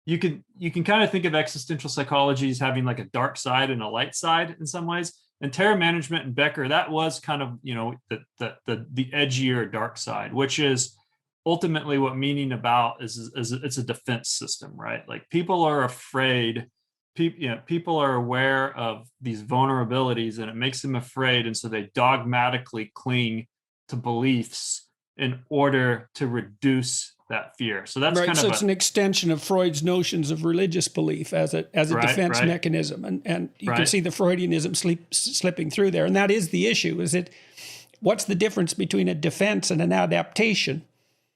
you can kind of think of existential psychology as having like a dark side and a light side in some ways. And terror management and Becker, that was kind of, the edgier dark side, which is ultimately what meaning about is it's a defense system, right? Like people are afraid, people are aware of these vulnerabilities and it makes them afraid. And so they dogmatically cling to beliefs in order to reduce that fear. So that's right. kind so of it's an extension of Freud's notions of religious belief as a defense mechanism. And you can see the Freudianism slipping through there. And that is the issue, what's the difference between a defense and an adaptation?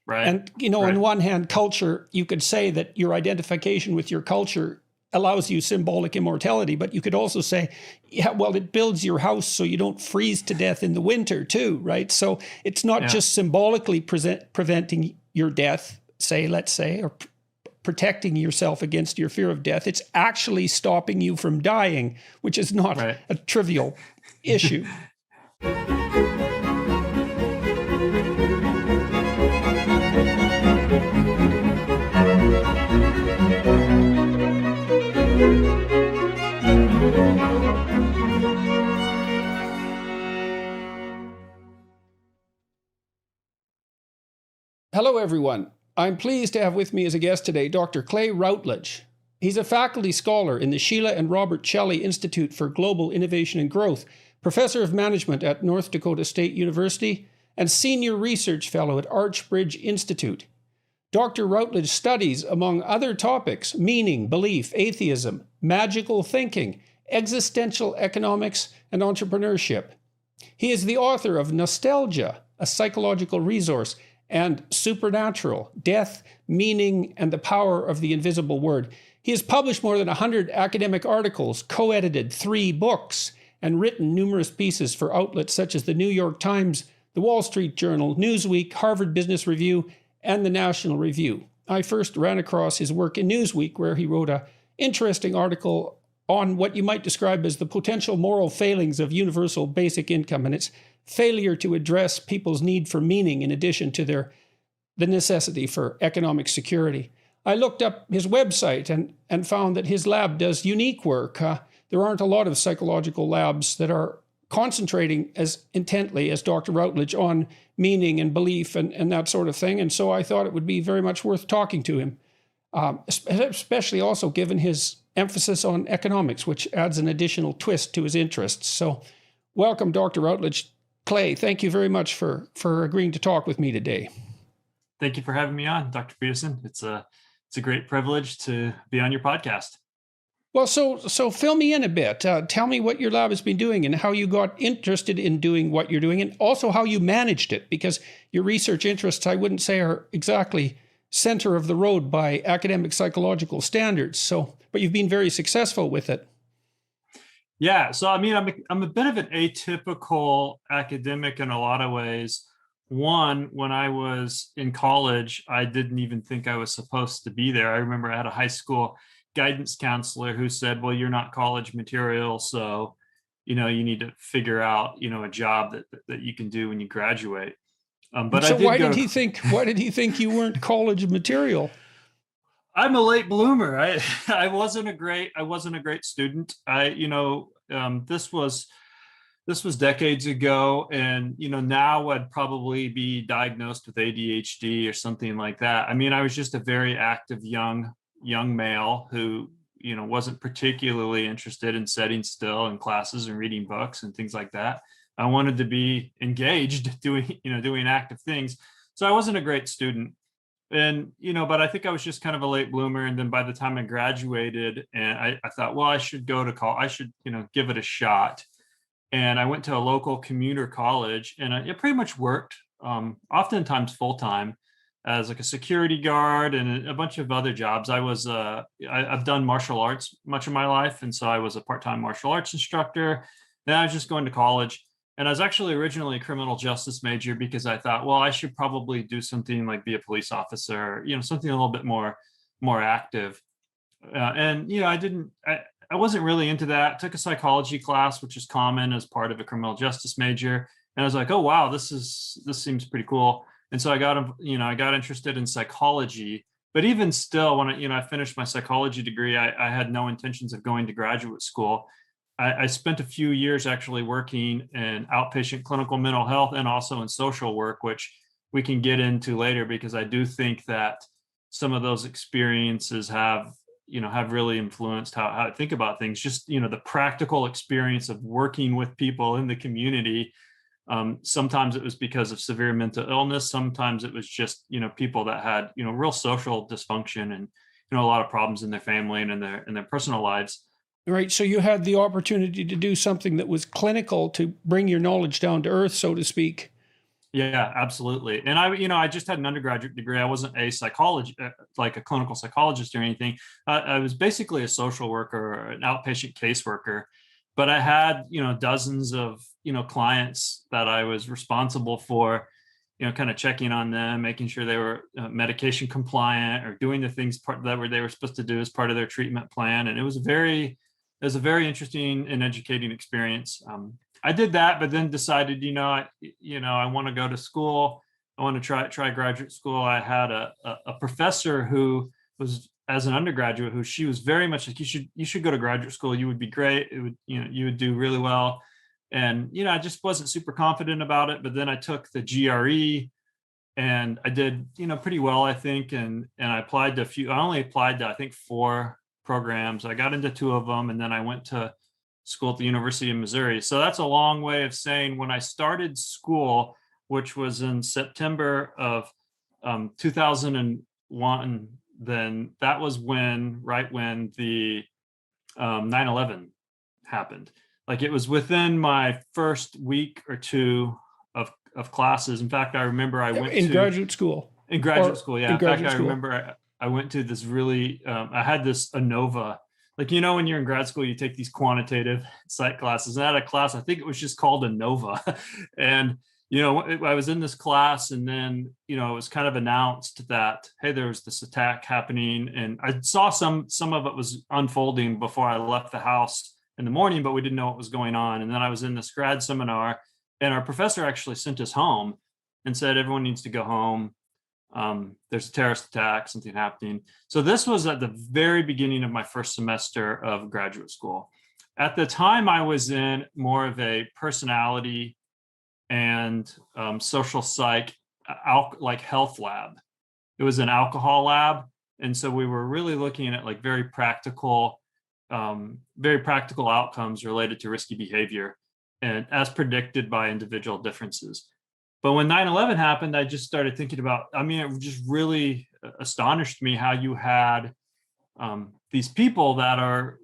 Right. And, on one hand, culture, you could say that your identification with your culture allows you symbolic immortality, but you could also say, it builds your house so you don't freeze to death in the winter too, right? So it's not just symbolically preventing your death, let's say, or protecting yourself against your fear of death. It's actually stopping you from dying, which is not a trivial issue. Hello, everyone. I'm pleased to have with me as a guest today Dr. Clay Routledge. He's a faculty scholar in the Sheila and Robert Shelley Institute for Global Innovation and Growth, professor of management at North Dakota State University, and senior research fellow at Archbridge Institute. Dr. Routledge studies, among other topics, meaning, belief, atheism, magical thinking, existential economics, and entrepreneurship. He is the author of Nostalgia, a psychological resource, and Supernatural, Death, Meaning, and the Power of the Invisible Word. He has published more than 100 academic articles, co-edited 3 books, and written numerous pieces for outlets such as the New York Times, the Wall Street Journal, Newsweek, Harvard Business Review, and the National Review. I first ran across his work in Newsweek, where he wrote an interesting article on what you might describe as the potential moral failings of universal basic income and its failure to address people's need for meaning in addition to the necessity for economic security. I looked up his website and found that his lab does unique work. There aren't a lot of psychological labs that are concentrating as intently as Dr. Routledge on meaning and belief and that sort of thing. And so I thought it would be very much worth talking to him, especially also given his emphasis on economics, which adds an additional twist to his interests. So welcome, Dr. Routledge. Clay, thank you very much for agreeing to talk with me today. Thank you for having me on, Dr. Peterson. It's a great privilege to be on your podcast. Well, so fill me in a bit. Tell me what your lab has been doing and how you got interested in doing what you're doing, and also how you managed it, because your research interests, I wouldn't say, are exactly center of the road by academic psychological standards. But you've been very successful with it. Yeah, so I mean, I'm a bit of an atypical academic in a lot of ways. One, when I was in college, I didn't even think I was supposed to be there. I remember I had a high school guidance counselor who said, "Well, you're not college material, so you need to figure out a job that you can do when you graduate." But so why did he think you weren't college material? I'm a late bloomer. I wasn't a great student. This was decades ago, and now I'd probably be diagnosed with ADHD or something like that. I mean, I was just a very active young male who wasn't particularly interested in sitting still in classes and reading books and things like that. I wanted to be engaged doing active things. So I wasn't a great student. And, but I think I was just kind of a late bloomer. And then by the time I graduated, and I thought, well, I should go to college. I should, give it a shot. And I went to a local commuter college, and it pretty much worked, oftentimes full time, as like a security guard and a bunch of other jobs. I've done martial arts much of my life. And so I was a part-time martial arts instructor. Then I was just going to college. And I was actually originally a criminal justice major because I thought, well, I should probably do something like be a police officer, something a little bit more active. I wasn't really into that. I took a psychology class, which is common as part of a criminal justice major. And I was like, oh, wow, this seems pretty cool. And so I got interested in psychology, But even still, when I finished my psychology degree, I had no intentions of going to graduate school. I spent a few years actually working in outpatient clinical mental health and also in social work, which we can get into later, because I do think that some of those experiences have really influenced how I think about things. Just, the practical experience of working with people in the community. Sometimes it was because of severe mental illness. Sometimes it was just, people that had, real social dysfunction and, a lot of problems in their family and in their personal lives. Right. So you had the opportunity to do something that was clinical to bring your knowledge down to earth, so to speak. Yeah, absolutely. And I just had an undergraduate degree. I wasn't a psychologist, like a clinical psychologist or anything. I was basically a social worker, or an outpatient caseworker. But I had, dozens of, clients that I was responsible for, kind of checking on them, making sure they were medication compliant or doing the things that they were supposed to do as part of their treatment plan. And it was a very interesting and educating experience. I did that, but then decided, I want to go to school. I want to try graduate school. I had a professor who was, as an undergraduate, who she was very much like, you should go to graduate school. You would be great. It would, you would do really well. And, I just wasn't super confident about it. But then I took the GRE and I did, pretty well, I think. And I applied to I only applied to, I think, 4 programs. I got into 2 of them, and then I went to school at the University of Missouri. So that's a long way of saying, when I started school, which was in September of 2001, then that was when the 9/11 happened. Like, it was within my first week or 2 of classes. In fact, I remember I went in graduate school. In graduate school, yeah. In fact, I remember I went to this really, I had this ANOVA. Like, when you're in grad school, you take these quantitative psych classes. And I had a class, I think it was just called ANOVA. And, I was in this class, and then, it was kind of announced that, hey, there was this attack happening. And I saw some of it was unfolding before I left the house in the morning, but we didn't know what was going on. And then I was in this grad seminar, and our professor actually sent us home and said, everyone needs to go home. There's a terrorist attack, something happening. So this was at the very beginning of my first semester of graduate school. At the time, I was in more of a personality and social psych, like health lab. It was an alcohol lab. And so we were really looking at like very practical outcomes related to risky behavior, and as predicted by individual differences. But when 9/11 happened, I just started thinking about, it just really astonished me how you had these people that are,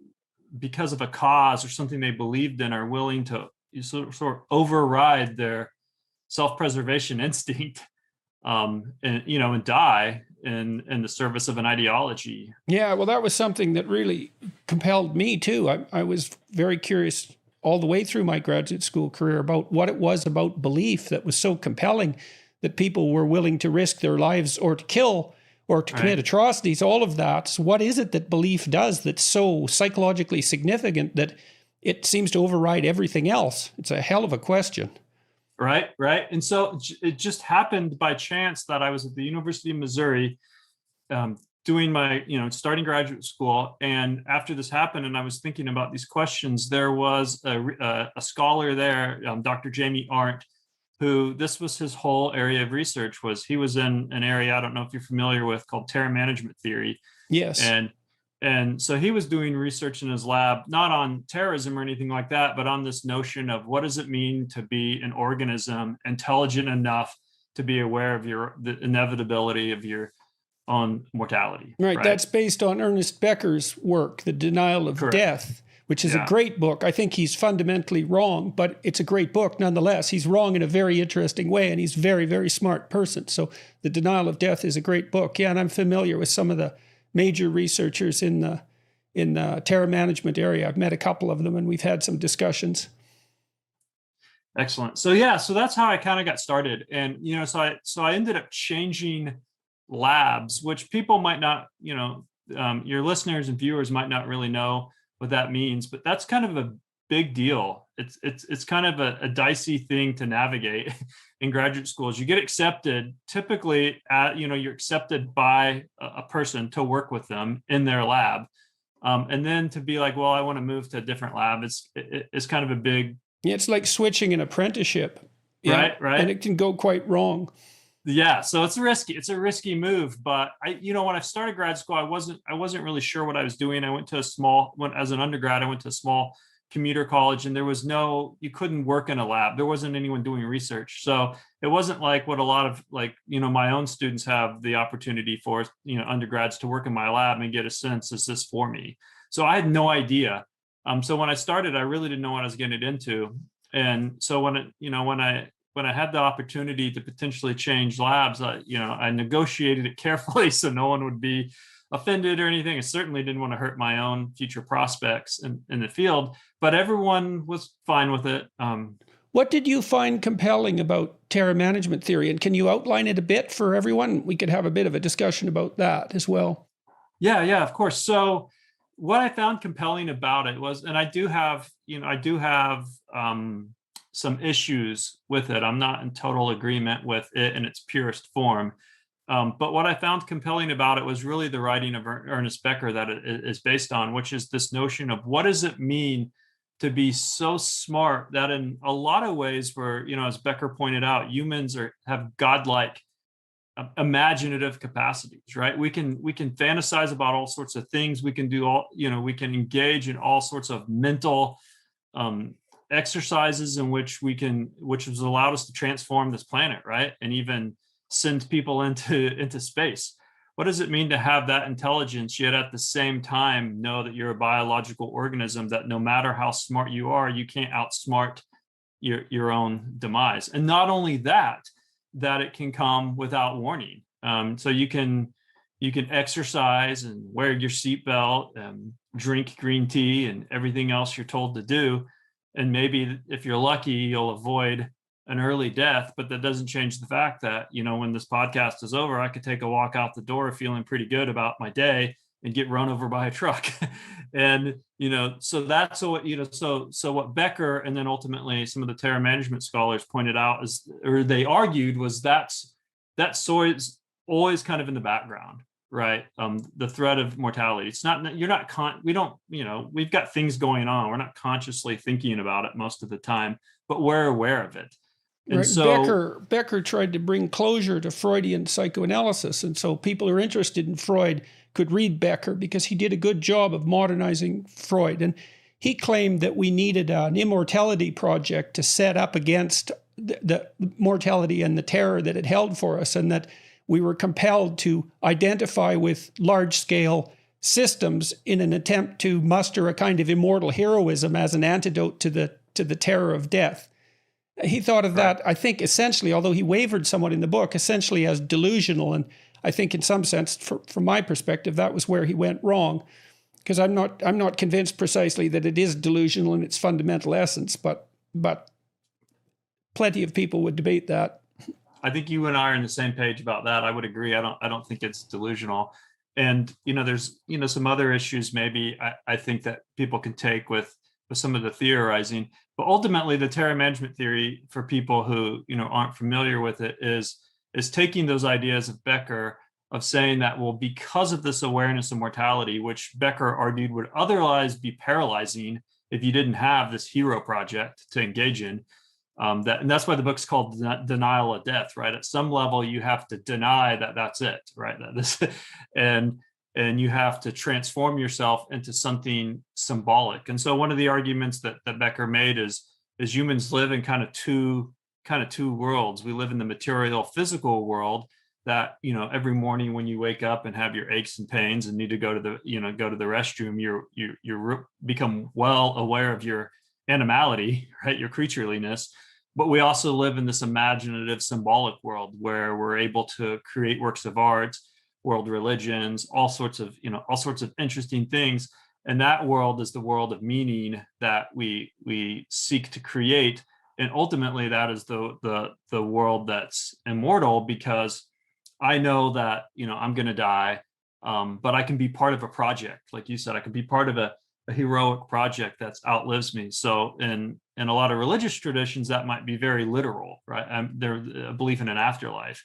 because of a cause or something they believed in, are willing to sort of override their self-preservation instinct and die in the service of an ideology. Yeah, well, that was something that really compelled me too. I was very curious all the way through my graduate school career about what it was about belief that was so compelling that people were willing to risk their lives or to kill or to commit atrocities, all of that. So what is it that belief does that's so psychologically significant that it seems to override everything else? It's a hell of a question. Right. And so it just happened by chance that I was at the University of Missouri doing my, starting graduate school. And after this happened, and I was thinking about these questions, there was a scholar there, Dr. Jamie Arndt, who this was his whole area of research. He was in an area, I don't know if you're familiar with, called terror management theory. Yes. And so he was doing research in his lab, not on terrorism or anything like that, but on this notion of what does it mean to be an organism intelligent enough to be aware of the inevitability of your own mortality. Right. That's based on Ernest Becker's work, The Denial of Death, which is a great book. I think he's fundamentally wrong, but it's a great book nonetheless. He's wrong in a very interesting way, and he's a very, very smart person. So The Denial of Death is a great book. Yeah, and I'm familiar with some of the major researchers in the terror management area. I've met a couple of them, and we've had some discussions. Excellent. So that's how I kind of got started. And, so I ended up changing labs, which people might not, your listeners and viewers might not really know what that means, but that's kind of a big deal. It's kind of a dicey thing to navigate in graduate schools. You get accepted typically you're accepted by a person to work with them in their lab. And then to be like, well, I want to move to a different lab. It's kind of a big. Yeah, it's like switching an apprenticip. Yeah, right. And it can go quite wrong. Yeah. So it's risky. It's a risky move. But when I started grad school, I wasn't really sure what I was doing. I went to as an undergrad, I went to a small commuter college, and you couldn't work in a lab. There wasn't anyone doing research. So it wasn't like what a lot of my own students have the opportunity for, undergrads to work in my lab and get a sense, is this for me? So I had no idea. So when I started, I really didn't know what I was getting into. And so when I had the opportunity to potentially change labs, I negotiated it carefully so no one would be offended or anything. I certainly didn't want to hurt my own future prospects in the field, but everyone was fine with it. What did you find compelling about terror management theory? And can you outline it a bit for everyone? We could have a bit of a discussion about that as well. Yeah, of course. So what I found compelling about it was, and I do have some issues with it. I'm not in total agreement with it in its purest form. But what I found compelling about it was really the writing of Ernest Becker that it is based on, which is this notion of what does it mean to be so smart that in a lot of ways where, as Becker pointed out, humans have godlike imaginative capacities, right? We can fantasize about all sorts of things. We can do we can engage in all sorts of mental exercises in which has allowed us to transform this planet, right? And even send people into space. What does it mean to have that intelligence, yet at the same time know that you're a biological organism, that no matter how smart you are, you can't outsmart your own demise? And not only that it can come without warning. So you can exercise and wear your seatbelt and drink green tea and everything else you're told to do. And maybe if you're lucky, you'll avoid an early death, but that doesn't change the fact that, when this podcast is over, I could take a walk out the door feeling pretty good about my day and get run over by a truck. And, so that's what, so what Becker and then ultimately some of the terror management scholars pointed out they argued was that always kind of in the background, right? The threat of mortality. It's not, we've got things going on. We're not consciously thinking about it most of the time, but we're aware of it. And right. so Becker tried to bring closure to Freudian psychoanalysis. And so people who are interested in Freud could read Becker because he did a good job of modernizing Freud. And he claimed that we needed an immortality project to set up against the mortality and the terror that it held for us, and that we were compelled to identify with large-scale systems in an attempt to muster a kind of immortal heroism as an antidote to the terror of death. He thought of that, I think, essentially, although he wavered somewhat in the book, essentially as delusional. And I think in some sense, from my perspective, that was where he went wrong, because I'm not convinced precisely that it is delusional in its fundamental essence, but plenty of people would debate that. I think you and I are on the same page about that. I would agree. I don't think it's delusional. And, there's, some other issues maybe I think that people can take with some of the theorizing, but ultimately the terror management theory, for people who, aren't familiar with it, is taking those ideas of Becker of saying that, well, because of this awareness of mortality, which Becker argued would otherwise be paralyzing if you didn't have this hero project to engage in, and that's why the book's called Denial of Death, right? At some level, you have to deny that that's it, right? And you have to transform yourself into something symbolic. And so one of the arguments that Becker made is humans live in kind of two worlds. We live in the material physical world that, every morning when you wake up and have your aches and pains and need to go to the restroom, you become well aware of your animality, right? Your creatureliness. But we also live in this imaginative symbolic world where we're able to create works of art, world religions, all sorts of interesting things. And that world is the world of meaning that we seek to create. And ultimately that is the world that's immortal, because I know that, I'm going to die, but I can be part of a project. Like you said, I can be part of a heroic project that's outlives me. So in a lot of religious traditions, that might be very literal, right? There's a belief in an afterlife.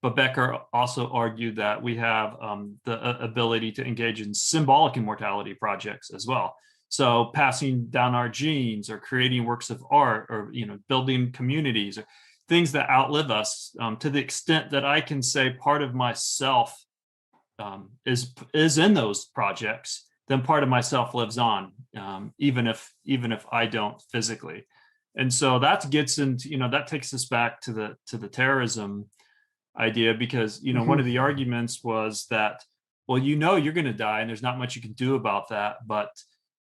But Becker also argued that we have the ability to engage in symbolic immortality projects as well. So passing down our genes, or creating works of art, or building communities, or things that outlive us, to the extent that I can say part of myself is in those projects, then part of myself lives on, even if I don't physically. And so that gets into, that takes us back to the terrorism idea, because one of the arguments was that, well, you're going to die and there's not much you can do about that, but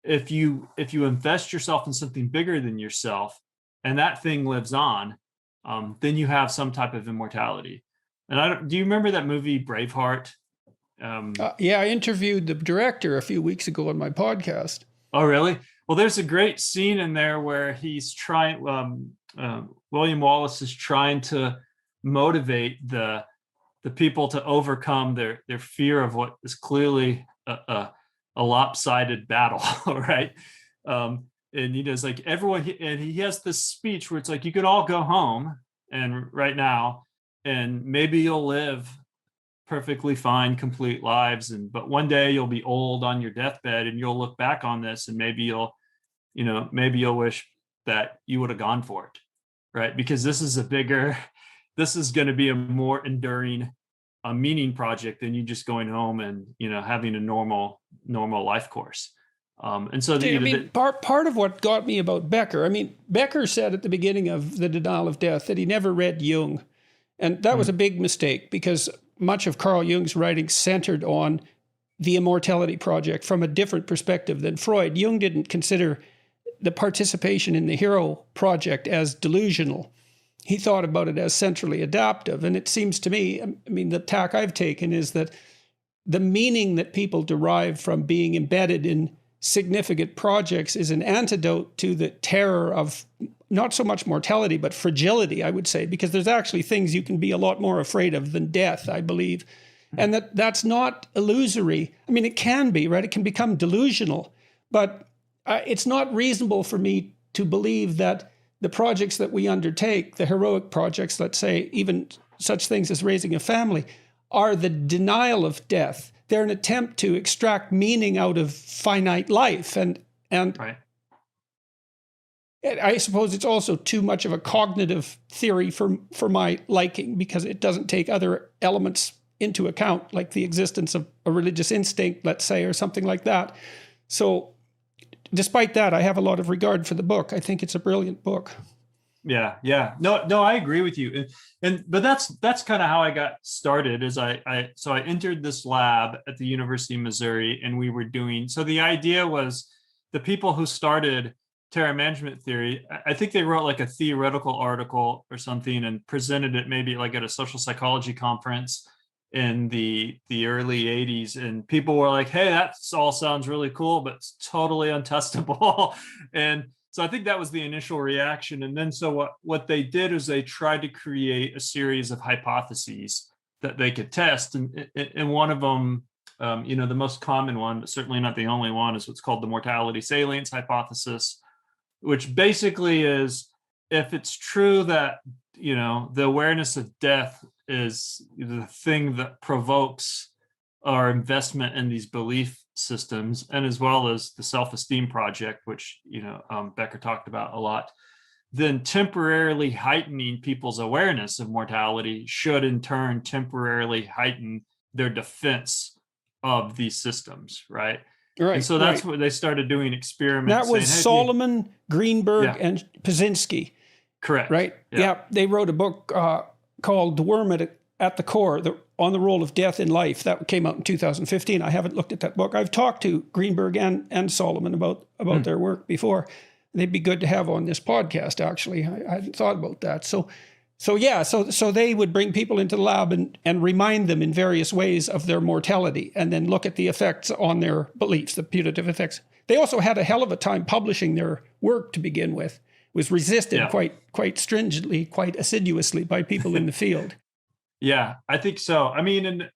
if you invest yourself in something bigger than yourself, and that thing lives on, then you have some type of immortality. And do you remember that movie Braveheart? Yeah, I interviewed the director a few weeks ago on my podcast. Oh, really? Well, there's a great scene in there where he's trying, William Wallace is trying to motivate the people to overcome their fear of what is clearly a lopsided battle, right? And it's like everyone, and he has this speech where it's like, you could all go home and right now, and maybe you'll live perfectly fine, complete lives, but one day you'll be old on your deathbed and you'll look back on this, and maybe you'll wish that you would have gone for it, right? Because this is going to be a more enduring, a meaning project than you just going home and having a normal life course. And so part of what got me about Becker, Becker said at the beginning of The Denial of Death that he never read Jung, and that was a big mistake, because much of Carl Jung's writing centered on the immortality project from a different perspective than Freud. Jung didn't consider the participation in the hero project as delusional. He thought about it as centrally adaptive. And it seems to me, the tack I've taken is that the meaning that people derive from being embedded in significant projects is an antidote to the terror of not so much mortality, but fragility, I would say, because there's actually things you can be a lot more afraid of than death, I believe. And that's not illusory. It can be, right? It can become delusional, but it's not reasonable for me to believe that the projects that we undertake, the heroic projects, let's say, even such things as raising a family, are the denial of death. They're an attempt to extract meaning out of finite life. And right. I suppose it's also too much of a cognitive theory for my liking, because it doesn't take other elements into account, like the existence of a religious instinct, let's say, or something like that. So despite that, I have a lot of regard for the book. I think it's a brilliant book. Yeah. No, I agree with you. But that's kind of how I got started. Is I entered this lab at the University of Missouri, and we were doing, so the idea was the people who started terror management theory, I think they wrote like a theoretical article or something and presented it maybe like at a social psychology conference in the early 80s, and people were like, hey, that all sounds really cool, but it's totally untestable. And so I think that was the initial reaction. And then so what they did is they tried to create a series of hypotheses that they could test, and one of them, the most common one, but certainly not the only one, is what's called the mortality salience hypothesis, which basically is, if it's true that the awareness of death is the thing that provokes our investment in these belief systems, and as well as the self-esteem project, which Becker talked about a lot, then temporarily heightening people's awareness of mortality should in turn temporarily heighten their defense of these systems, right? Right. And so that's what they started doing experiments. That was saying, hey, Solomon, Greenberg, and Pazinski. Correct. Right? Yeah. They wrote a book called The Worm at the Core, on the role of death in life. That came out in 2015. I haven't looked at that book. I've talked to Greenberg and Solomon about their work before. They'd be good to have on this podcast, actually. I hadn't thought about that. So they would bring people into the lab and remind them in various ways of their mortality, and then look at the effects on their beliefs, the putative effects. They also had a hell of a time publishing their work to begin with. It was resisted quite stringently, quite assiduously by people in the field. Yeah, I think so. In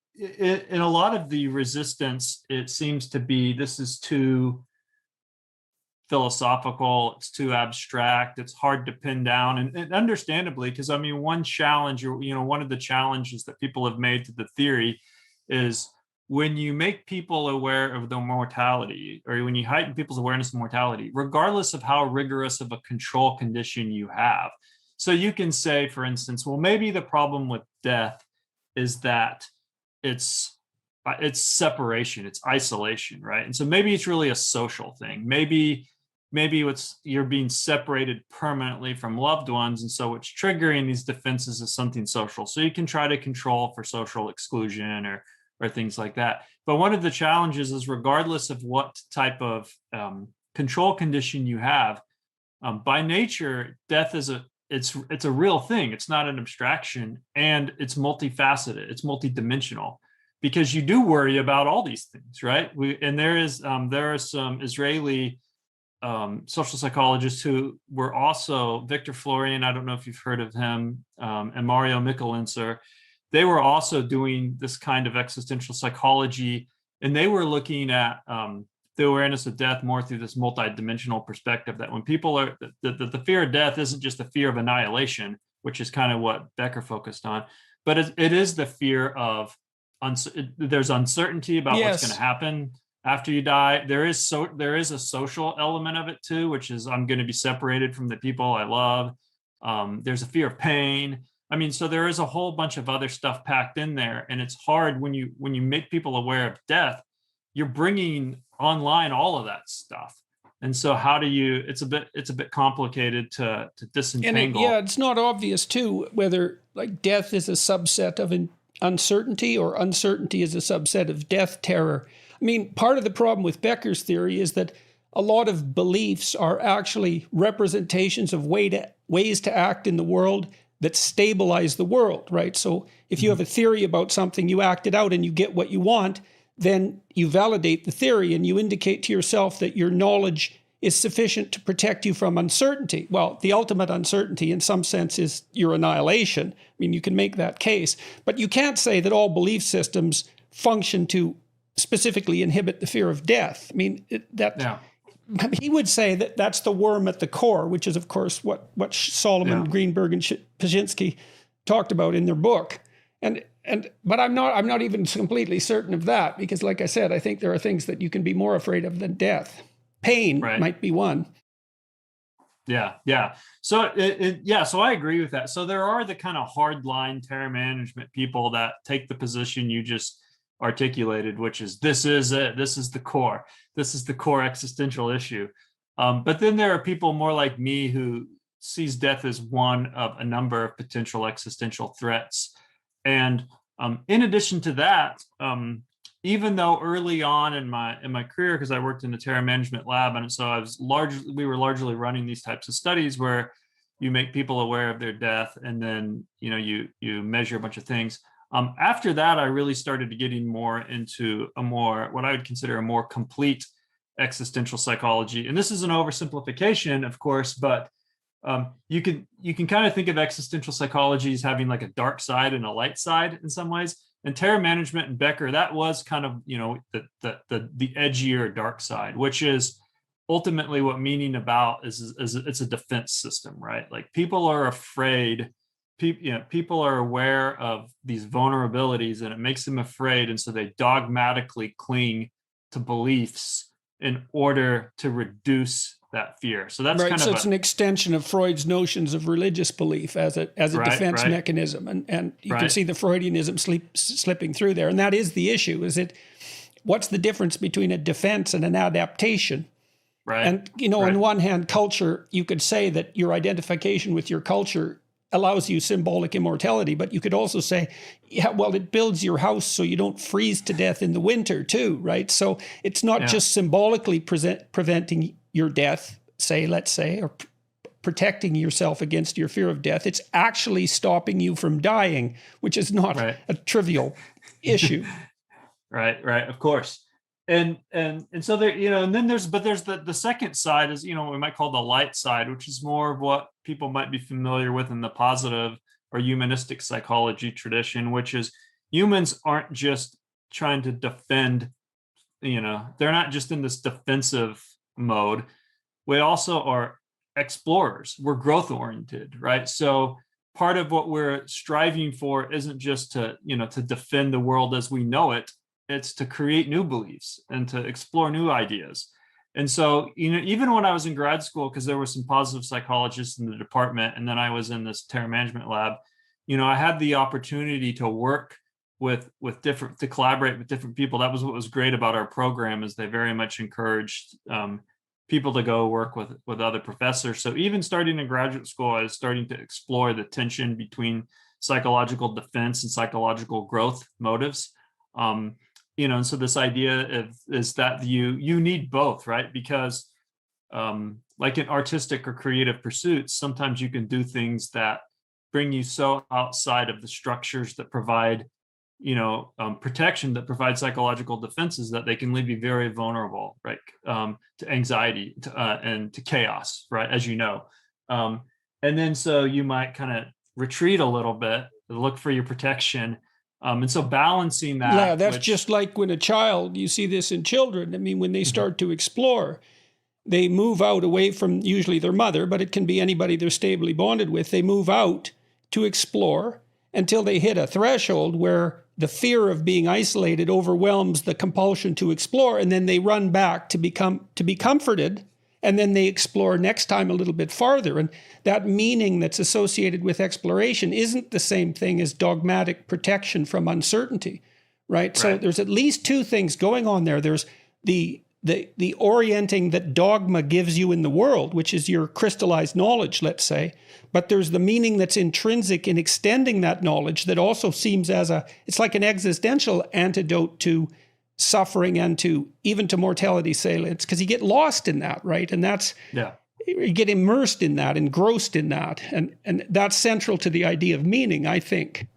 a lot of the resistance, it seems to be, this is too philosophical, it's too abstract, it's hard to pin down, and understandably, because I mean, one challenge, or one of the challenges that people have made to the theory is when you make people aware of their mortality, or when you heighten people's awareness of mortality, regardless of how rigorous of a control condition you have. So you can say, for instance, well, maybe the problem with death is that it's separation, it's isolation, right? And so maybe it's really a social thing. Maybe you're being separated permanently from loved ones, and so what's triggering these defenses is something social. So you can try to control for social exclusion or things like that. But one of the challenges is, regardless of what type of control condition you have, by nature, death is it's a real thing. It's not an abstraction, and it's multifaceted. It's multidimensional, because you do worry about all these things, right? There are some Israeli social psychologists who were also Victor Florian. I don't know if you've heard of him, and Mario Michelintzer. They were also doing this kind of existential psychology, and they were looking at the awareness of death more through this multidimensional perspective, that when people are, the fear of death isn't just the fear of annihilation, which is kind of what Becker focused on, but it is the fear of, there's uncertainty about what's going to happen after you die. There is a social element of it too, which is, I'm going to be separated from the people I love. There's a fear of pain. I mean, so there is a whole bunch of other stuff packed in there, and it's hard when you make people aware of death, you're bringing online all of that stuff. And so how do you, it's a bit complicated to disentangle. And it's not obvious too, whether like death is a subset of uncertainty, or uncertainty is a subset of death terror. I mean, part of the problem with Becker's theory is that a lot of beliefs are actually representations of ways to act in the world that stabilize the world, right? So if you have a theory about something, you act it out and you get what you want, then you validate the theory and you indicate to yourself that your knowledge is sufficient to protect you from uncertainty. Well, the ultimate uncertainty in some sense is your annihilation. I mean, you can make that case, but you can't say that all belief systems function to specifically inhibit the fear of death. I mean, he would say that that's the worm at the core, which is, of course, what Solomon, Greenberg, and Paszynski talked about in their book. But I'm not even completely certain of that, because, like I said, I think there are things that you can be more afraid of than death. Pain might be one. Yeah. So so I agree with that. So there are the kind of hardline terror management people that take the position you just articulated, which is, this is it. This is the core. This is the core existential issue. But then there are people more like me who sees death as one of a number of potential existential threats. And in addition to that, even though early on in my career, because I worked in the terror management lab, and so we were largely running these types of studies where you make people aware of their death, and then you measure a bunch of things. After that, I really started getting more into what I would consider a more complete existential psychology. And this is an oversimplification, of course, but you can kind of think of existential psychology as having like a dark side and a light side in some ways. And terror management and Becker, that was kind of the edgier dark side, which is ultimately what meaning about is it's a defense system, right? Like people are afraid. People are aware of these vulnerabilities, and it makes them afraid, and so they dogmatically cling to beliefs in order to reduce that fear. So that's right. So it's an extension of Freud's notions of religious belief as a defense mechanism, and you can see the Freudianism slipping through there. And that is the issue: what's the difference between a defense and an adaptation? Right. And on one hand, culture, you could say that your identification with your culture allows you symbolic immortality, but you could also say, it builds your house so you don't freeze to death in the winter too, right? So it's not just symbolically preventing your death, let's say, or protecting yourself against your fear of death. It's actually stopping you from dying, which is not a trivial issue. Right, of course. And so there, and then there's the second side is, we might call the light side, which is more of what people might be familiar with in the positive or humanistic psychology tradition, which is humans aren't just trying to defend, they're not just in this defensive mode. we also are explorers. We're growth oriented, right? So part of what we're striving for isn't just to, to defend the world as we know it. It's to create new beliefs and to explore new ideas. And so, even when I was in grad school, because there were some positive psychologists in the department, and then I was in this terror management lab, I had the opportunity to work with different, to collaborate with different people. That was what was great about our program, is they very much encouraged people to go work with other professors. So even starting in graduate school, I was starting to explore the tension between psychological defense and psychological growth motives. And so this idea is that you need both, right? Because like in artistic or creative pursuits, sometimes you can do things that bring you so outside of the structures that provide, protection, that provide psychological defenses, that they can leave you very vulnerable, right? To anxiety and to chaos, right? As you know. And then so you might kind of retreat a little bit, look for your protection. And so balancing that. Yeah, that's just like when a child, you see this in children. I mean, when they start to explore, they move out away from usually their mother, but it can be anybody they're stably bonded with. They move out to explore until they hit a threshold where the fear of being isolated overwhelms the compulsion to explore. And then they run back to be comforted. And then they explore next time a little bit farther. And that meaning that's associated with exploration isn't the same thing as dogmatic protection from uncertainty, right? So there's at least two things going on there. There's the orienting that dogma gives you in the world, which is your crystallized knowledge, let's say. But there's the meaning that's intrinsic in extending that knowledge that also seems it's like an existential antidote to suffering and to even to mortality salience, because you get lost in that, right? And you get immersed in that, engrossed in that, and that's central to the idea of meaning, I think.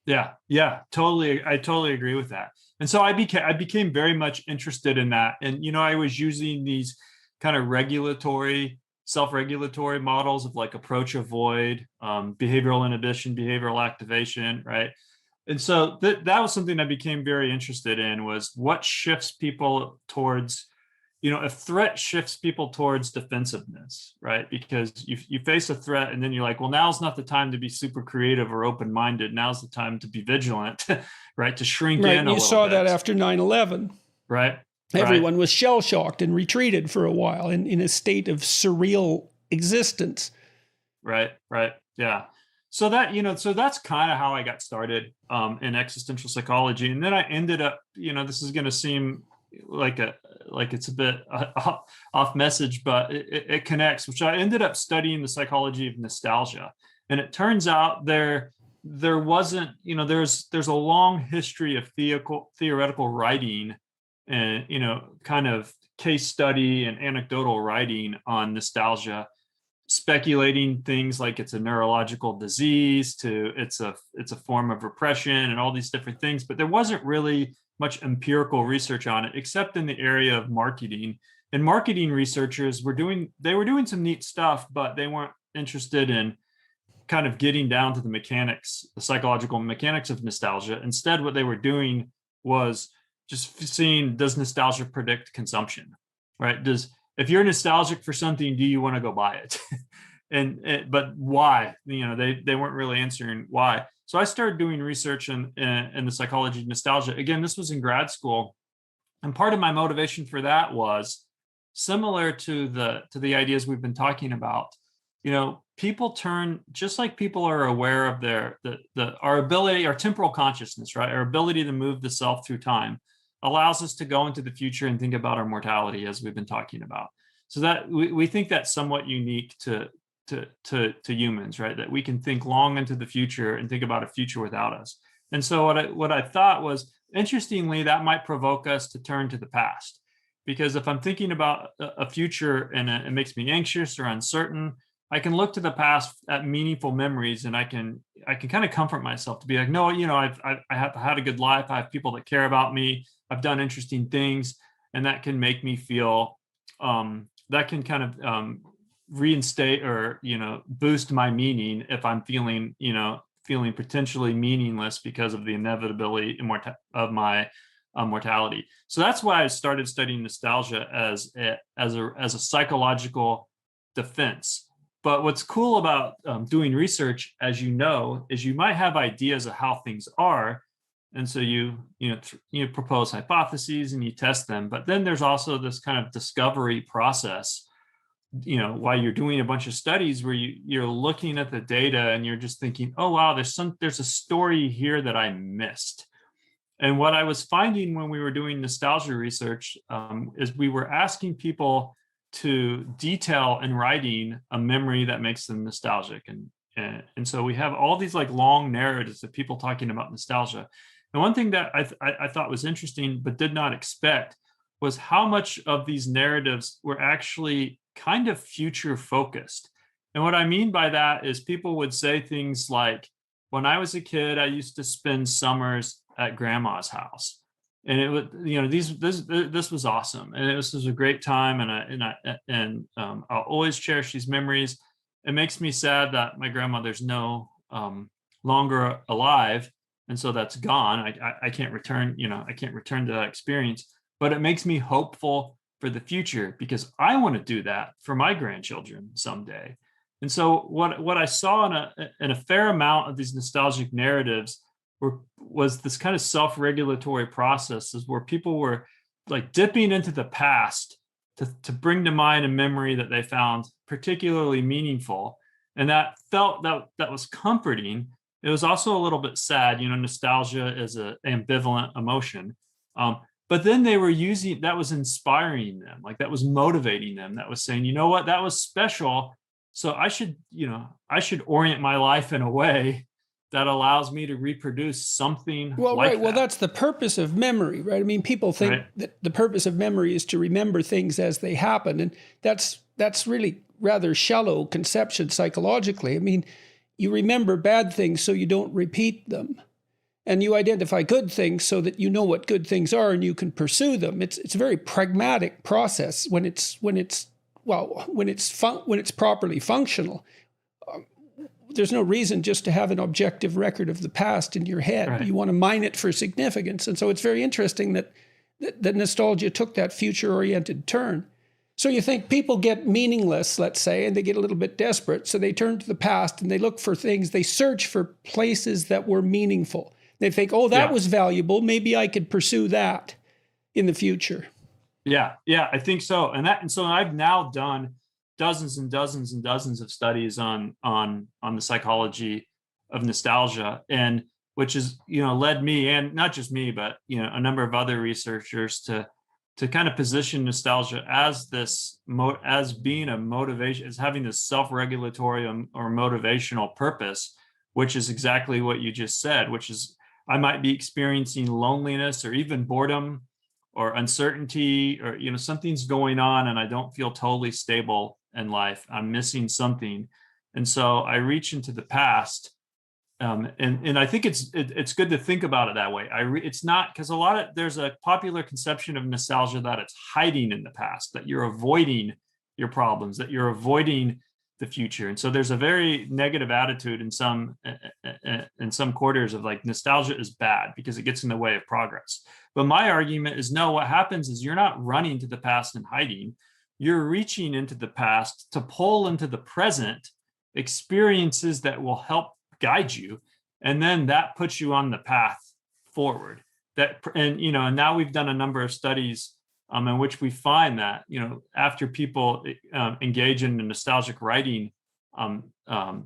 Yeah, totally. I totally agree with that. And so I became very much interested in that. And I was using these kind of self-regulatory models of like approach, avoid, behavioral inhibition, behavioral activation, right? And so that was something I became very interested in, was what shifts people towards, if threat shifts people towards defensiveness, right? Because you face a threat and then you're like, well, now's not the time to be super creative or open-minded. Now's the time to be vigilant, right? To shrink in a little bit. You saw that after 9/11. Right. Everyone was shell-shocked and retreated for a while in a state of surreal existence. Right. Yeah. So that's kind of how I got started in existential psychology. And then I ended up, this is going to seem like it's a bit off message, but it connects, which I ended up studying the psychology of nostalgia. And it turns out there wasn't, there's a long history of theoretical writing and, kind of case study and anecdotal writing on nostalgia, speculating things like it's a neurological disease to it's a form of repression and all these different things. But there wasn't really much empirical research on it, except in the area of marketing. And marketing researchers were doing some neat stuff, but they weren't interested in kind of getting down to the psychological mechanics of nostalgia. Instead, what they were doing was just seeing, does nostalgia predict consumption, right? If you're nostalgic for something, do you want to go buy it? But why? They weren't really answering why. So I started doing research in the psychology of nostalgia. Again, this was in grad school. And part of my motivation for that was similar to the ideas we've been talking about. People turn, just like people are aware of our ability, our temporal consciousness, right? Our ability to move the self through time allows us to go into the future and think about our mortality, as we've been talking about. So that we think that's somewhat unique to humans, right? That we can think long into the future and think about a future without us. And so what I thought was, interestingly, that might provoke us to turn to the past, because if I'm thinking about a future and it makes me anxious or uncertain, I can look to the past at meaningful memories, and I can kind of comfort myself to be like, no, I have had a good life. I have people that care about me. I've done interesting things, and that can make me feel that can kind of reinstate or boost my meaning if I'm feeling potentially meaningless because of the inevitability of my mortality. So that's why I started studying nostalgia as a psychological defense. But what's cool about doing research, as you know, is you might have ideas of how things are, and so you propose hypotheses and you test them. But then there's also this kind of discovery process, while you're doing a bunch of studies where you're looking at the data and you're just thinking, oh wow, there's a story here that I missed. And what I was finding when we were doing nostalgia research is we were asking people to detail in writing a memory that makes them nostalgic. And so we have all these like long narratives of people talking about nostalgia. And one thing that I thought was interesting, but did not expect, was how much of these narratives were actually kind of future focused. And what I mean by that is people would say things like, when I was a kid, I used to spend summers at grandma's house. And it would, this was awesome, and this was a great time, and I'll always cherish these memories. It makes me sad that my grandmother's no longer alive, and so that's gone. I can't return, I can't return to that experience. But it makes me hopeful for the future because I want to do that for my grandchildren someday. And so what I saw in a fair amount of these nostalgic narratives was this kind of self-regulatory processes where people were like dipping into the past to bring to mind a memory that they found particularly meaningful. And that felt that was comforting. It was also a little bit sad. Nostalgia is an ambivalent emotion. But then they were using, that was inspiring them, like that was motivating them. That was saying, you know what, that was special. So I should orient my life in a way that allows me to reproduce something like that. Well, that's the purpose of memory, right? I mean, people think that the purpose of memory is to remember things as they happen. And that's really rather shallow conception psychologically. I mean, you remember bad things so you don't repeat them. And you identify good things so that you know what good things are and you can pursue them. It's a very pragmatic process when it's properly functional. There's no reason just to have an objective record of the past in your head. Right. You want to mine it for significance. And so it's very interesting that nostalgia took that future-oriented turn. So you think people get meaningless, let's say, and they get a little bit desperate. So they turn to the past and they look for things. They search for places that were meaningful. They think, oh, that was valuable. Maybe I could pursue that in the future. Yeah, I think so. And so I've now done dozens and dozens and dozens of studies on the psychology of nostalgia, and which has led me, and not just me, but a number of other researchers to kind of position nostalgia as as being a motivation, as having this self-regulatory or motivational purpose, which is exactly what you just said, which is I might be experiencing loneliness or even boredom or uncertainty, or something's going on and I don't feel totally stable in life. I'm missing something, and so I reach into the past, and I think it's good to think about it that way. It's not, because there's a popular conception of nostalgia that it's hiding in the past, that you're avoiding your problems, that you're avoiding the future, and so there's a very negative attitude in some quarters of like nostalgia is bad because it gets in the way of progress. But my argument is no. What happens is you're not running to the past and hiding. You're reaching into the past to pull into the present experiences that will help guide you, and then that puts you on the path forward. And now we've done a number of studies in which we find that after people engage in a nostalgic writing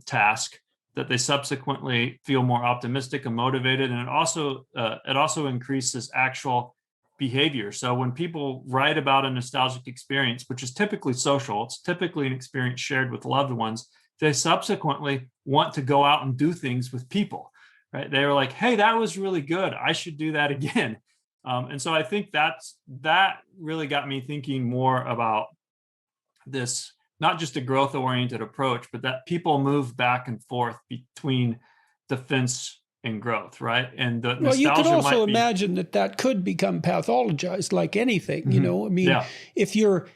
task, that they subsequently feel more optimistic and motivated, and it also increases actual behavior. So when people write about a nostalgic experience, which is typically social, it's typically an experience shared with loved ones, they subsequently want to go out and do things with people, right? They were like, hey, that was really good. I should do that again. And so I think that really got me thinking more about this, not just a growth-oriented approach, but that people move back and forth between defense and growth, right? And the nostalgia you could also imagine that could become pathologized like anything, Mm-hmm. I mean, if you're,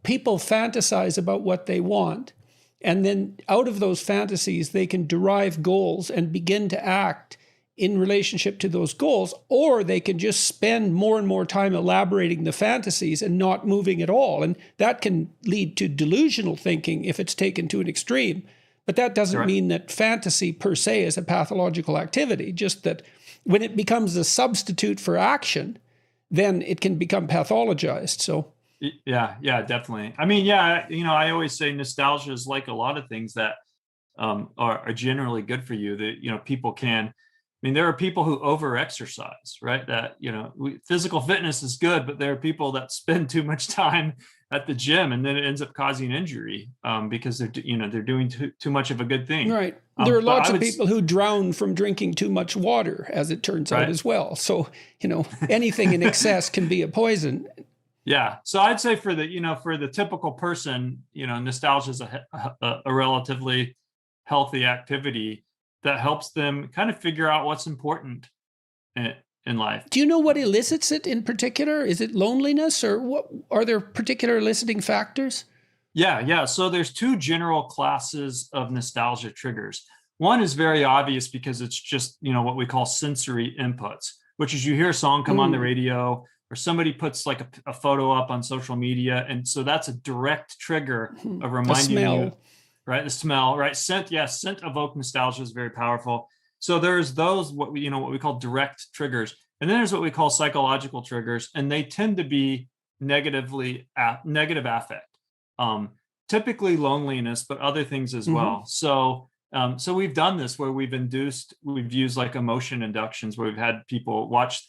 people fantasize about what they want, and then out of those fantasies, they can derive goals and begin to act in relationship to those goals, or they can just spend more and more time elaborating the fantasies and not moving at all. And that can lead to delusional thinking if it's taken to an extreme. But that doesn't mean that fantasy per se is a pathological activity, just that when it becomes a substitute for action, then it can become pathologized. So yeah, definitely. I mean, yeah, I always say nostalgia is like a lot of things that are generally good for you, that, people can. I mean, there are people who over-exercise, right? That, physical fitness is good, but there are people that spend too much time at the gym, and then it ends up causing injury because they're doing too much of a good thing. Right. There are lots of people who drown from drinking too much water, as it turns out as well. So, anything in excess can be a poison. Yeah. So I'd say for the typical person, nostalgia is a relatively healthy activity that helps them kind of figure out what's important in life. Do you know what elicits it in particular? Is it loneliness, or what? Are there particular eliciting factors? Yeah. So there's two general classes of nostalgia triggers. One is very obvious because it's just, what we call sensory inputs, which is you hear a song come on the radio, or somebody puts like a photo up on social media. And so that's a direct trigger of reminding you. Right. The smell, right. Scent. Yes. Scent evoke nostalgia is very powerful. So there's those, what we call direct triggers. And then there's what we call psychological triggers. And they tend to be negative affect, typically loneliness, but other things as well. So we've done this where we've used like emotion inductions, where we've had people watch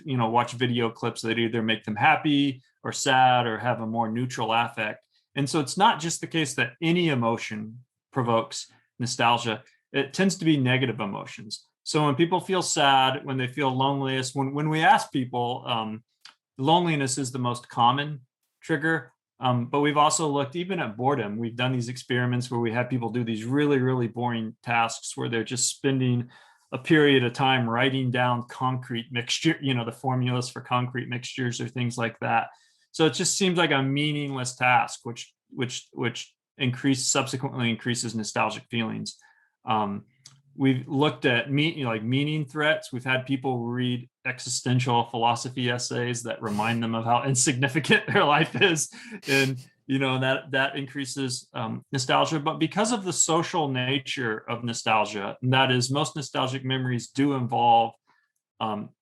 video clips that either make them happy or sad or have a more neutral affect. And so it's not just the case that any emotion provokes nostalgia. It tends to be negative emotions. So when people feel sad, when they feel loneliness, when we ask people, loneliness is the most common trigger. But we've also looked even at boredom. We've done these experiments where we have people do these really, really boring tasks where they're just spending a period of time writing down concrete mixture, the formulas for concrete mixtures or things like that. So it just seems like a meaningless task, which subsequently increases nostalgic feelings. We've looked at meaning threats. We've had people read existential philosophy essays that remind them of how insignificant their life is, and that increases nostalgia. But because of the social nature of nostalgia, and that is most nostalgic memories do involve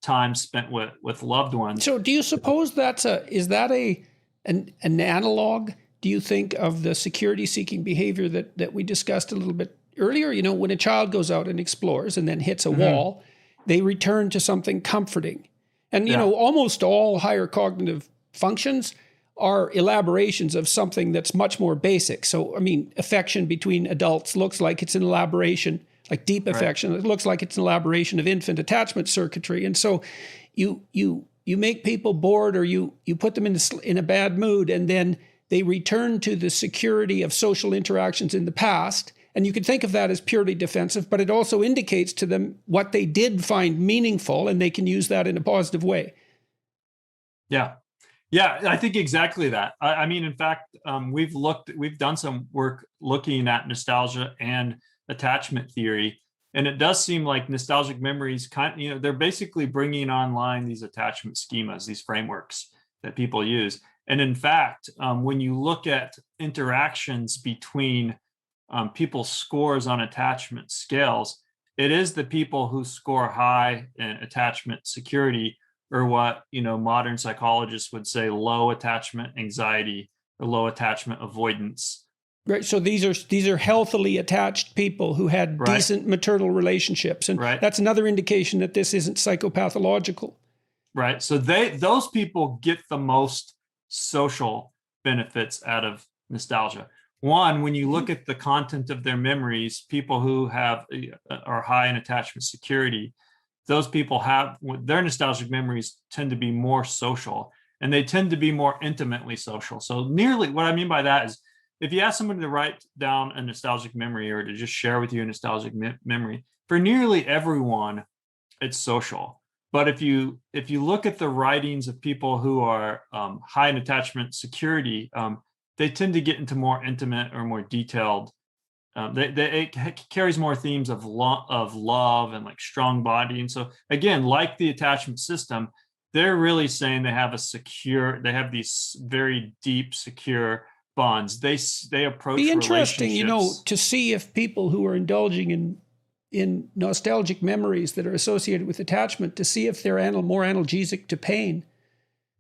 time spent with loved ones. So, do you suppose is that an analog? Do you think of the security-seeking behavior that we discussed a little bit earlier? When a child goes out and explores and then hits a wall, they return to something comforting. And, almost all higher cognitive functions are elaborations of something that's much more basic. So, affection between adults looks like it's an elaboration, like deep affection. It looks like it's an elaboration of infant attachment circuitry. And so you make people bored, or you put them in a bad mood, and then they return to the security of social interactions in the past. And you can think of that as purely defensive, but it also indicates to them what they did find meaningful, and they can use that in a positive way. Yeah, I think exactly that. In fact, we've done some work looking at nostalgia and attachment theory, and it does seem like nostalgic memories they're basically bringing online these attachment schemas, these frameworks that people use. And in fact, when you look at interactions between people's scores on attachment scales, it is the people who score high in attachment security, or what modern psychologists would say low attachment anxiety or low attachment avoidance. Right. So these are healthily attached people who had decent maternal relationships, and that's another indication that this isn't psychopathological. Right. So those people get the most social benefits out of nostalgia. One, when you look at the content of their memories, people who are high in attachment security, those people their nostalgic memories tend to be more social, and they tend to be more intimately social. So what I mean by that is, if you ask somebody to write down a nostalgic memory or to just share with you a nostalgic memory, for nearly everyone, it's social. But if you look at the writings of people who are high in attachment security, they tend to get into more intimate or more detailed it carries more themes of love and like strong body. And so again, like the attachment system, they're really saying they have these very deep, secure bonds. They approach be interesting, relationships. to see if people who are indulging in nostalgic memories that are associated with attachment, to see if they're more analgesic to pain.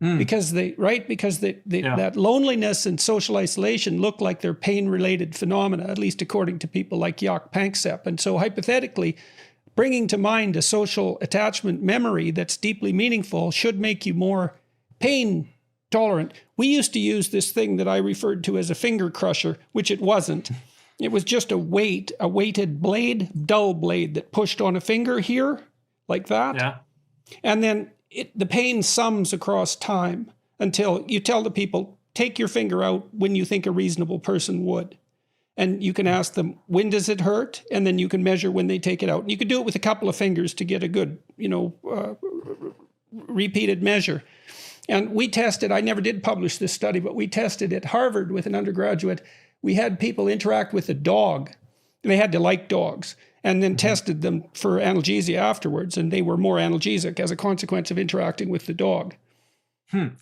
Because that loneliness and social isolation look like they're pain-related phenomena, at least according to people like Jaak Panksepp. And so hypothetically, bringing to mind a social attachment memory that's deeply meaningful should make you more pain tolerant. We used to use this thing that I referred to as a finger crusher, which it wasn't. It was just a weighted blade, dull blade that pushed on a finger here, like that. Yeah. And then the pain sums across time until you tell the people, take your finger out when you think a reasonable person would. And you can ask them, when does it hurt? And then you can measure when they take it out. And you can do it with a couple of fingers to get a good, repeated measure. And we tested, I never did publish this study, but we tested at Harvard with an undergraduate. We had people interact with a dog. They had to like dogs, and then tested them for analgesia afterwards, and they were more analgesic as a consequence of interacting with the dog.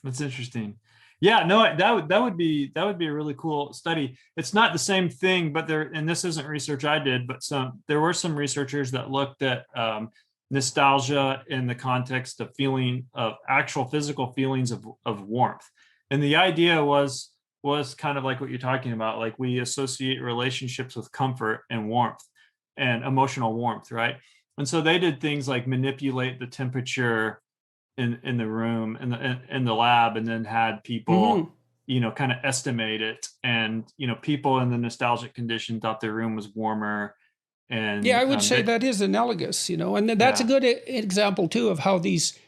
That's interesting. Yeah, no, that would be a really cool study. It's not the same thing, but and this isn't research I did, but there were some researchers that looked at nostalgia in the context of actual physical feelings of warmth. And the idea was kind of like what you're talking about, like we associate relationships with comfort and warmth and emotional warmth, right? And so they did things like manipulate the temperature in the room, in the lab, and then had people, kind of estimate it. And, people in the nostalgic condition thought their room was warmer. And yeah, I would say that is analogous, and that's a good example too of how these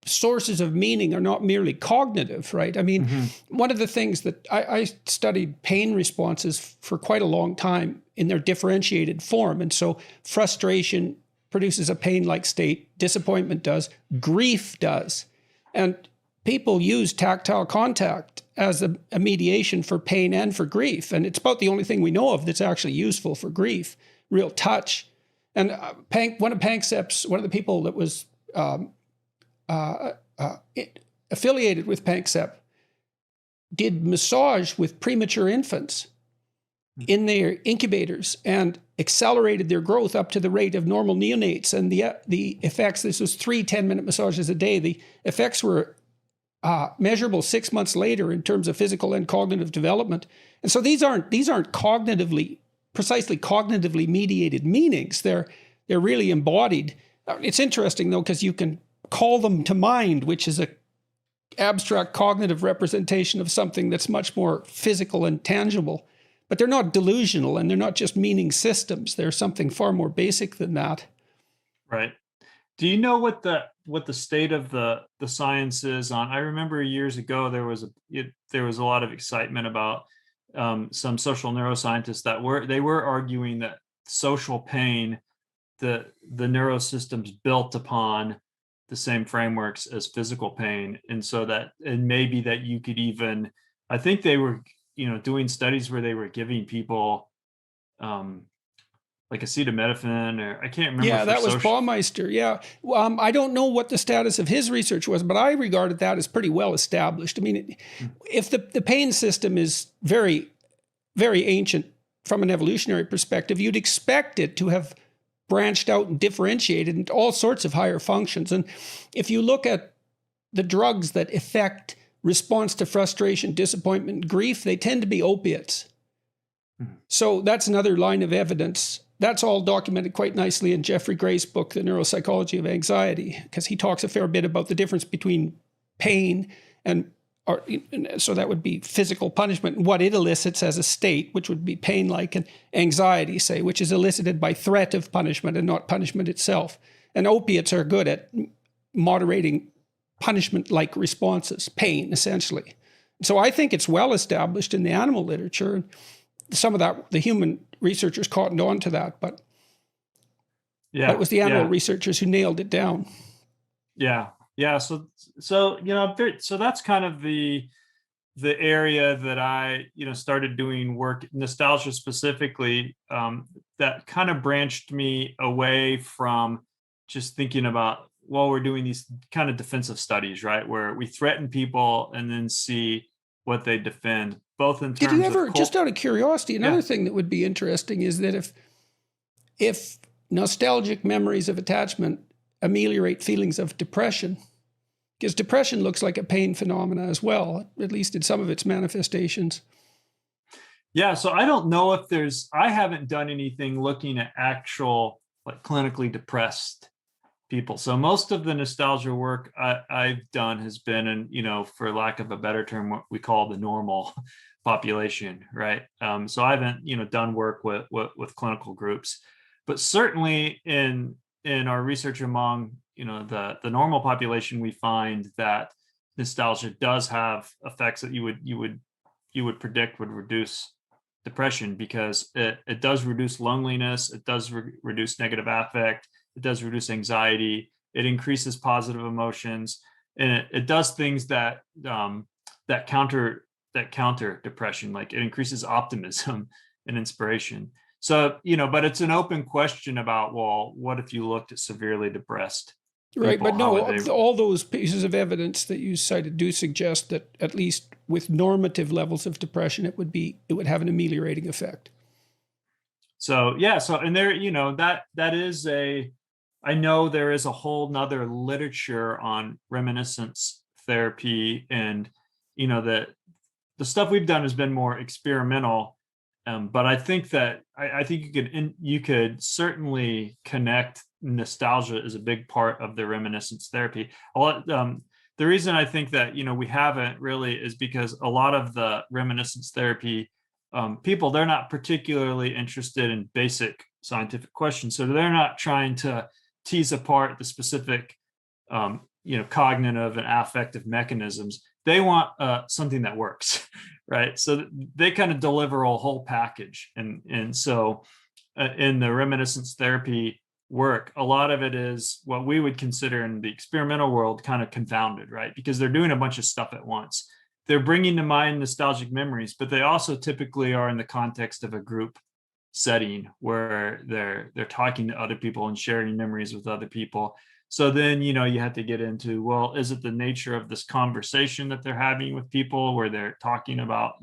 sources of meaning are not merely cognitive, right? I mean, one of the things that I studied pain responses for quite a long time in their differentiated form. And so frustration produces a pain-like state, disappointment does, grief does. And people use tactile contact as a mediation for pain and for grief. And it's about the only thing we know of that's actually useful for grief, real touch. And one of the people that was affiliated with Panksepp did massage with premature infants in their incubators and accelerated their growth up to the rate of normal neonates. And the effects, this was 3 10-minute massages a day, the effects were measurable 6 months later in terms of physical and cognitive development. And so these aren't precisely cognitively mediated meanings. They're really embodied. It's interesting though, because you can call them to mind, which is a abstract cognitive representation of something that's much more physical and tangible. But they're not delusional, and they're not just meaning systems. They're something far more basic than that. Right. Do you know what the state of the science is on? I remember years ago there was a lot of excitement about some social neuroscientists that were arguing that social pain, the neurosystem's built upon the same frameworks as physical pain, and maybe that you could even, I think they were doing studies where they were giving people like acetaminophen, or I can't remember. Yeah, that was Baumeister. Yeah. I don't know what the status of his research was, but I regarded that as pretty well established. I mean, if the pain system is very, very ancient from an evolutionary perspective, you'd expect it to have branched out and differentiated into all sorts of higher functions. And if you look at the drugs that affect response to frustration, disappointment, grief, they tend to be opiates. So that's another line of evidence. That's all documented quite nicely in Jeffrey Gray's book, The Neuropsychology of Anxiety, because he talks a fair bit about the difference between pain so that would be physical punishment, and what it elicits as a state, which would be pain-like, and anxiety, say, which is elicited by threat of punishment and not punishment itself. And opiates are good at moderating punishment-like responses, pain, essentially. So I think it's well established in the animal literature. And some of that, the human researchers cottoned on to that, but it was the animal researchers who nailed it down. Yeah. So that's kind of the the area that I, started doing work, nostalgia specifically, that kind of branched me away from just thinking about, well, we're doing these kind of defensive studies, right? Where we threaten people and then see what they defend, both in terms of... Did you ever, just out of curiosity, another Yeah. thing that would be interesting is that if nostalgic memories of attachment ameliorate feelings of depression, because depression looks like a pain phenomena as well, at least in some of its manifestations. Yeah, so I don't know if I haven't done anything looking at actual, like, clinically depressed people. So most of the nostalgia work I've done has been in, for lack of a better term, what we call the normal population, right? So I haven't, done work with clinical groups, but certainly in our research among, the normal population, we find that nostalgia does have effects that you would predict would reduce depression, because it does reduce loneliness, it does reduce negative affect, it does reduce anxiety, it increases positive emotions, and it does things that counter depression, like it increases optimism and inspiration. So, but it's an open question about, well, what if you looked at severely depressed people? Right, but no, all those pieces of evidence that you cited do suggest that at least with normative levels of depression, it would have an ameliorating effect. So yeah, and there, that is I know there is a whole nother literature on reminiscence therapy, and the stuff we've done has been more experimental. But I think that I think you could certainly connect nostalgia as a big part of the reminiscence therapy. The reason I think that we haven't really is because a lot of the reminiscence therapy people, they're not particularly interested in basic scientific questions, so they're not trying to tease apart the specific cognitive and affective mechanisms. They want something that works. Right. So they kind of deliver a whole package. And so in the reminiscence therapy work, a lot of it is what we would consider in the experimental world kind of confounded, right? Because they're doing a bunch of stuff at once. They're bringing to mind nostalgic memories, but they also typically are in the context of a group setting where they're talking to other people and sharing memories with other people. So then, you have to get into, well, is it the nature of this conversation that they're having with people where they're talking about,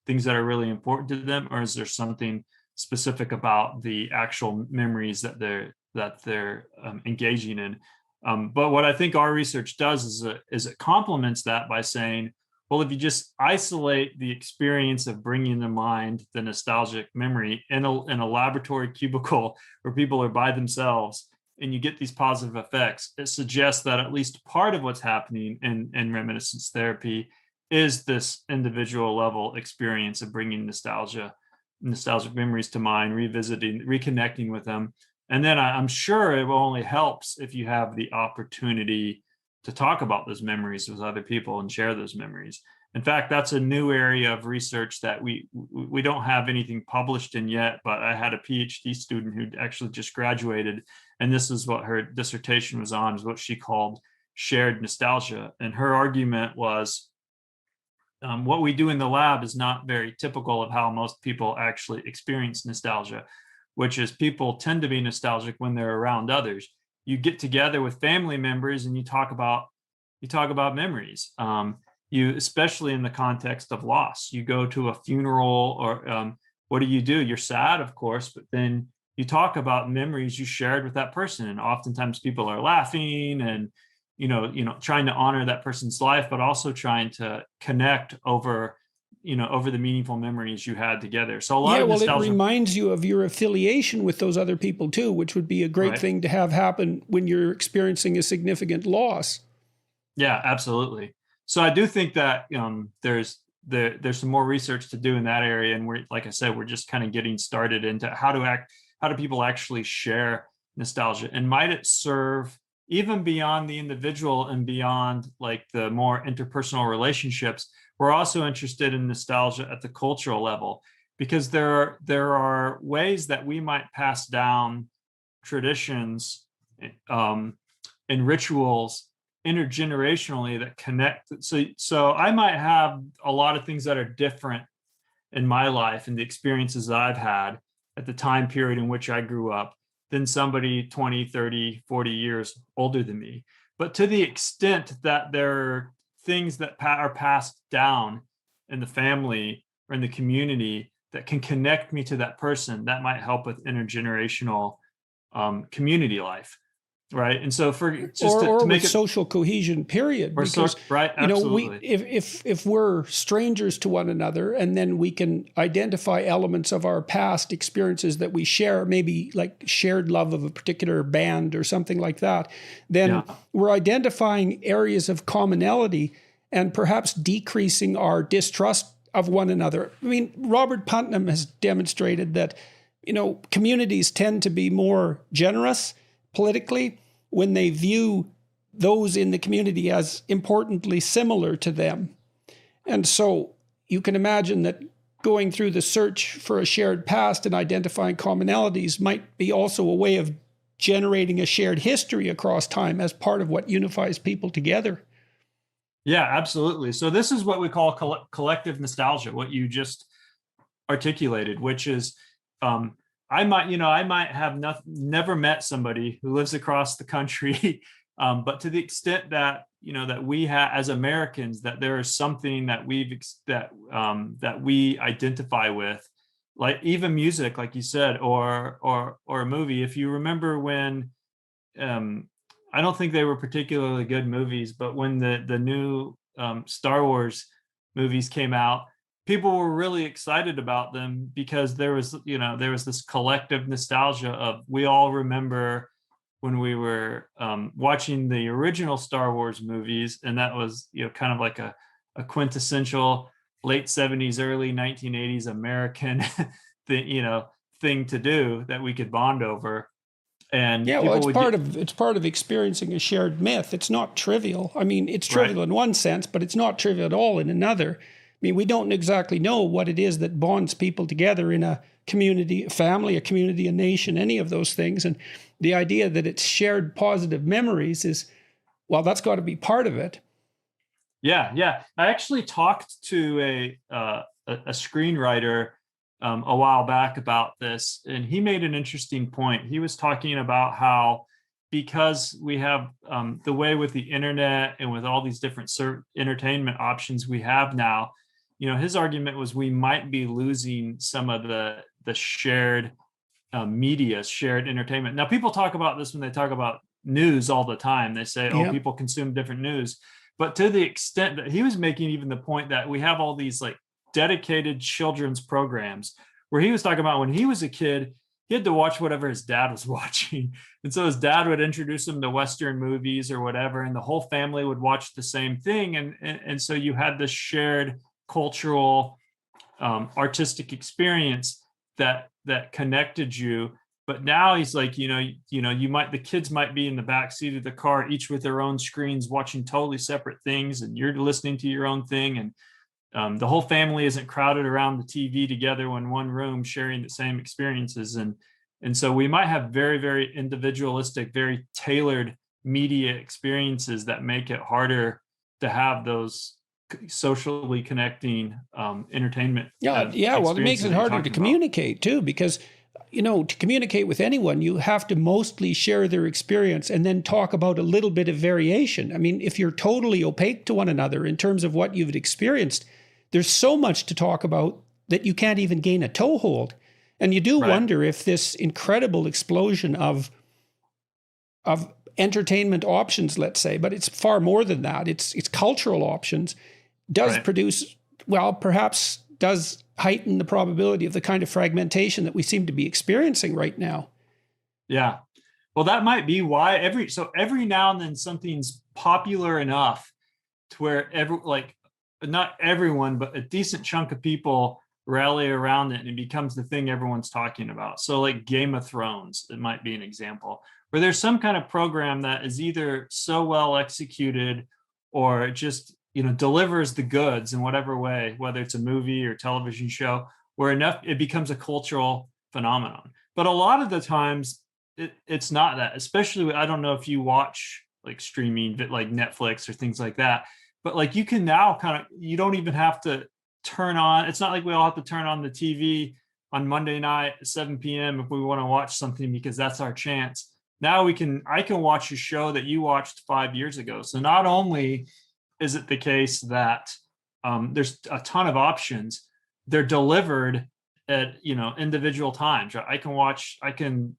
things that are really important to them, or is there something specific about the actual memories that they're engaging in? But what I think our research does is it complements that by saying, well, if you just isolate the experience of bringing to mind the nostalgic memory in a laboratory cubicle where people are by themselves, and you get these positive effects, it suggests that at least part of what's happening in reminiscence therapy is this individual level experience of bringing nostalgic memories to mind, revisiting, reconnecting with them. And then I'm sure it only helps if you have the opportunity to talk about those memories with other people and share those memories. In fact, that's a new area of research that we don't have anything published in yet, but I had a PhD student who actually just graduated, and this is what her dissertation was on, is what she called shared nostalgia. And her argument was, what we do in the lab is not very typical of how most people actually experience nostalgia, which is people tend to be nostalgic when they're around others. You get together with family members and you talk about memories. You, especially in the context of loss, you go to a funeral, or what do? You're sad, of course, but then you talk about memories you shared with that person. And oftentimes people are laughing and, trying to honor that person's life, but also trying to connect over the meaningful memories you had together. So a lot of nostalgia, it reminds you of your affiliation with those other people too, which would be a great thing to have happen when you're experiencing a significant loss. Yeah, absolutely. So I do think that there's some more research to do in that area, and like I said, we're just kind of getting started into how do people actually share nostalgia, and might it serve even beyond the individual and beyond like the more interpersonal relationships. We're also interested in nostalgia at the cultural level, because there are ways that we might pass down traditions and rituals intergenerationally that connect. So I might have a lot of things that are different in my life and the experiences that I've had at the time period in which I grew up than somebody 20, 30, 40 years older than me. But to the extent that there are things that are passed down in the family or in the community that can connect me to that person, that might help with intergenerational community life. Right. And so for just to make it social cohesion, period. Because, right. Absolutely. If we're strangers to one another, and then we can identify elements of our past experiences that we share, maybe like shared love of a particular band or something like that, then we're identifying areas of commonality and perhaps decreasing our distrust of one another. I mean, Robert Putnam has demonstrated that, communities tend to be more generous politically when they view those in the community as importantly similar to them. And so you can imagine that going through the search for a shared past and identifying commonalities might be also a way of generating a shared history across time as part of what unifies people together. Yeah, absolutely. So this is what we call collective nostalgia, what you just articulated, which is I might have never met somebody who lives across the country, but to the extent that that we have as Americans, that there is something that that we identify with, like even music, like you said, or a movie. If you remember when, I don't think they were particularly good movies, but when the new Star Wars movies came out, people were really excited about them because there was this collective nostalgia of, we all remember when we were watching the original Star Wars movies, and that was kind of like a quintessential late 70s, early 1980s American thing to do that we could bond over. And it's part of experiencing a shared myth. It's not trivial. I mean, it's trivial in one sense, but it's not trivial at all in another. I mean, we don't exactly know what it is that bonds people together in a community, a family, a community, a nation, any of those things. And the idea that it's shared positive memories is, well, that's got to be part of it. Yeah. I actually talked to a screenwriter a while back about this, and he made an interesting point. He was talking about how, because we have the way with the internet and with all these different entertainment options we have now, his argument was we might be losing some of the shared media, shared entertainment. Now, people talk about this when they talk about news all the time. They say, people consume different news. But to the extent that he was making even the point that we have all these like dedicated children's programs, where he was talking about when he was a kid, he had to watch whatever his dad was watching. And so his dad would introduce him to Western movies or whatever, and the whole family would watch the same thing. And so you had this shared cultural, artistic experience that connected you. But now he's like, the kids might be in the back seat of the car, each with their own screens, watching totally separate things, and you're listening to your own thing. And the whole family isn't crowded around the TV together in one room, sharing the same experiences. And so we might have very, very individualistic, very tailored media experiences that make it harder to have those socially connecting entertainment. Well, it makes it harder to communicate too, because to communicate with anyone, you have to mostly share their experience and then talk about a little bit of variation. I mean, if you're totally opaque to one another in terms of what you've experienced, there's so much to talk about that you can't even gain a toehold. And you do wonder if this incredible explosion of entertainment options, let's say, but it's far more than that. It's cultural options, does produce, perhaps does heighten the probability of the kind of fragmentation that we seem to be experiencing right now. Yeah. Well, that might be why every now and then something's popular enough to where not everyone, but a decent chunk of people rally around it and it becomes the thing everyone's talking about. So like Game of Thrones, it might be an example, where there's some kind of program that is either so well executed or just delivers the goods in whatever way, whether it's a movie or television show, where it becomes a cultural phenomenon. But a lot of the times it's not that, especially, I don't know if you watch like streaming, like Netflix or things like that. But like you can now you don't even have to turn on. It's not like we all have to turn on the TV on Monday night at 7 p.m. if we want to watch something, because that's our chance. Now I can watch a show that you watched 5 years ago. So not only is it the case that there's a ton of options, they're delivered at individual times. Right? I can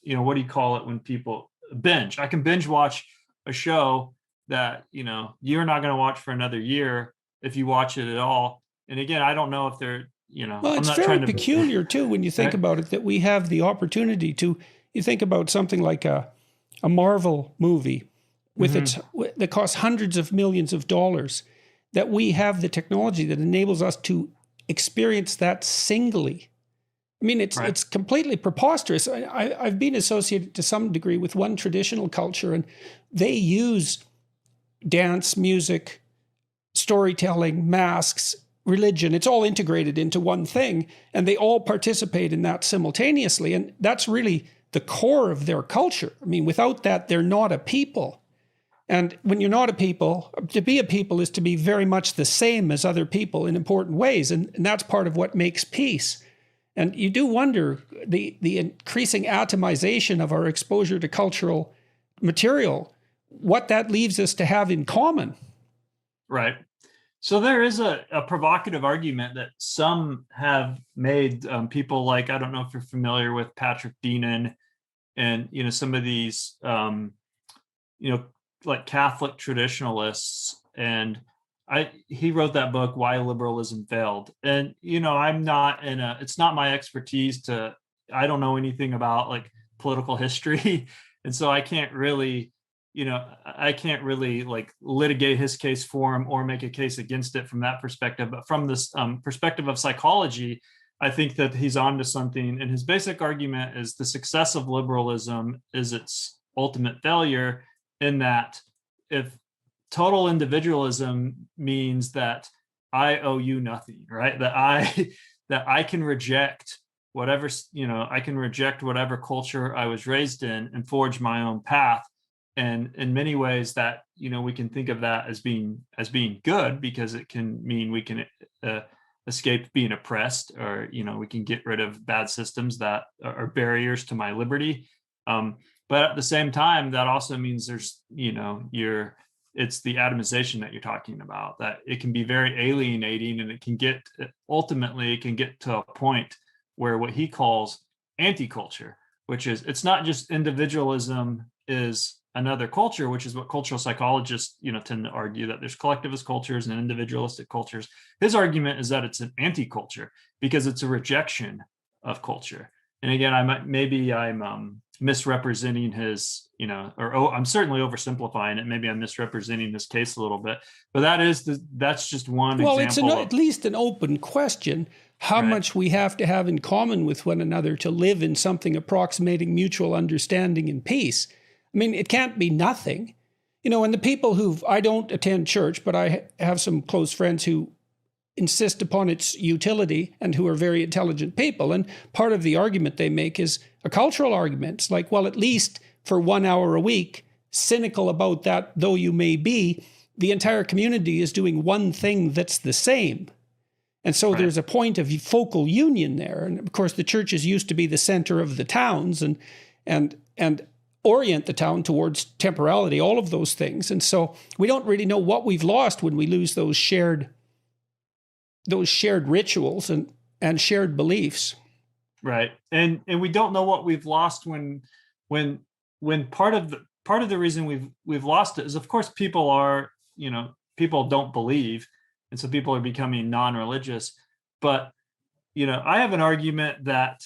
what do you call it when people binge? I can binge watch a show that you're not going to watch for another year if you watch it at all. And again, I don't know if they're well, it's very peculiar too when you think about it, that we have the opportunity to. You think about something like a Marvel movie with that costs hundreds of millions of dollars, that we have the technology that enables us to experience that singly. I mean, it's completely preposterous. I've been associated to some degree with one traditional culture, and they use dance, music, storytelling, masks, religion. It's all integrated into one thing, and they all participate in that simultaneously. And that's really the core of their culture. I mean, without that, they're not a people. And when you're not a people, to be a people is to be very much the same as other people in important ways. And that's part of what makes peace. And you do wonder the increasing atomization of our exposure to cultural material, what that leaves us to have in common. Right. So there is a provocative argument that some have made, people like, I don't know if you're familiar with Patrick Deenan and, some of these, like Catholic traditionalists. And he wrote that book, Why Liberalism Failed. And, I'm not it's not my expertise I don't know anything about like political history. And so I can't really like litigate his case for him or make a case against it from that perspective. But from this perspective of psychology, I think that he's onto something. And his basic argument is the success of liberalism is its ultimate failure, in that if total individualism means that I owe you nothing, right? That I can reject whatever, I can reject whatever culture I was raised in and forge my own path. And in many ways that, we can think of that as being good, because it can mean we can escape being oppressed, or, we can get rid of bad systems that are barriers to my liberty. But at the same time, that also means there's, it's the atomization that you're talking about, that it can be very alienating, and it can get to a point where what he calls anti-culture, which is, it's not just individualism is another culture, which is what cultural psychologists, tend to argue, that there's collectivist cultures and individualistic cultures. His argument is that it's an anti-culture because it's a rejection of culture. And again, I'm misrepresenting his, I'm certainly oversimplifying it. Maybe I'm misrepresenting this case a little bit, but that's just one example. Well, it's at least an open question, how much we have to have in common with one another to live in something approximating mutual understanding and peace. I mean, it can't be nothing. And the people I don't attend church, but I have some close friends who insist upon its utility and who are very intelligent people. And part of the argument they make is a cultural argument. It's like, well, at least for 1 hour a week, cynical about that though you may be, the entire community is doing one thing that's the same. And so there's a point of focal union there. And of course, the churches used to be the center of the towns and orient the town towards temporality, all of those things. And so we don't really know what we've lost when we lose those shared rituals and shared beliefs. Right. And we don't know what we've lost when part of the reason we've lost it is, of course, people don't believe. And so people are becoming non-religious. But, I have an argument that,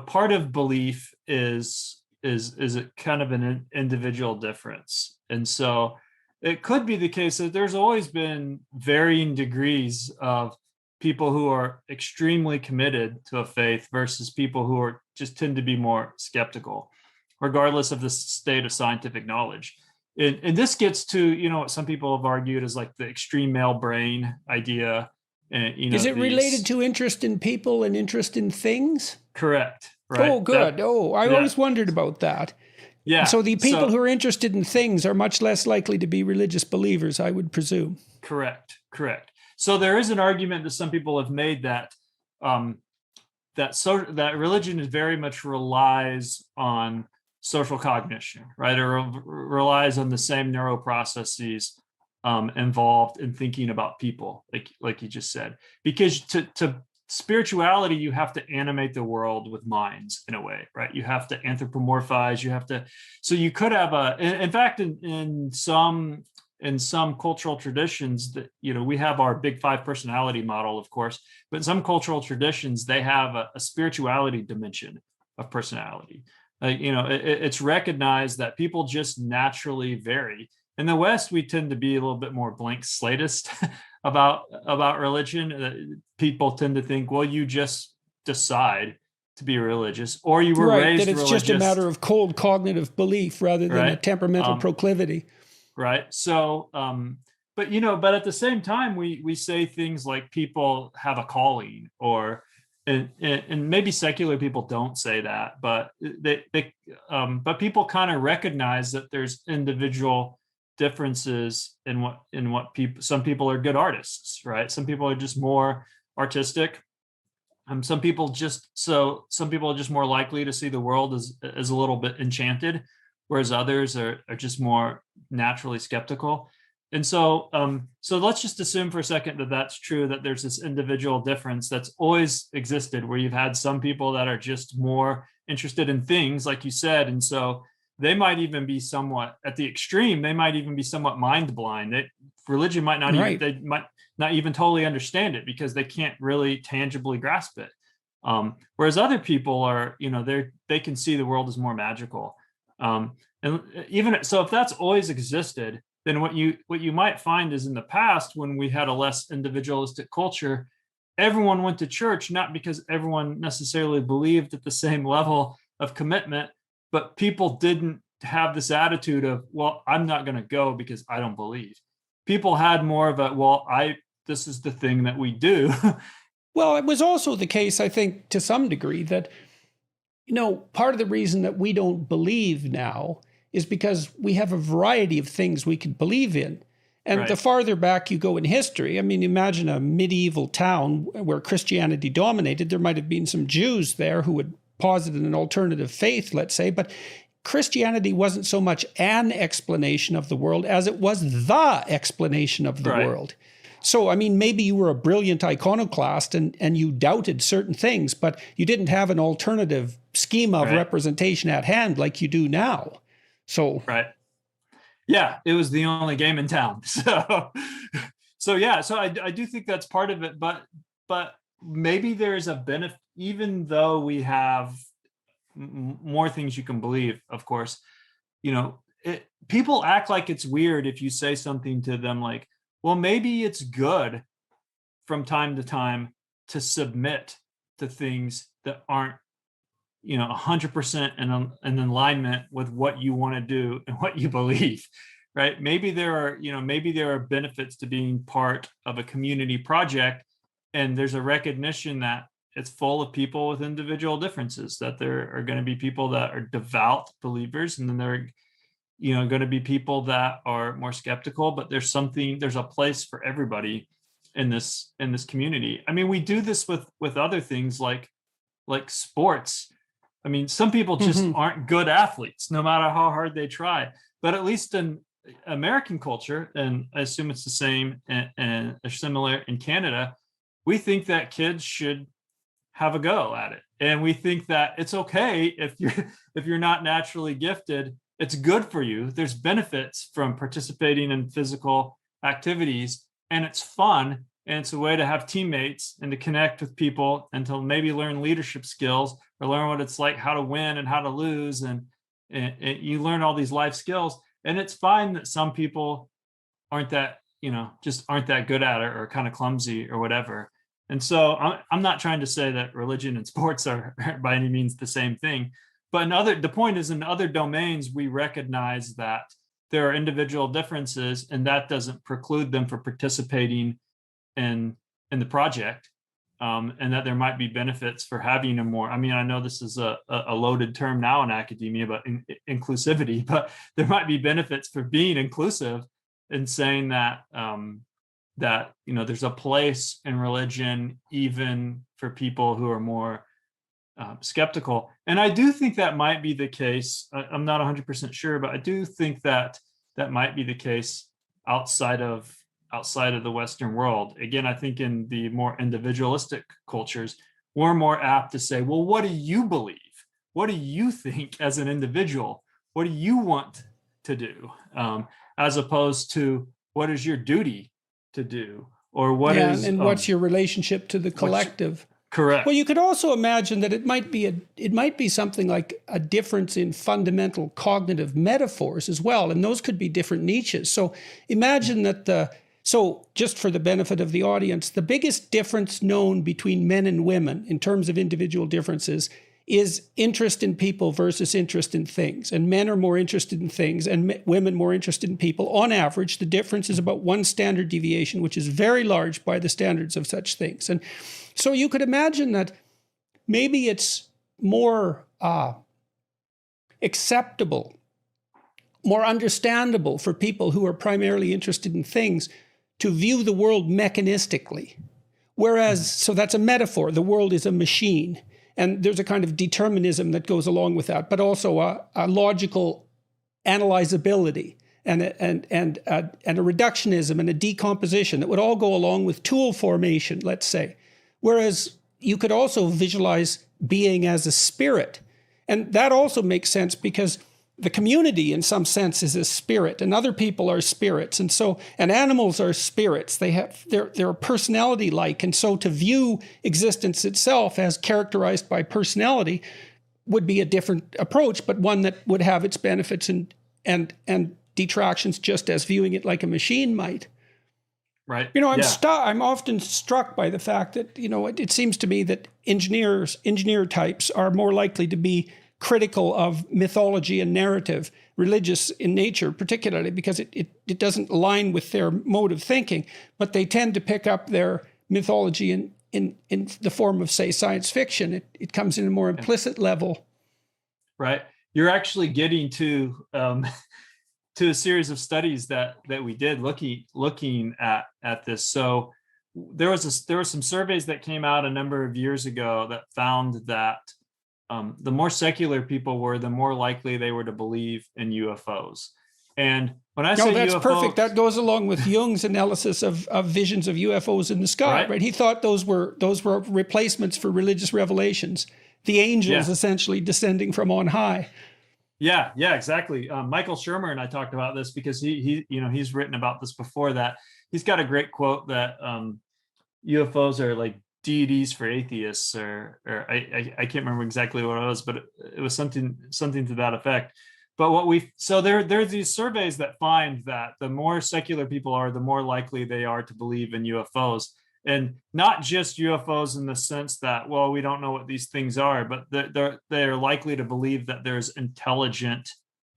part of belief is a kind of an individual difference. And so it could be the case that there's always been varying degrees of people who are extremely committed to a faith versus people who just tend to be more skeptical, regardless of the state of scientific knowledge. And this gets to, what some people have argued is like the extreme male brain idea. And, is it related to interest in people and interest in things? Correct. Right. Oh, good. I always wondered about that. Yeah. And so the people who are interested in things are much less likely to be religious believers, I would presume. Correct. So there is an argument that some people have made that that religion is very much relies on social cognition, right? It relies on the same neural processes involved in thinking about people, like you just said. Because to spirituality, you have to animate the world with minds in a way, right? You have to anthropomorphize. You have to. So you could have in fact, in some cultural traditions that, we have our big five personality model, of course, but in some cultural traditions, they have a spirituality dimension of personality. It's recognized that people just naturally vary. In the West, we tend to be a little bit more blank slatist about religion. People tend to think, well, you just decide to be religious, or you were raised that it's religious. Just a matter of cold cognitive belief rather than a temperamental proclivity. Right. So, but at the same time, we say things like people have a calling, and maybe secular people don't say that, but but people kind of recognize that there's individual differences in what people. Some people are good artists, right? Some people are just more artistic. Some people are just more likely to see the world as a little bit enchanted, whereas others are just more naturally skeptical. And so let's just assume for a second that that's true, that there's this individual difference that's always existed, where you've had some people that are just more interested in things, like you said. And so they might even be somewhat, at the extreme, they might even be somewhat mind blind. Religion might not even, they might not even totally understand it because they can't really tangibly grasp it. Whereas other people are, they can see the world as more magical. And even so, if that's always existed, then what you might find is in the past, when we had a less individualistic culture, everyone went to church, not because everyone necessarily believed at the same level of commitment, but people didn't have this attitude of, well, I'm not going to go because I don't believe. People had more of a, this is the thing that we do. Well, it was also the case, I think, to some degree, that, part of the reason that we don't believe now is because we have a variety of things we could believe in. And the farther back you go in history, I mean, imagine a medieval town where Christianity dominated. There might have been some Jews there who would posit an alternative faith, let's say, but Christianity wasn't so much an explanation of the world as it was the explanation of the world. So, I mean, maybe you were a brilliant iconoclast and you doubted certain things, but you didn't have an alternative schema of representation at hand like you do now. So, yeah, it was the only game in town. So I do think that's part of it, but maybe there is a benefit, even though we have more things you can believe, of course. People act like it's weird if you say something to them like, well, maybe it's good from time to time to submit to things that aren't 100% in alignment with what you want to do and what you believe, right? Maybe there are benefits to being part of a community project, and there's a recognition that it's full of people with individual differences, that there are going to be people that are devout believers, and then there are going to be people that are more skeptical, but there's a place for everybody in this community. I mean, we do this with other things like sports. I mean, some people just aren't good athletes, no matter how hard they try. But at least in American culture, and I assume it's the same and similar in Canada, we think that kids should have a go at it, and we think that it's okay if you're not naturally gifted. It's good for you. There's benefits from participating in physical activities, and it's fun, and it's a way to have teammates and to connect with people and to maybe learn leadership skills or learn what it's like, how to win and how to lose, and you learn all these life skills. And it's fine that some people aren't that good at it, or kind of clumsy or whatever. And so I'm not trying to say that religion and sports are by any means the same thing. But the point is, in other domains, we recognize that there are individual differences, and that doesn't preclude them from participating in the project. and that there might be benefits for having a more, I mean, I know this is a loaded term now in academia, but inclusivity, but there might be benefits for being inclusive and saying that, that, there's a place in religion, even for people who are more skeptical. And I do think that might be the case. I'm not 100% sure, but I do think that might be the case outside of the Western world. Again, I think in the more individualistic cultures, we're more apt to say, well, what do you believe? What do you think as an individual? What do you want to do? As opposed to what is your duty to do? Or what's your relationship to the collective? Correct. Well, you could also imagine that it might be something like a difference in fundamental cognitive metaphors as well, and those could be different niches. So imagine that so just for the benefit of the audience, the biggest difference known between men and women in terms of individual differences is interest in people versus interest in things. And men are more interested in things and women more interested in people. On average, the difference is about 1 standard deviation, which is very large by the standards of such things. And so you could imagine that maybe it's more acceptable, more understandable for people who are primarily interested in things to view the world mechanistically. Whereas, so that's a metaphor, the world is a machine. And there's a kind of determinism that goes along with that, but also a logical analyzability and a reductionism and a decomposition that would all go along with tool formation, let's say. Whereas you could also visualize being as a spirit. And that also makes sense because the community in some sense is a spirit and other people are spirits. And animals are spirits. They're personality-like. And so to view existence itself as characterized by personality would be a different approach, but one that would have its benefits and detractions, just as viewing it like a machine might. Right. I'm often struck by the fact that, it seems to me that engineer types are more likely to be critical of mythology and narrative, religious in nature, particularly because it doesn't align with their mode of thinking, but they tend to pick up their mythology in the form of, say, science fiction. It comes in a more implicit level. Right. You're actually getting to a series of studies that we did looking at this. So there were some surveys that came out a number of years ago that found that the more secular people were, the more likely they were to believe in UFOs. And when I say that's UFOs, perfect. That goes along with Jung's analysis of visions of UFOs in the sky, right? He thought those were replacements for religious revelations, the angels essentially descending from on high. Yeah, exactly. Michael Shermer and I talked about this because he's written about this before. That he's got a great quote that UFOs are like deities for atheists, or I can't remember exactly what it was, but it was something to that effect. But there's these surveys that find that the more secular people are, the more likely they are to believe in UFOs, and not just UFOs in the sense that, well, we don't know what these things are, but they're likely to believe that there's intelligent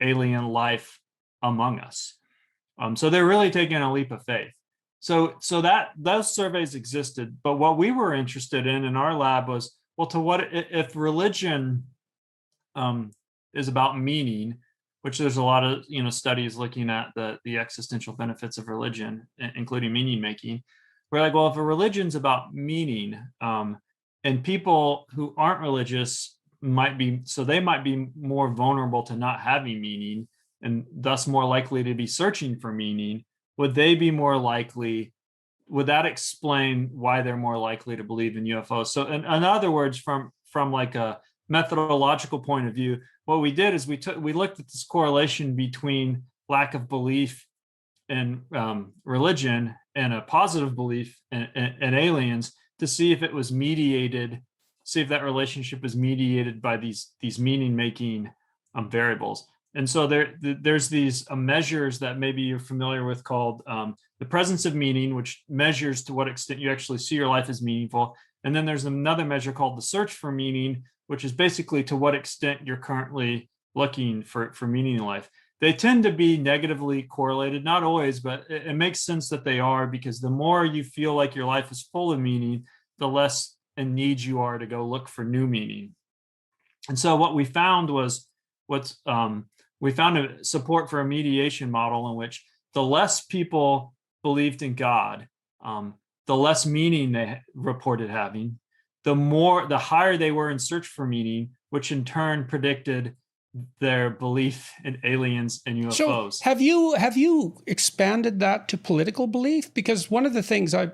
alien life among us. So they're really taking a leap of faith. So that those surveys existed, but what we were interested in our lab was, well, to what if religion is about meaning, which there's a lot of studies looking at the existential benefits of religion, including meaning making. We're like, well, if a religion's about meaning, and people who aren't religious might be more vulnerable to not having meaning, and thus more likely to be searching for meaning. Would they be more likely? Would that explain why they're more likely to believe in UFOs? So, in other words, from like a methodological point of view, what we did is we looked at this correlation between lack of belief in religion and a positive belief in aliens to see if it was mediated, see if that relationship is mediated by these meaning making variables. And so there's these measures that maybe you're familiar with called the presence of meaning, which measures to what extent you actually see your life as meaningful. And then there's another measure called the search for meaning, which is basically to what extent you're currently looking for meaning in life. They tend to be negatively correlated, not always, but it makes sense that they are, because the more you feel like your life is full of meaning, the less in need you are to go look for new meaning. And so what we found was we found a support for a mediation model in which the less people believed in God, the less meaning they reported having, the higher they were in search for meaning, which in turn predicted their belief in aliens and UFOs. So have you expanded that to political belief? Because one of the things I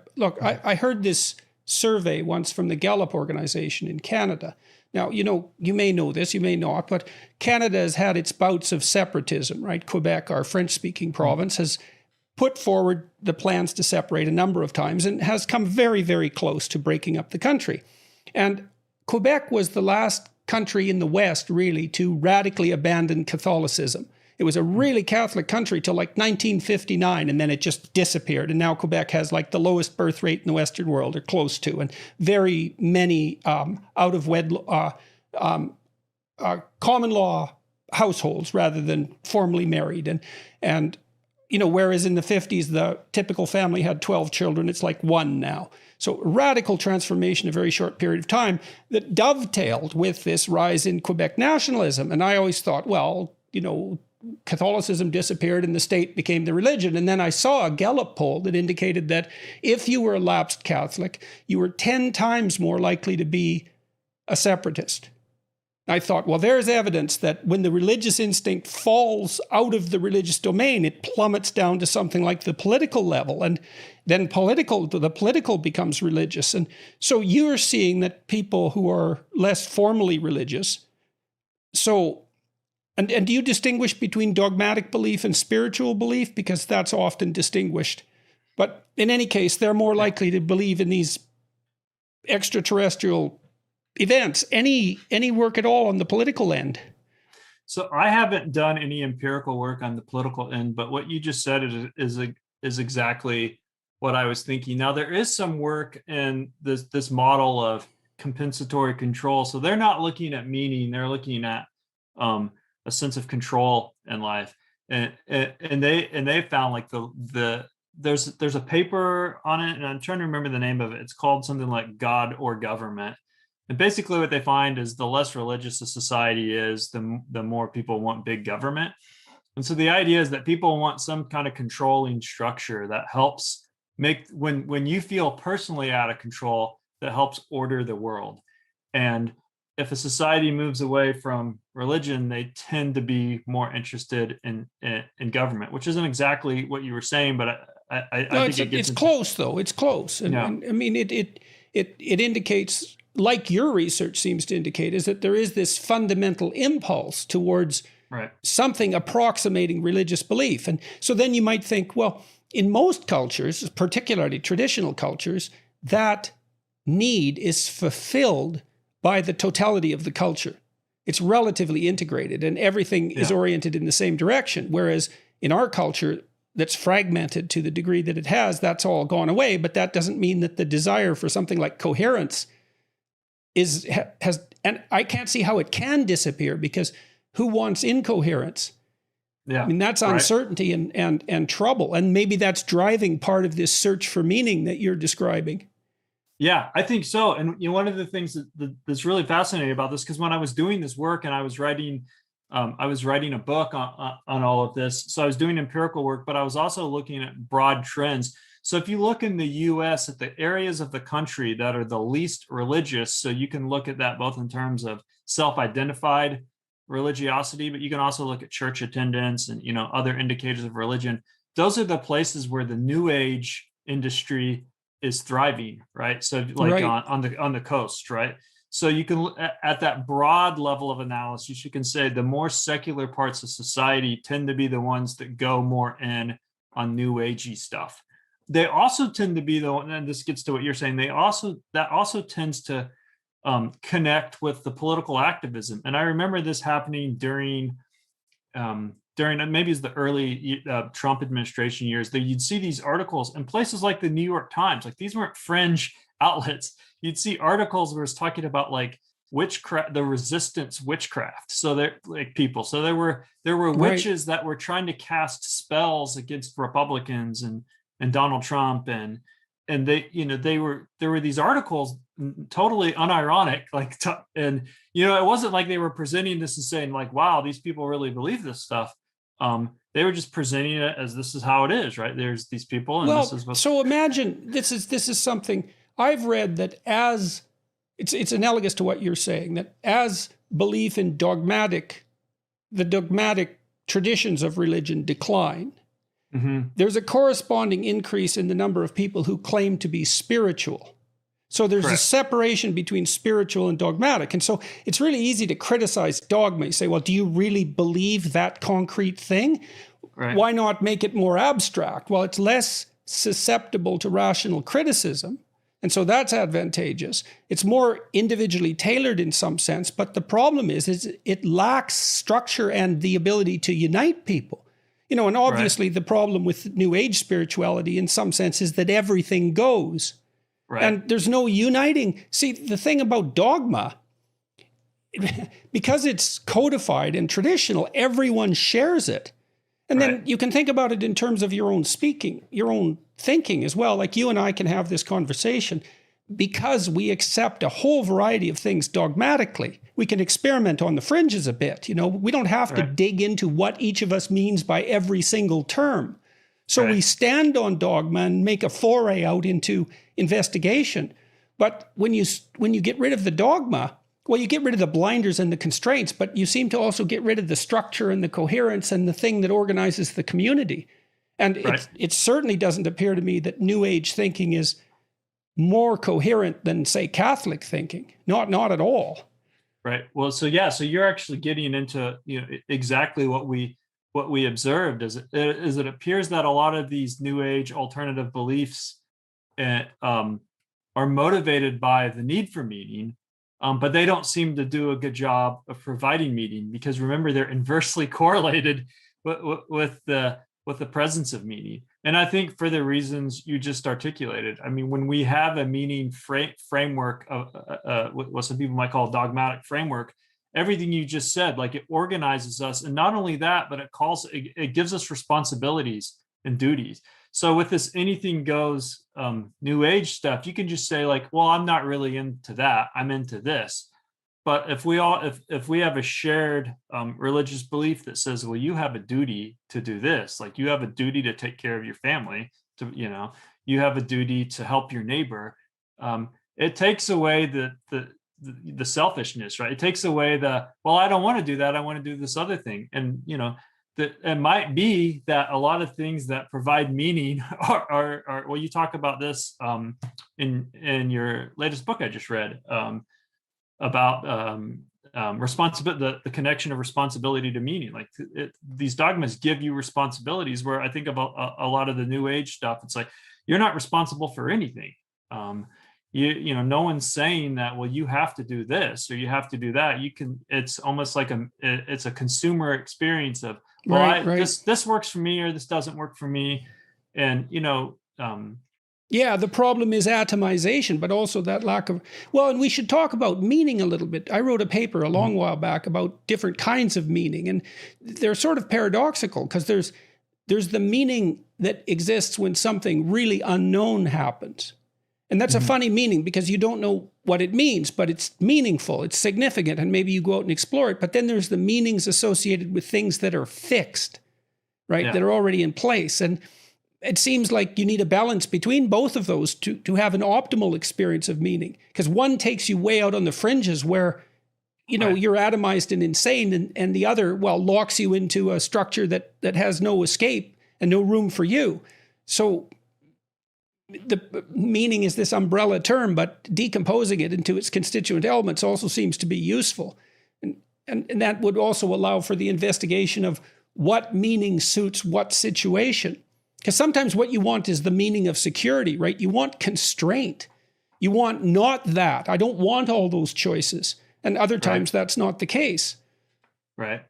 heard this survey once from the Gallup organization in Canada. Now, you may know this, you may not, but Canada has had its bouts of separatism, right? Quebec, our French-speaking province, has put forward the plans to separate a number of times and has come very, very close to breaking up the country. And Quebec was the last country in the West, really, to radically abandon Catholicism. It was a really Catholic country till like 1959, and then it just disappeared. And now Quebec has like the lowest birth rate in the Western world, or close to, and very many out of wedlock, common law households rather than formally married. And whereas in the 50s, the typical family had 12 children, it's like one now. So radical transformation in a very short period of time that dovetailed with this rise in Quebec nationalism. And I always thought, well, Catholicism disappeared and the state became the religion. And then I saw a Gallup poll that indicated that if you were a lapsed Catholic, you were 10 times more likely to be a separatist. I thought, well, there's evidence that when the religious instinct falls out of the religious domain, it plummets down to something like the political level. And then the political becomes religious. And so you're seeing that people who are less formally religious, and do you distinguish between dogmatic belief and spiritual belief? Because that's often distinguished. But in any case, they're more likely to believe in these extraterrestrial events. Any work at all on the political end? So I haven't done any empirical work on the political end, but what you just said is exactly what I was thinking. Now, there is some work in this model of compensatory control. So they're not looking at meaning; they're looking at a sense of control in life, and they found like there's a paper on it, and I'm trying to remember the name of it. It's called something like God or Government. And basically what they find is the less religious a society is, the more people want big government. And so the idea is that people want some kind of controlling structure that helps make, when you feel personally out of control, that helps order the world. And if a society moves away from religion, they tend to be more interested in government, which isn't exactly what you were saying, but I think it's close though. It's close. And, and I mean, it indicates, like your research seems to indicate, is that there is this fundamental impulse towards something approximating religious belief. And so then you might think, well, in most cultures, particularly traditional cultures, that need is fulfilled by the totality of the culture. It's relatively integrated and everything is oriented in the same direction. Whereas in our culture that's fragmented to the degree that it has, that's all gone away. But that doesn't mean that the desire for something like coherence has, and I can't see how it can disappear, because who wants incoherence? I mean, that's uncertainty and trouble. And maybe that's driving part of this search for meaning that you're describing. Yeah, I think so. And one of the things that's really fascinating about this, because when I was doing this work and I was writing a book on all of this, so I was doing empirical work, but I was also looking at broad trends. So if you look in the US at the areas of the country that are the least religious, so you can look at that both in terms of self-identified religiosity, but you can also look at church attendance and other indicators of religion. Those are the places where the New Age industry is thriving, right? So like on the coast, right? So you can, at that broad level of analysis, you can say the more secular parts of society tend to be the ones that go more in on New Agey stuff. They also tend to be the one, and this gets to what you're saying, that also tends to connect with the political activism. And I remember this happening during maybe it's the early Trump administration years, that you'd see these articles in places like the New York Times. Like, these weren't fringe outlets. You'd see articles where it's talking about like witchcraft, the resistance witchcraft. So there were witches that were trying to cast spells against Republicans and Donald Trump, and and there were these articles totally unironic, and it wasn't like they were presenting this and saying like, wow, these people really believe this stuff. They were just presenting it as this is how it is, right? There's these people, and this is what. So imagine this is something I've read that as it's analogous to what you're saying, that as belief in the dogmatic traditions of religion decline, there's a corresponding increase in the number of people who claim to be spiritual. So there's a separation between spiritual and dogmatic. And so it's really easy to criticize dogma. You say, well, do you really believe that concrete thing? Right. Why not make it more abstract? Well, it's less susceptible to rational criticism. And so that's advantageous. It's more individually tailored in some sense. But the problem is it lacks structure and the ability to unite people. And obviously the problem with New Age spirituality in some sense is that everything goes. Right. And there's no uniting. See, the thing about dogma, because it's codified and traditional, everyone shares it. And then you can think about it in terms of your own speaking, your own thinking as well. Like you and I can have this conversation because we accept a whole variety of things dogmatically. We can experiment on the fringes a bit. We don't have to dig into what each of us means by every single term. So we stand on dogma and make a foray out into investigation. But when you get rid of the dogma, well, you get rid of the blinders and the constraints, but you seem to also get rid of the structure and the coherence and the thing that organizes the community. And it certainly doesn't appear to me that New Age thinking is more coherent than, say, Catholic thinking. Not at all. Right. Well, so you're actually getting into exactly what we observed is it appears that a lot of these New Age alternative beliefs are motivated by the need for meaning, but they don't seem to do a good job of providing meaning, because remember, they're inversely correlated with the presence of meaning. And I think for the reasons you just articulated, I mean, when we have a meaning framework of what some people might call a dogmatic framework, everything you just said, like it organizes us. And not only that, but it gives us responsibilities and duties. So with this anything goes New Age stuff, you can just say like, well, I'm not really into that. I'm into this. But if we have a shared religious belief that says, well, you have a duty to do this, like you have a duty to take care of your family, you have a duty to help your neighbor. It takes away the selfishness, right? It takes away well, I don't want to do that. I want to do this other thing. And, that it might be that a lot of things that provide meaning are well, you talk about this in your latest book I just read about responsibility, the connection of responsibility to meaning. Like these dogmas give you responsibilities, where I think about a lot of the New Age stuff. It's like, you're not responsible for anything. No one's saying that, well, you have to do this or you have to do that. It's almost like it's a consumer experience of, well, this works for me or this doesn't work for me. And, the problem is atomization, but also that lack of, and we should talk about meaning a little bit. I wrote a paper a long while back about different kinds of meaning, and they're sort of paradoxical, because there's the meaning that exists when something really unknown happens. And that's a funny meaning, because you don't know what it means, but it's meaningful, it's significant, and maybe you go out and explore it. But then there's the meanings associated with things that are fixed, right? Yeah. That are already in place. And it seems like you need a balance between both of those to have an optimal experience of meaning. Because one takes you way out on the fringes where, you're atomized and insane, and the other, locks you into a structure that has no escape and no room for you. So the meaning is this umbrella term, but decomposing it into its constituent elements also seems to be useful. And that would also allow for the investigation of what meaning suits what situation. Because sometimes what you want is the meaning of security, right? You want constraint. You want not that. I don't want all those choices. And other times that's not the case. Right.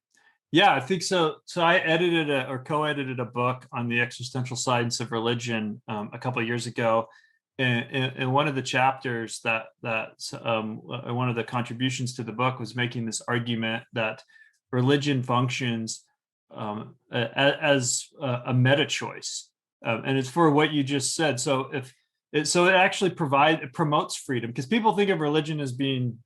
Yeah, I think so. So I edited co-edited a book on the existential science of religion a couple of years ago. And one of the chapters one of the contributions to the book was making this argument that religion functions as a meta choice. And it's for what you just said. So So it actually promotes freedom, because people think of religion as being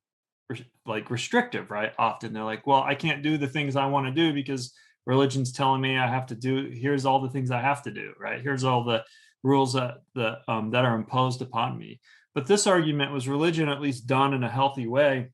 like restrictive, right? Often they're like, well, I can't do the things I want to do because religion's telling me I have to do, here's all the things I have to do, right? Here's all the rules that are imposed upon me. But this argument was religion, at least done in a healthy way,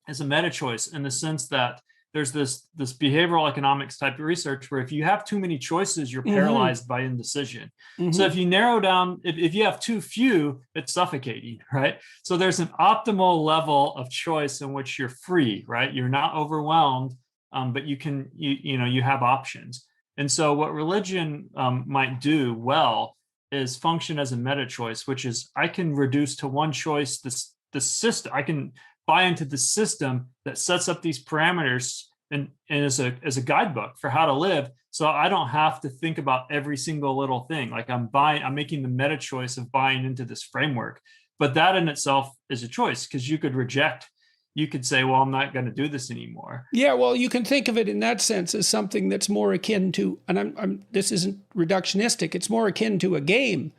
as a meta choice, in the sense that there's this behavioral economics type of research where if you have too many choices, you're paralyzed by indecision. So if you narrow down, if you have too few, it's suffocating, right? So there's an optimal level of choice in which you're free, right? You're not overwhelmed, but you have options. And so what religion might do well is function as a meta choice, which is I can reduce to one choice the system. I can buy into the system that sets up these parameters and as a guidebook for how to live. So I don't have to think about every single little thing. Like I'm making the meta choice of buying into this framework. But that in itself is a choice, because you could say, well, I'm not going to do this anymore. Yeah, well, you can think of it in that sense as something that's more akin to, and this isn't reductionistic, it's more akin to a game.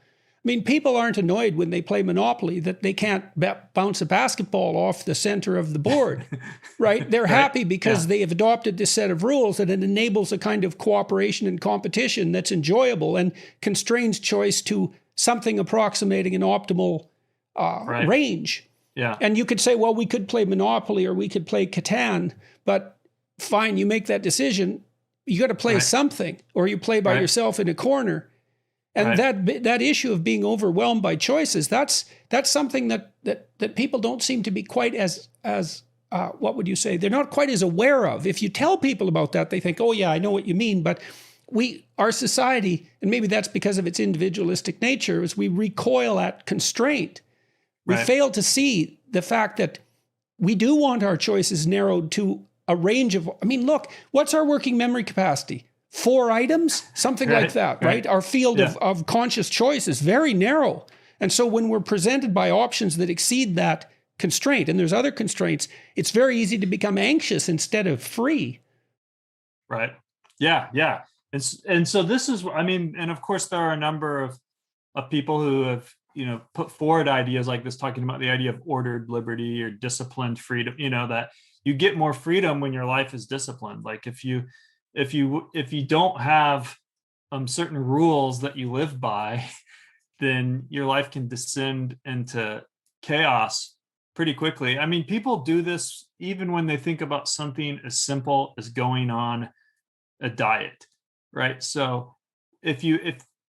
I mean, people aren't annoyed when they play Monopoly that they can't bounce a basketball off the center of the board, right? They're happy because they have adopted this set of rules that it enables a kind of cooperation and competition that's enjoyable and constrains choice to something approximating an optimal range. Yeah. And you could say, well, we could play Monopoly or we could play Catan, but fine, you make that decision. You got to play something, or you play by yourself in a corner. And that issue of being overwhelmed by choices, that's something that people don't seem to be quite as what would you say? They're not quite as aware of. If you tell people about that, they think, oh yeah, I know what you mean. But our society, and maybe that's because of its individualistic nature, is we recoil at constraint. We fail to see the fact that we do want our choices narrowed to a range of, I mean, look, what's our working memory capacity? 4 items, something like that, right? Our field of conscious choice is very narrow. And so when we're presented by options that exceed that constraint, and there's other constraints, it's very easy to become anxious instead of free. Right. Yeah. And so this is, I mean, and of course there are a number of people who have, put forward ideas like this, talking about the idea of ordered liberty or disciplined freedom, that you get more freedom when your life is disciplined. Like if you don't have certain rules that you live by, then your life can descend into chaos pretty quickly. I mean, people do this even when they think about something as simple as going on a diet, right? So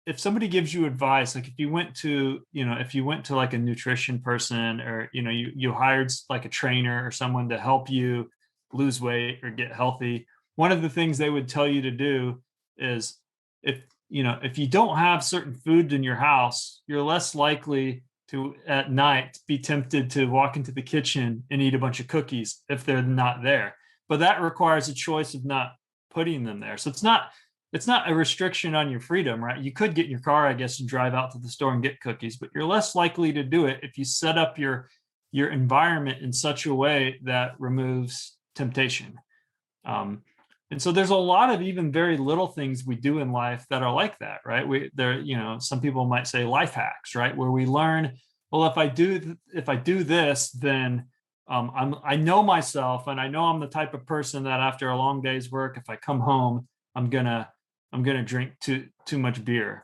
if somebody gives you advice, like if you went to like a nutrition person, or you hired like a trainer or someone to help you lose weight or get healthy, one of the things they would tell you to do is if you don't have certain food in your house, you're less likely to at night be tempted to walk into the kitchen and eat a bunch of cookies if they're not there. But that requires a choice of not putting them there. So it's not a restriction on your freedom, right? You could get in your car, I guess, and drive out to the store and get cookies, but you're less likely to do it if you set up your environment in such a way that removes temptation. And so there's a lot of even very little things we do in life that are like that, right? Some people might say life hacks, right? Where we learn, well, if I do this, then I know myself, and I know I'm the type of person that after a long day's work, if I come home, I'm gonna drink too much beer,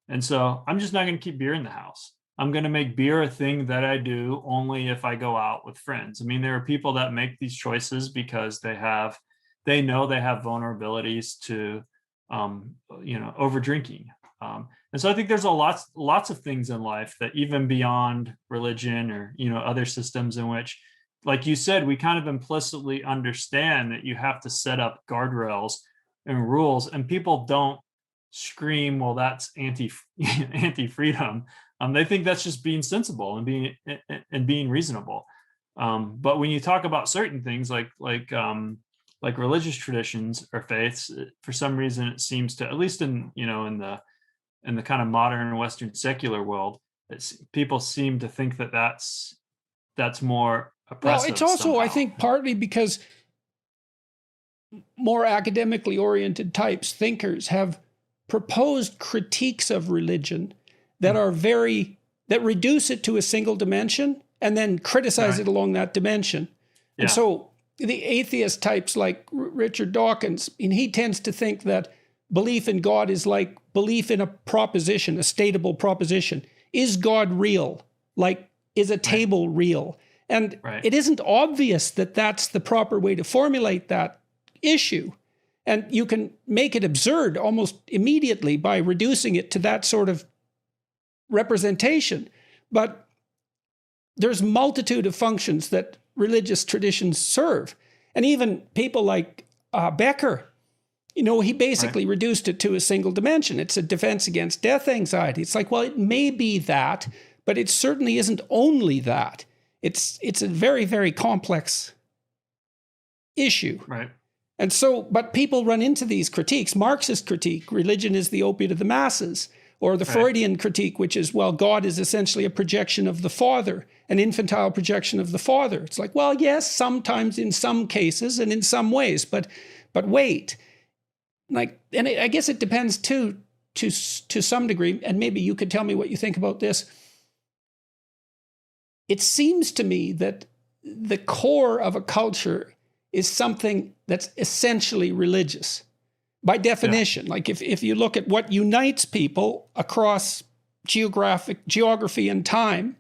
and so I'm just not gonna keep beer in the house. I'm gonna make beer a thing that I do only if I go out with friends. I mean, there are people that make these choices because they know they have vulnerabilities to over drinking. And so I think there's lots of things in life that even beyond religion or other systems in which, like you said, we kind of implicitly understand that you have to set up guardrails and rules, and people don't scream, well, that's anti-freedom. They think that's just being sensible and being reasonable. But when you talk about certain things like religious traditions or faiths, for some reason it seems to, at least in the kind of modern Western secular world, people seem to think that that's more oppressive. Well, it's also somehow. I think partly because more academically oriented thinkers have proposed critiques of religion that that reduce it to a single dimension and then criticize it along that dimension. And so the atheist types like Richard Dawkins, and he tends to think that belief in God is like belief in a proposition, a stateable proposition. Is God real? Like, is a table real? And it isn't obvious that that's the proper way to formulate that issue. And you can make it absurd almost immediately by reducing it to that sort of representation. But there's multitude of functions that religious traditions serve. And even people like Becker, he basically reduced it to a single dimension. It's a defense against death anxiety. It's like, well, it may be that, but it certainly isn't only that. It's a very, very complex issue. Right. And so, but people run into these critiques. Marxist critique, religion is the opiate of the masses, or the Freudian critique, which is, well, God is essentially a projection of the father, an infantile projection of the father. It's like, well, yes, sometimes in some cases and in some ways, but wait. And I guess it depends too, to some degree, and maybe you could tell me what you think about this. It seems to me that the core of a culture is something that's essentially religious by definition. Like if you look at what unites people across geography and time,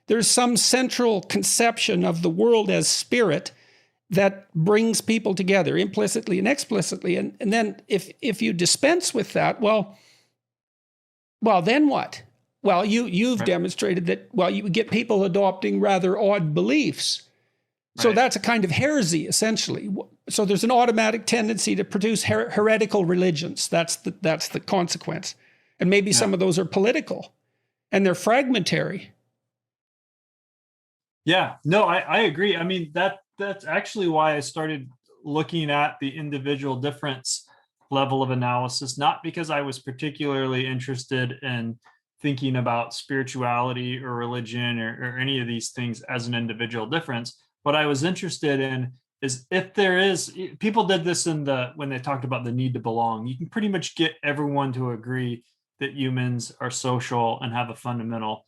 there's some central conception of the world as spirit that brings people together implicitly and explicitly. And then if you dispense with that, well, then what? Well, you've demonstrated that, well, you get people adopting rather odd beliefs. So that's a kind of heresy, essentially. So there's an automatic tendency to produce heretical religions. That's the consequence. And maybe some of those are political, and they're fragmentary. Yeah, no, I agree. I mean, that's actually why I started looking at the individual difference level of analysis, not because I was particularly interested in thinking about spirituality or religion or any of these things as an individual difference. What I was interested in is if there is, people did this when they talked about the need to belong. You can pretty much get everyone to agree that humans are social and have a fundamental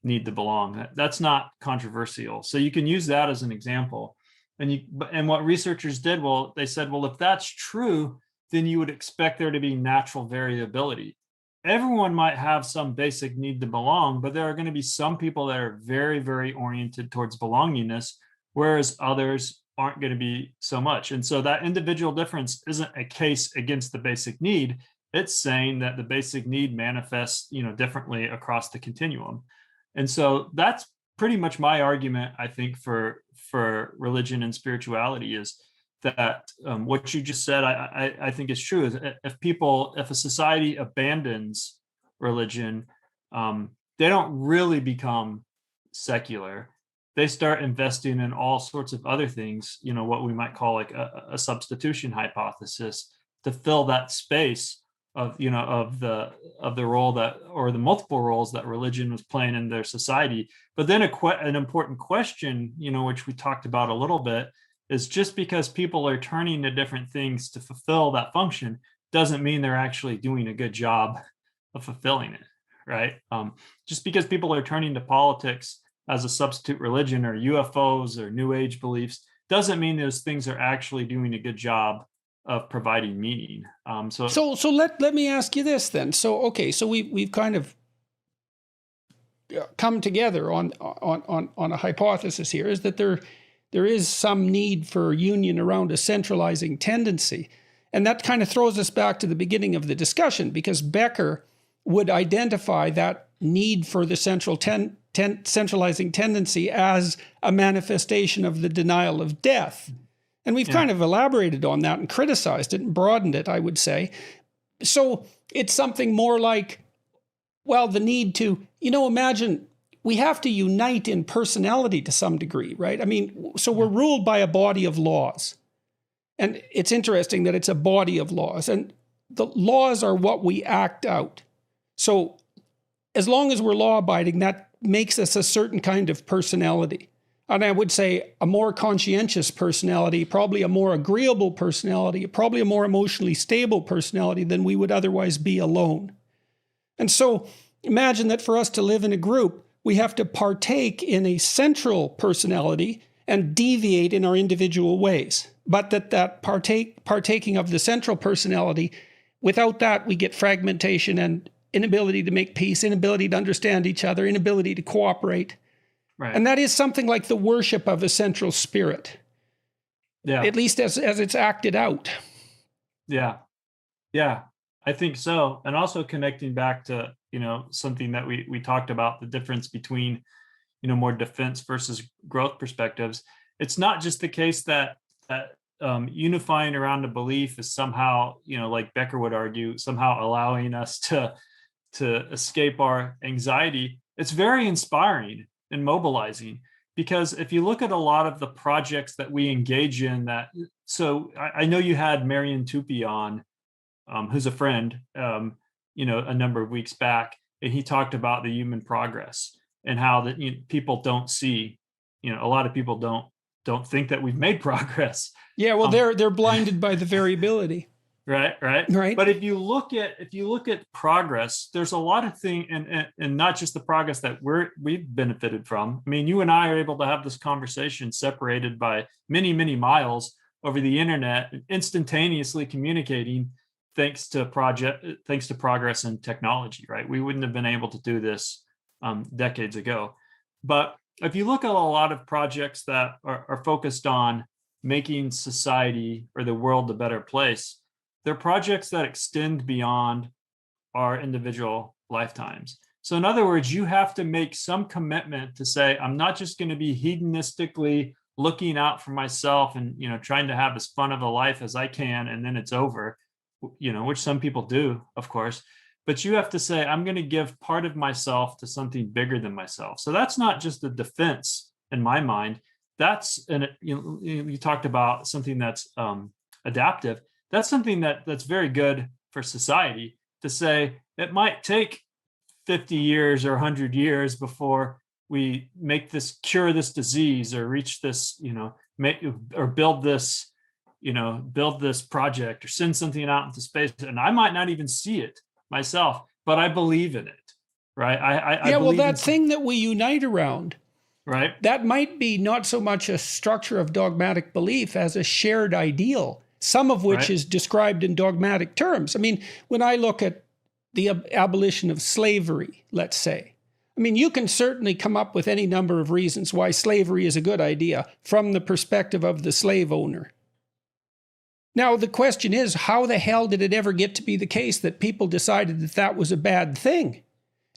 need to belong. That's not controversial. So you can use that as an example. And what researchers did, well, they said, well, if that's true, then you would expect there to be natural variability. Everyone might have some basic need to belong, but there are going to be some people that are very, very oriented towards belongingness, whereas others aren't going to be so much. And so that individual difference isn't a case against the basic need. It's saying that the basic need manifests, differently across the continuum. And so that's pretty much my argument, I think, for religion and spirituality is that what you just said, I think is true. Is if a society abandons religion, they don't really become secular. They start investing in all sorts of other things, what we might call like a substitution hypothesis to fill that space of the role that, or the multiple roles that religion was playing in their society. But then an important question, which we talked about a little bit, is just because people are turning to different things to fulfill that function doesn't mean they're actually doing a good job of fulfilling it, right? Just because people are turning to politics as a substitute religion or UFOs or New Age beliefs doesn't mean those things are actually doing a good job of providing meaning. So let me ask you this then. So we've kind of come together on a hypothesis here, is that there is some need for union around a centralizing tendency. And that kind of throws us back to the beginning of the discussion, because Becker would identify that need for the centralizing tendency as a manifestation of the denial of death. And we've kind of elaborated on that and criticized it and broadened it, I would say. So it's something more like, well, the need to, imagine we have to unite in personality to some degree, right? I mean, so we're ruled by a body of laws. And it's interesting that it's a body of laws. And the laws are what we act out. So as long as we're law-abiding, that makes us a certain kind of personality. And I would say a more conscientious personality, probably a more agreeable personality, probably a more emotionally stable personality than we would otherwise be alone. And so imagine that for us to live in a group, we have to partake in a central personality and deviate in our individual ways. But that partaking of the central personality, without that, we get fragmentation and inability to make peace, inability to understand each other, inability to cooperate. Right. And that is something like the worship of a central spirit. Yeah. At least as it's acted out. Yeah. Yeah, I think so. And also connecting back to, something that we talked about, the difference between, more defense versus growth perspectives. It's not just the case that unifying around a belief is somehow, like Becker would argue, somehow allowing us to escape our anxiety. It's very inspiring and mobilizing, because if you look at a lot of the projects that we engage in, I know you had Marian Tupy on, who's a friend, a number of weeks back, and he talked about the human progress and how that people don't see, a lot of people don't think that we've made progress. Yeah, well, they're blinded by the variability. Right. But if you look at progress, there's a lot of things, and not just the progress that we've benefited from. I mean, you and I are able to have this conversation separated by many, many miles over the internet, instantaneously communicating, thanks to progress in technology. Right? We wouldn't have been able to do this decades ago. But if you look at a lot of projects that are focused on making society or the world a better place, they're projects that extend beyond our individual lifetimes. So in other words, you have to make some commitment to say, I'm not just going to be hedonistically looking out for myself and, trying to have as fun of a life as I can, and then it's over, which some people do, of course. But you have to say, I'm going to give part of myself to something bigger than myself. So that's not just a defense in my mind. You talked about something that's adaptive. That's something that's very good for society, to say it might take 50 years or 100 years before we cure this disease, or reach this, or build this project, or send something out into space. And I might not even see it myself, but I believe in it. Right. I well, that thing that we unite around, right, that might be not so much a structure of dogmatic belief as a shared ideal, some of which is described in dogmatic terms. I mean, when I look at the abolition of slavery, let's say, I mean, you can certainly come up with any number of reasons why slavery is a good idea from the perspective of the slave owner. Now, the question is, how the hell did it ever get to be the case that people decided that was a bad thing?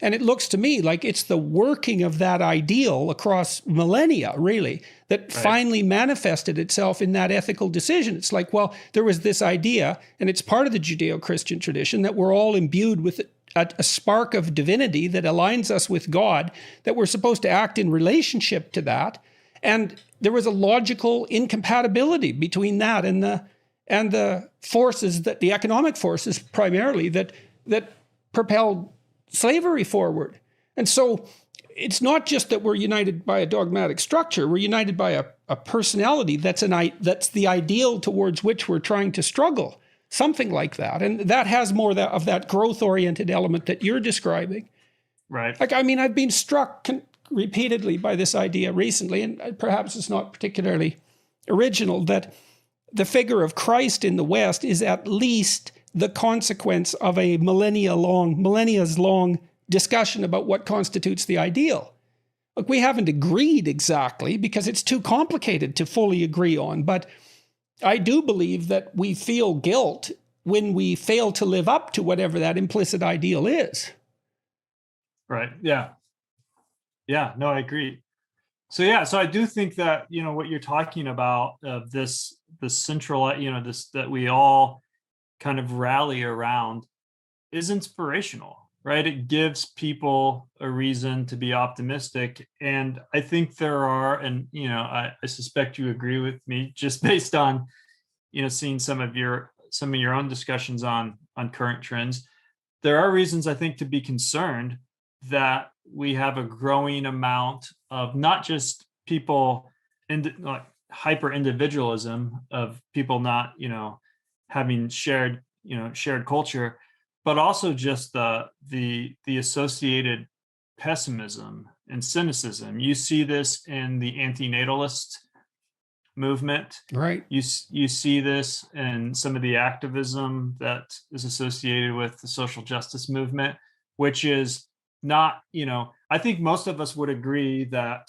And it looks to me like it's the working of that ideal across millennia, really, that finally manifested itself in that ethical decision. It's like, well, there was this idea, and it's part of the Judeo-Christian tradition, that we're all imbued with a spark of divinity that aligns us with God, that we're supposed to act in relationship to that. And there was a logical incompatibility between that and the forces, that the economic forces primarily, that propelled slavery forward. And so it's not just that we're united by a dogmatic structure, we're united by a personality that's the ideal towards which we're trying to struggle, something like that. And that has more of that growth-oriented element that you're describing. Right. Like, I mean, I've been struck repeatedly by this idea recently, and perhaps it's not particularly original, that the figure of Christ in the West is at least the consequence of a millennia's long discussion about what constitutes the ideal. Look, we haven't agreed exactly because it's too complicated to fully agree on, but I do believe that we feel guilt when we fail to live up to whatever that implicit ideal is. Right. Yeah. Yeah. No, I agree. So I do think that, what you're talking about, this central, that we all kind of rally around, is inspirational, right? It gives people a reason to be optimistic. And I think there are, and, I suspect you agree with me, just based on, seeing some of your own discussions on current trends. There are reasons, I think, to be concerned that we have a growing amount of not just people like hyper individualism, of people not, having shared culture, but also just the associated pessimism in cynicism. You see this in the antinatalist movement. Right. You see this in some of the activism that is associated with the social justice movement, which is not, I think most of us would agree that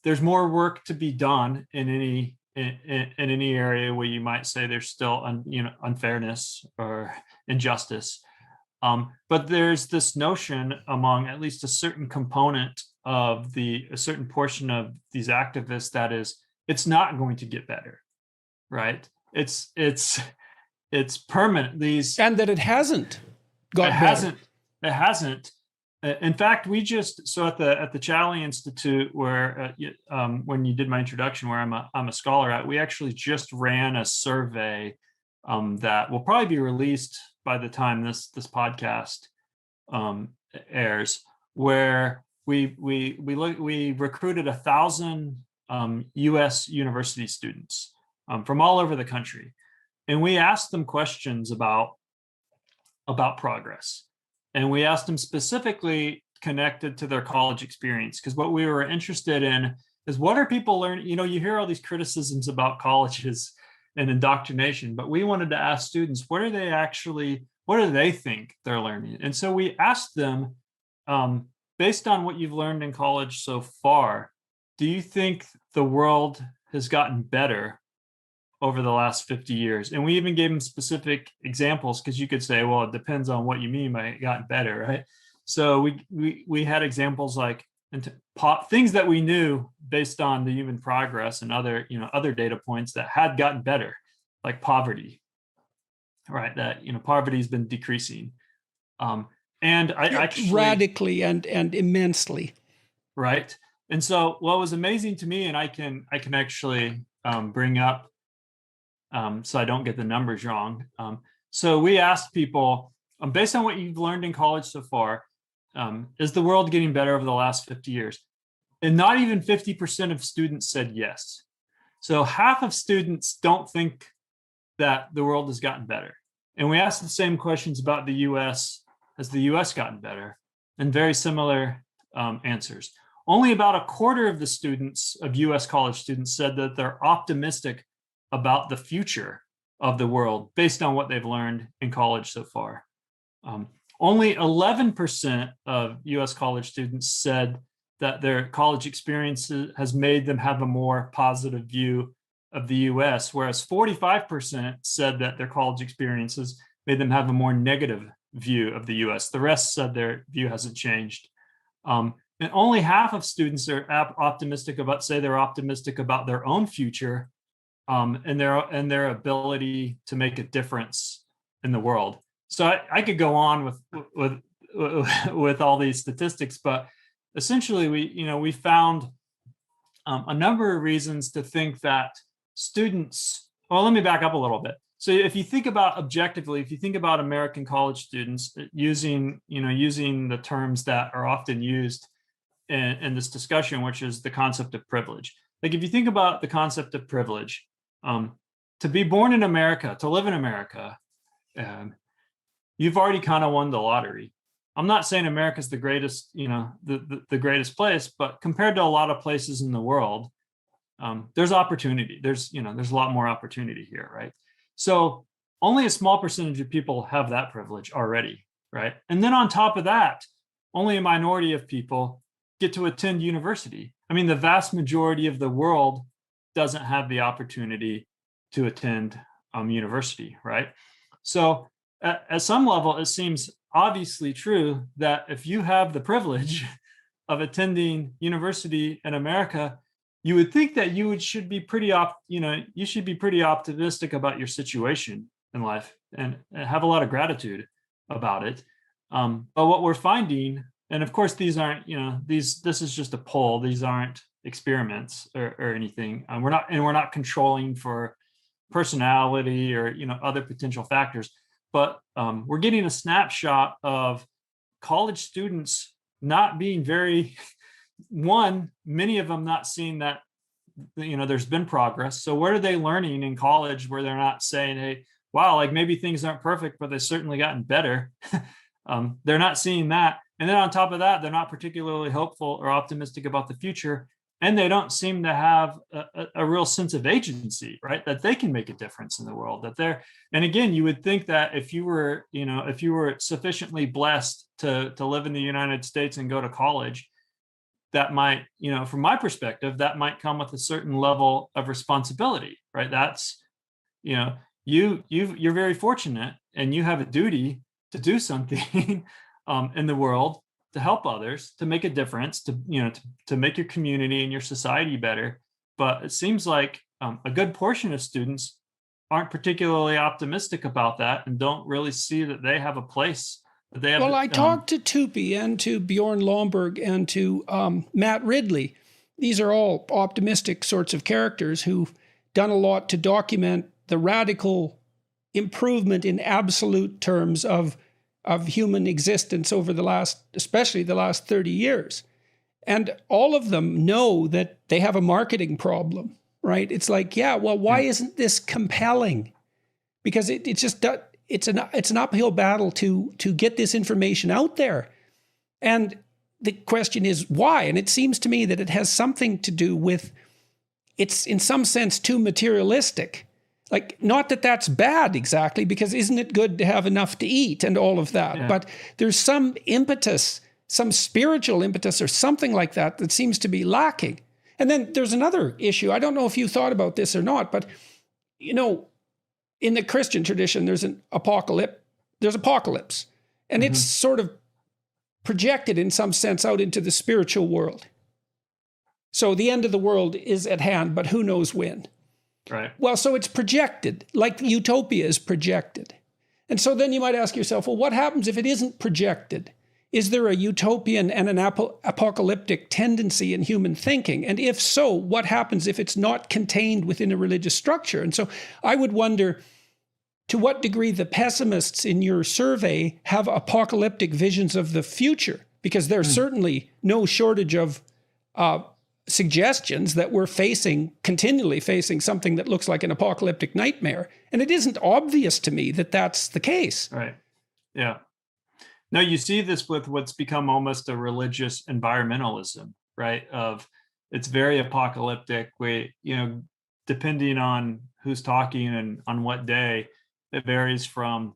there's more work to be done in any area where you might say there's still unfairness or injustice. But there's this notion among at least a certain component of a certain portion of these activists that is, it's not going to get better, right? It's permanent. And that it hasn't got better. It hasn't. In fact, we just at the Challey Institute, where when you did my introduction, where I'm a scholar at, we actually just ran a survey that will probably be released by the time this podcast airs, where we recruited 1,000 U.S. university students from all over the country, and we asked them questions about progress. And we asked them specifically connected to their college experience, because what we were interested in is, what are people learning? You hear all these criticisms about colleges and indoctrination, but we wanted to ask students, what do they think they're learning? And so we asked them, based on what you've learned in college so far, do you think the world has gotten better over the last 50 years? And we even gave them specific examples, because you could say, well, it depends on what you mean by it gotten better, right? So we had examples like things that we knew based on the human progress and other data points that had gotten better, like poverty, right? That poverty has been decreasing, and I actually radically and immensely, right? And so what was amazing to me, and I can actually bring up, so I don't get the numbers wrong. So we asked people, based on what you've learned in college so far, is the world getting better over the last 50 years? And not even 50% of students said yes. So half of students don't think that the world has gotten better. And we asked the same questions about the US. Has the US gotten better? And very similar answers. Only about a quarter of the students of US college students said that they're optimistic about the future of the world based on what they've learned in college so far. Only 11% of US college students said that their college experience has made them have a more positive view of the US, whereas 45% said that their college experiences made them have a more negative view of the US. The rest said their view hasn't changed. And only half of students are optimistic about their own future, and their ability to make a difference in the world. So I could go on with all these statistics, but essentially we found a number of reasons to think that students. Well, let me back up a little bit. So if you think about objectively, if you think about American college students using the terms that are often used in this discussion, which is the concept of privilege. Like if you think about the concept of privilege, to be born in America, to live in America, you've already kind of won the lottery. I'm not saying America's the greatest, the greatest place, but compared to a lot of places in the world, there's opportunity. There's a lot more opportunity here, right? So only a small percentage of people have that privilege already, right? And then on top of that, only a minority of people get to attend university. I mean, the vast majority of the world doesn't have the opportunity to attend university, right? So at some level, it seems obviously true that if you have the privilege of attending university in America, you would think that you should be pretty optimistic about your situation in life and have a lot of gratitude about it. But what we're finding, and of course these aren't, this is just a poll. These aren't experiments or anything. We're not controlling for personality or other potential factors. But we're getting a snapshot of college students not being many of them not seeing that, there's been progress. So what are they learning in college where they're not saying, hey, wow, like maybe things aren't perfect, but they've certainly gotten better. They're not seeing that. And then on top of that, they're not particularly hopeful or optimistic about the future. And they don't seem to have a real sense of agency, right? That they can make a difference in the world, and again, you would think that if you were sufficiently blessed to live in the United States and go to college, that might, from my perspective, that might come with a certain level of responsibility, right? That's, you're very fortunate and you have a duty to do something in the world, to help others, to make a difference, to make your community and your society better. But it seems like a good portion of students aren't particularly optimistic about that and don't really see that they have a place. That they have. Well, I talked to Tupi and to Bjorn Lomborg and to Matt Ridley. These are all optimistic sorts of characters who've done a lot to document the radical improvement in absolute terms of human existence over especially the last 30 years. And all of them know that they have a marketing problem, right? It's like, why isn't this compelling? Because it's an uphill battle to get this information out there. And the question is why? And it seems to me that it has something to do with, it's in some sense too materialistic. Like, not that that's bad exactly, because isn't it good to have enough to eat and all of that? Yeah. But there's some impetus, some spiritual impetus or something like that seems to be lacking. And then there's another issue. I don't know if you thought about this or not, but, in the Christian tradition, there's apocalypse. And it's sort of projected in some sense out into the spiritual world. So the end of the world is at hand, but who knows when? Right. Well, so it's projected, like utopia is projected. And so then you might ask yourself, well, what happens if it isn't projected? Is there a utopian and an apocalyptic tendency in human thinking? And if so, what happens if it's not contained within a religious structure? And so I would wonder to what degree the pessimists in your survey have apocalyptic visions of the future, because there's certainly no shortage of suggestions that we're continually facing something that looks like an apocalyptic nightmare. And it isn't obvious to me that that's the case. Right. Yeah. No, you see this with what's become almost a religious environmentalism, right? It's very apocalyptic. Depending on who's talking and on what day, it varies from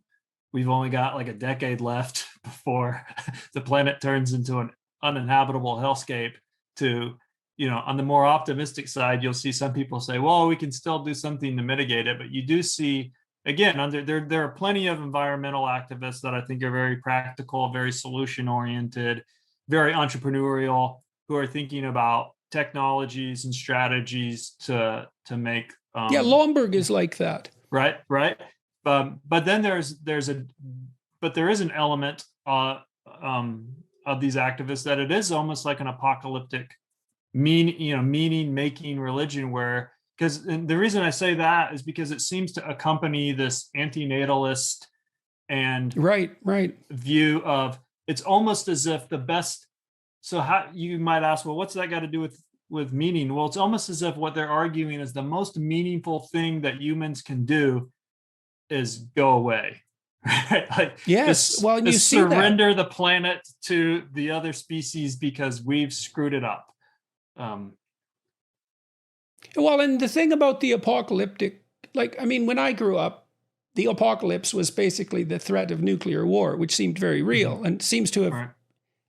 we've only got like a decade left before the planet turns into an uninhabitable hellscape to, on the more optimistic side, you'll see some people say, well, we can still do something to mitigate it. But you do see, again, there are plenty of environmental activists that I think are very practical, very solution-oriented, very entrepreneurial, who are thinking about technologies and strategies to make. Lomborg is like that. Right. But then there is an element of these activists that it is almost like an apocalyptic meaning making religion, where, because the reason I say that is because it seems to accompany this antinatalist and right view of, it's almost as if the best. So how you might ask, well, what's that got to do with meaning? Well, it's almost as if what they're arguing is the most meaningful thing that humans can do is go away. Right? Like, yes. Well, you see surrender the planet to the other species because we've screwed it up. Well, and the thing about the apocalyptic, when I grew up, the apocalypse was basically the threat of nuclear war, which seemed very real and seems to have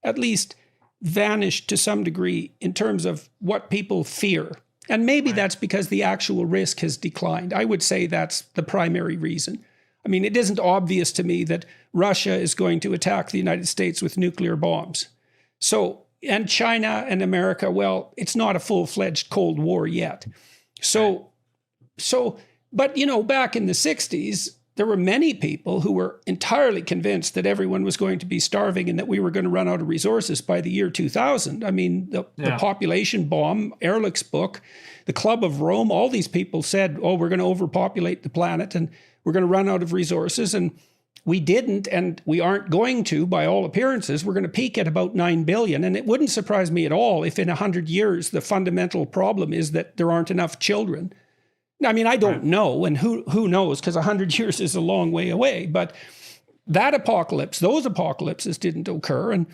at least vanished to some degree in terms of what people fear. And maybe that's because the actual risk has declined. I would say that's the primary reason. I mean, it isn't obvious to me that Russia is going to attack the United States with nuclear bombs. So, and China and America, well, it's not a full-fledged Cold War yet. But back in the 60s, there were many people who were entirely convinced that everyone was going to be starving and that we were going to run out of resources by the year 2000. I mean, the population bomb, Ehrlich's book, the Club of Rome, all these people said, we're going to overpopulate the planet and we're going to run out of resources. And we didn't, and we aren't going to, by all appearances. We're going to peak at about 9 billion. And it wouldn't surprise me at all if in 100 years, the fundamental problem is that there aren't enough children. I mean, I don't know, and who knows, because 100 years is a long way away. But those apocalypses didn't occur. And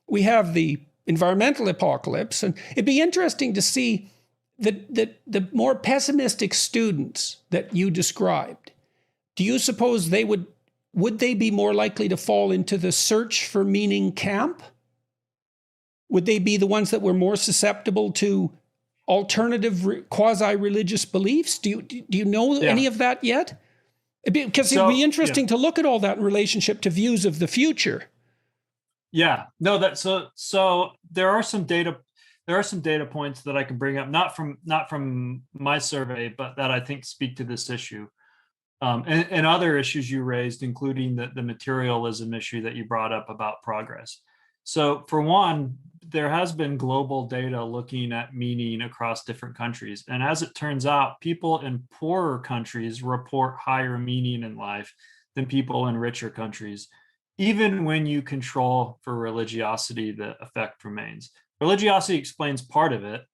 we have the environmental apocalypse, and it'd be interesting to see the more pessimistic students that you described. Do you suppose would they be more likely to fall into the search for meaning camp? Would they be the ones that were more susceptible to alternative quasi-religious beliefs? Do you know any of that yet? Because it'd be interesting to look at all that in relationship to views of the future. Yeah, no, so there are some data points that I can bring up, not from my survey, but that I think speak to this issue. And other issues you raised, including the materialism issue that you brought up about progress. So for one, there has been global data looking at meaning across different countries. And as it turns out, people in poorer countries report higher meaning in life than people in richer countries. Even when you control for religiosity, the effect remains. Religiosity explains part of it.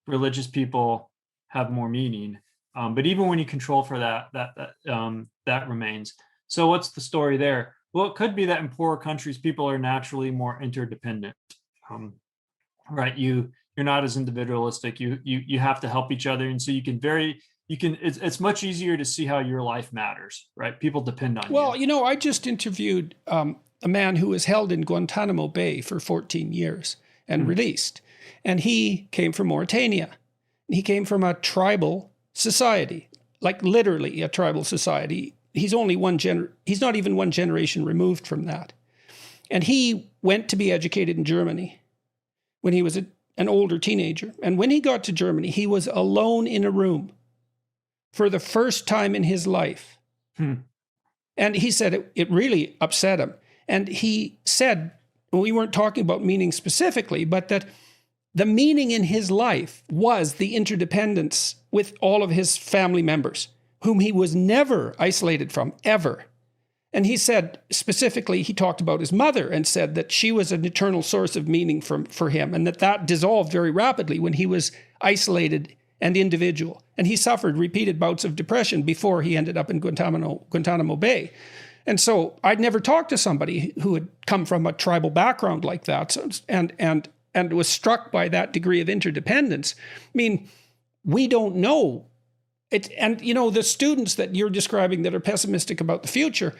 Religious people have more meaning. But even when you control for that remains. So what's the story there? Well, it could be that in poorer countries, people are naturally more interdependent. Right? You're not as individualistic. You have to help each other, and so it's much easier to see how your life matters. Right? People depend on you. Well, I just interviewed a man who was held in Guantanamo Bay for 14 years and released, and he came from Mauritania. He came from a tribal society, like literally a tribal society. He's not even one generation removed from that. And he went to be educated in Germany when he was an older teenager. And when he got to Germany, he was alone in a room for the first time in his life. And he said it really upset him. And he said, we weren't talking about meaning specifically, but that the meaning in his life was the interdependence with all of his family members, whom he was never isolated from, ever. And he said, specifically, he talked about his mother and said that she was an eternal source of meaning for him, and that dissolved very rapidly when he was isolated and individual. And he suffered repeated bouts of depression before he ended up in Guantanamo Bay. And so I'd never talked to somebody who had come from a tribal background like that and was struck by that degree of interdependence. I mean, we don't know. The students that you're describing that are pessimistic about the future,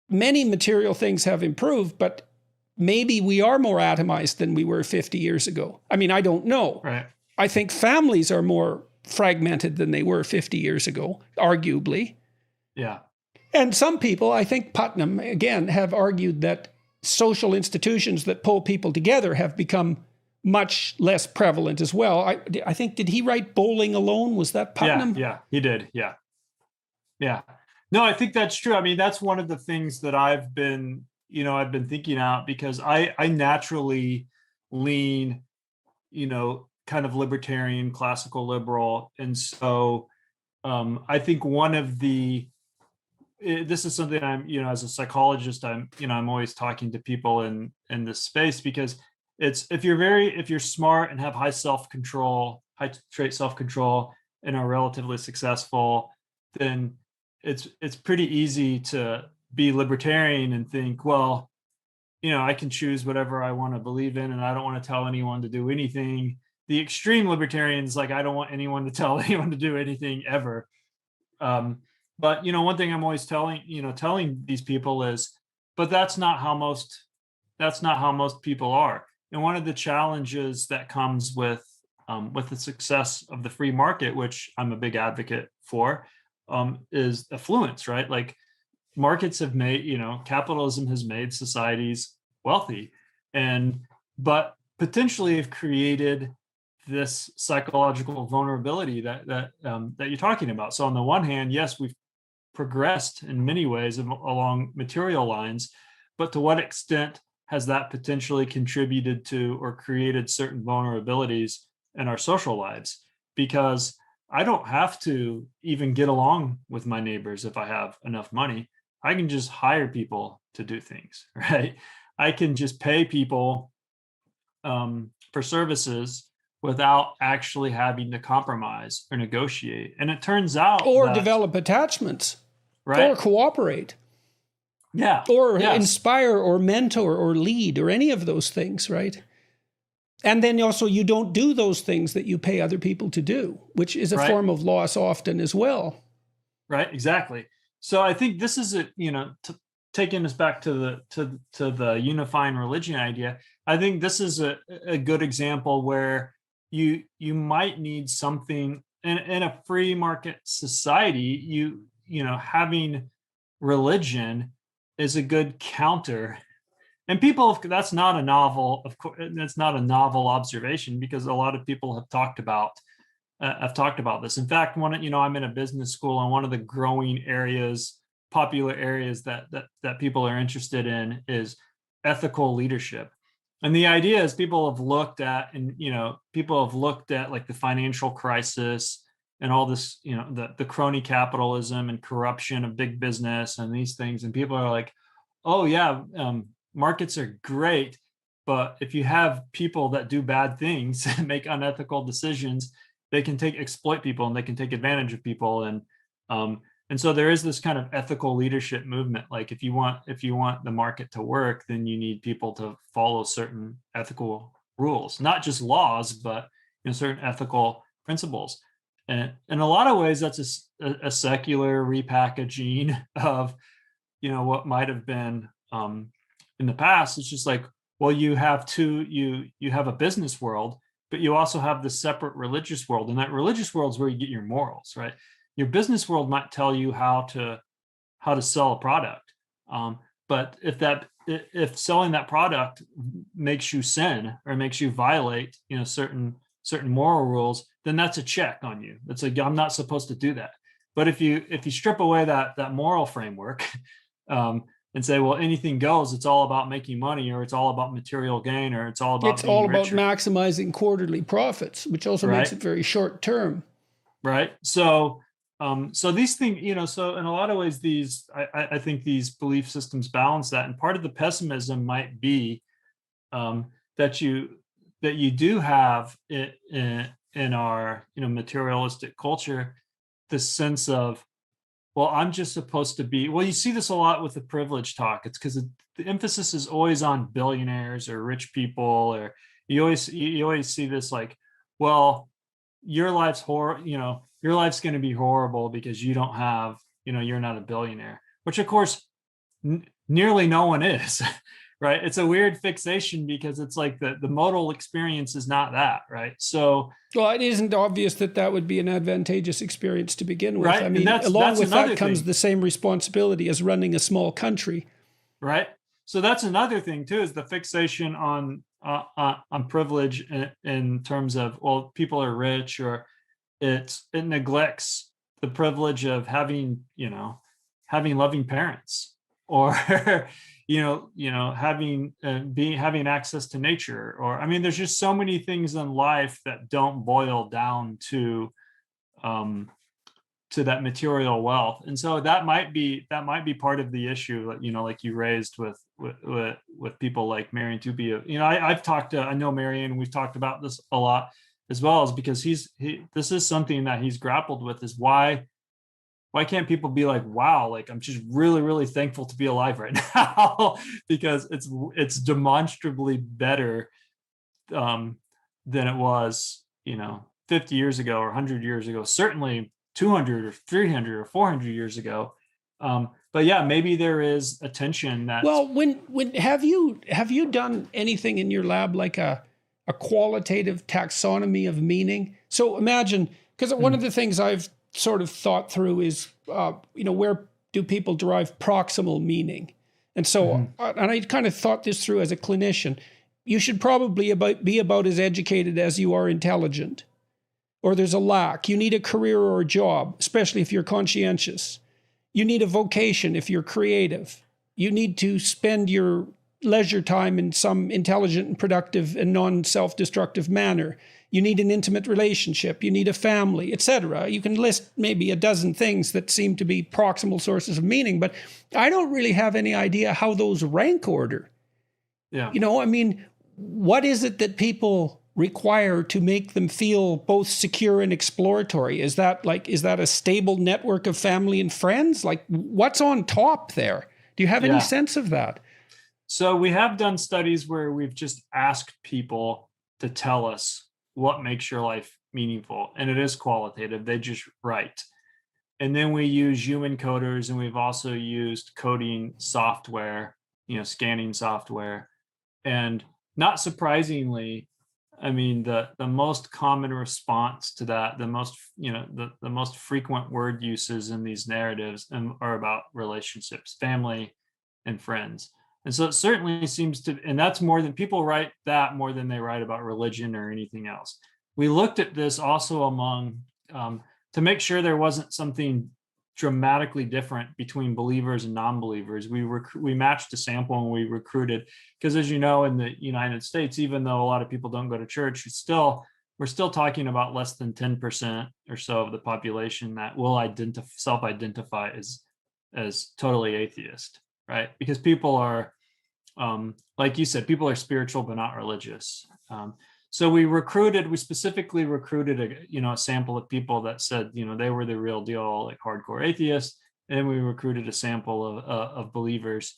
many material things have improved, but maybe we are more atomized than we were 50 years ago. I mean, I don't know. Right. I think families are more fragmented than they were 50 years ago, arguably. Yeah. And some people, I think Putnam, again, have argued that social institutions that pull people together have become much less prevalent as well. I think, did he write Bowling Alone? Was that Putnam? Yeah, he did. Yeah. No, I think that's true. I mean, that's one of the things that I've been thinking out, because I naturally lean, kind of libertarian, classical liberal. And so I think this is something I'm, as a psychologist, I'm always talking to people in this space, because if you're smart and have high trait self-control and are relatively successful, then it's pretty easy to be libertarian and think, well, I can choose whatever I want to believe in, and I don't want to tell anyone to do anything. The extreme libertarians, like, I don't want anyone to tell anyone to do anything ever. But one thing I'm always telling these people is, but that's not how most people are. And one of the challenges that comes with the success of the free market, which I'm a big advocate for, is affluence, right? Like, markets have made, capitalism has made societies wealthy, but potentially have created this psychological vulnerability that you're talking about. So on the one hand, yes, we've progressed in many ways along material lines, but to what extent has that potentially contributed to or created certain vulnerabilities in our social lives? Because I don't have to even get along with my neighbors if I have enough money. I can just hire people to do things, right? I can just pay people for services without actually having to compromise or negotiate. And it turns out develop attachments, right? or cooperate. Yeah. Or Yes. inspire or mentor or lead or any of those things, right? And then also you don't do those things that you pay other people to do, which is a Right. form of loss often as well. Right. Exactly. So I think this is taking us back to the unifying religion idea. I think this is a good example where you might need something in a free market society. Having religion is a good counter. And that's not a novel, of course. That's not a novel observation, because a lot of people have talked about this. In fact, I'm in a business school, and one of the growing popular areas that people are interested in is ethical leadership. And the idea is people have looked at like the financial crisis and all this, the crony capitalism and corruption of big business and these things. And people are like, oh yeah, markets are great, but if you have people that do bad things and make unethical decisions, they can exploit people, and they can take advantage of people. And so there is this kind of ethical leadership movement. Like if you want the market to work, then you need people to follow certain ethical rules, not just laws, but certain ethical principles. And in a lot of ways, that's a secular repackaging of what might have been in the past. It's just like, well, you have a business world, but you also have the separate religious world, and that religious world is where you get your morals, right? Your business world might tell you how to sell a product, but if selling that product makes you sin or makes you violate certain moral rules, then that's a check on you. It's like, I'm not supposed to do that. But if you strip away that moral framework and say, well, anything goes, it's all about making money, or it's all about material gain, or it's all about maximizing quarterly profits, which also makes it very short term. Right. So these things, so in a lot of ways, I think these belief systems balance that. And part of the pessimism might be that you do have in our materialistic culture this sense of, well, I'm just supposed to be. Well, you see this a lot with the privilege talk. It's because the emphasis is always on billionaires or rich people, or you always see this like, well, your life's your life's going to be horrible because you don't have, you're not a billionaire, which of course nearly no one is, right? It's a weird fixation because it's like the modal experience is not that, right? So, well, it isn't obvious that would be an advantageous experience to begin with. Right? I mean, along with that comes the same responsibility as running a small country. Right. So that's another thing too, is the fixation on privilege in terms of, well, people are rich, or it neglects the privilege of having loving parents, or having access to nature, or there's just so many things in life that don't boil down to that material wealth. And so that might be part of the issue, like you raised with people like Marion Tupia. I know Marion, we've talked about this a lot as well, is because this is something that he's grappled with, is why can't people be like, wow, like I'm just really, really thankful to be alive right now, because it's demonstrably better than it was, 50 years ago or 100 years ago, certainly 200 or 300 or 400 years ago. But yeah, maybe there is a tension that. Well, when have you done anything in your lab like a qualitative taxonomy of meaning? So imagine, because one of the things I've sort of thought through is, where do people derive proximal meaning? And so, and I kind of thought this through as a clinician. You should probably be about as educated as you are intelligent, or there's a lack. You need a career or a job, especially if you're conscientious. You need a vocation if you're creative. You need to spend your leisure time in some intelligent and productive and non-self-destructive manner. You need an intimate relationship. You need a family, etc. You can list maybe a dozen things that seem to be proximal sources of meaning, but I don't really have any idea how those rank order. Yeah. What is it that people require to make them feel both secure and exploratory? Is that a stable network of family and friends? Like, what's on top there? Do you have any sense of that? So we have done studies where we've just asked people to tell us what makes your life meaningful, and it is qualitative. They just write. And then we use human coders, and we've also used coding software, scanning software. And not surprisingly, I mean, the most common response to that, the most frequent word uses in these narratives are about relationships, family and friends. And so it certainly seems to, and that's more than people write that more than they write about religion or anything else. We looked at this also among, to make sure there wasn't something dramatically different between believers and non-believers. We matched a sample and we recruited, because as you know, in the United States, even though a lot of people don't go to church, we're still talking about less than 10% or so of the population that will self-identify as totally atheist, right? Because people are, like you said, people are spiritual but not religious. So we specifically recruited a sample of people that said, they were the real deal, like hardcore atheists. And we recruited a sample of believers,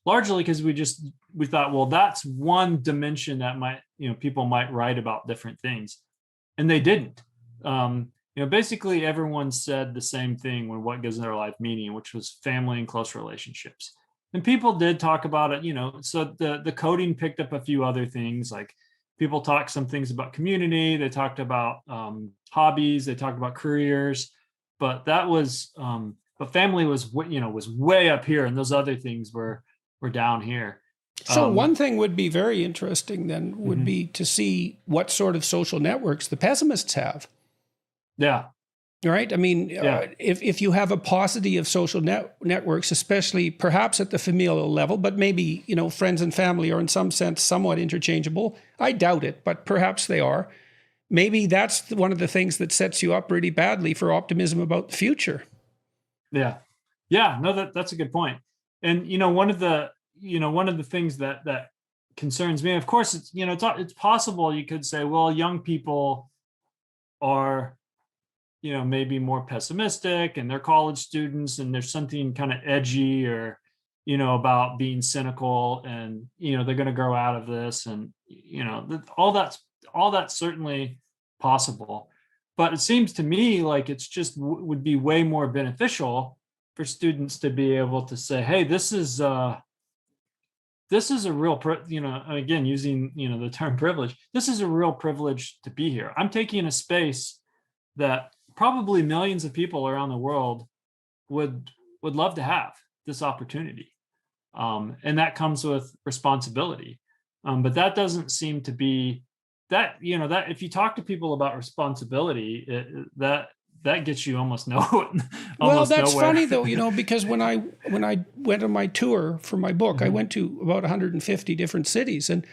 largely because we thought, well, that's one dimension that people might write about different things. And they didn't. Basically everyone said the same thing when what gives their life meaning, which was family and close relationships. And people did talk about it, so the coding picked up a few other things, like people talked some things about community. They talked about hobbies. They talked about careers, but but family was way up here, and those other things were down here. So one thing would be very interesting then would be to see what sort of social networks the pessimists have. Yeah. Right. I mean, if you have a paucity of social networks, especially perhaps at the familial level, but maybe, friends and family are in some sense somewhat interchangeable. I doubt it, but perhaps they are. Maybe that's one of the things that sets you up really badly for optimism about the future. Yeah. Yeah. No, that's a good point. And, one of the things that concerns me, of course, it's possible you could say, well, young people are, maybe more pessimistic and they're college students and there's something kind of edgy or, about being cynical and, they're going to grow out of this and, all that's certainly possible. But it seems to me like it's just would be way more beneficial for students to be able to say, hey, this is a real, again, using, the term privilege, this is a real privilege to be here. I'm taking a space that probably millions of people around the world would love to have this opportunity. And that comes with responsibility. But that doesn't seem to be that if you talk to people about responsibility, that gets you almost nowhere. Well, that's funny though, because when I went on my tour for my book, I went to about 150 different cities. And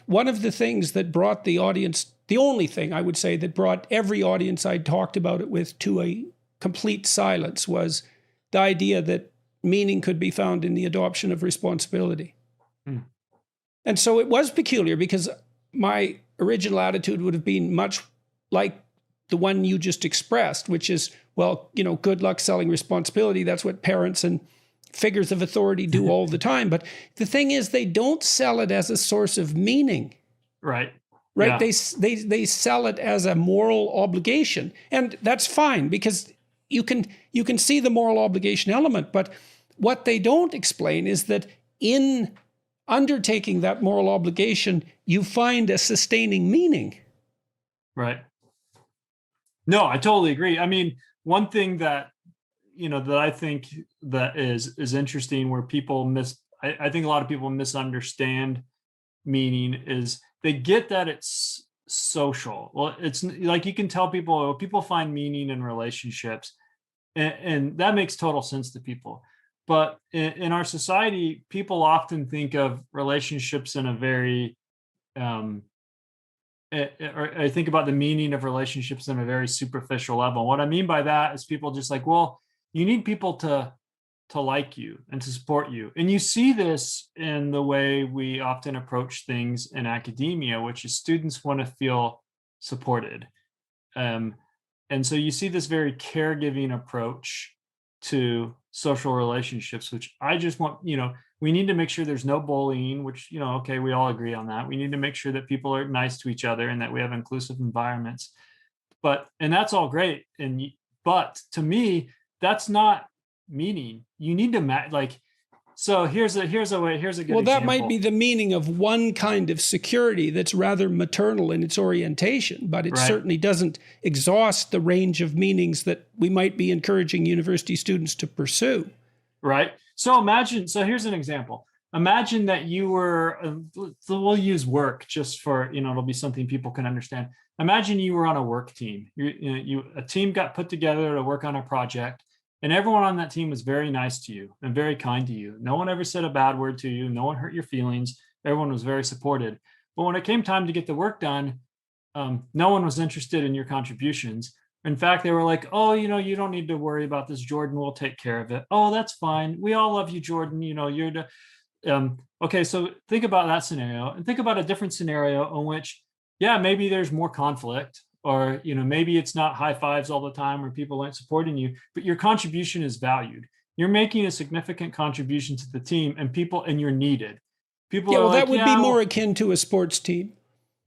one of the things that brought the audience, the only thing I would say that brought every audience I'd talked about it with to a complete silence was the idea that meaning could be found in the adoption of responsibility. And so it was peculiar because my original attitude would have been much like the one you just expressed, which is, well, good luck selling responsibility. That's what parents and figures of authority do all the time. But the thing is, they don't sell it as a source of meaning. Right. Yeah. They sell it as a moral obligation. And that's fine because you can see the moral obligation element. But what they don't explain is that in undertaking that moral obligation, you find a sustaining meaning. Right. No, I totally agree. I mean, one thing that that I think that is interesting where people I think a lot of people misunderstand meaning is they get that it's social. Well, it's like you can tell people find meaning in relationships and that makes total sense to people. But in our society, people often think of relationships in a very I think about the meaning of relationships on a very superficial level. What I mean by that is people just like, well, you need people to like you and to support you. And you see this in the way we often approach things in academia, which is students want to feel supported. And so you see this very caregiving approach to social relationships, which I just want, we need to make sure there's no bullying, which, okay, we all agree on that. We need to make sure that people are nice to each other and that we have inclusive environments. And that's all great. But to me, that's not meaning. You need to so here's a good example. Well, that might be the meaning of one kind of security that's rather maternal in its orientation, but it certainly doesn't exhaust the range of meanings that we might be encouraging university students to pursue. Right. So here's an example. Imagine that you were, we'll use work just for, it'll be something people can understand. Imagine you were on a work team. A team got put together to work on a project. And everyone on that team was very nice to you and very kind to you. No one ever said a bad word to you. No one hurt your feelings. Everyone was very supported. But when it came time to get the work done, no one was interested in your contributions. In fact, they were like, oh, you don't need to worry about this, Jordan. We'll take care of it. Oh, that's fine. We all love you, Jordan. You're the... Okay, so think about that scenario and think about a different scenario in which, maybe there's more conflict. Or, maybe it's not high fives all the time or people aren't supporting you, but your contribution is valued. You're making a significant contribution to the team and you're needed. People are that would be more akin to a sports team.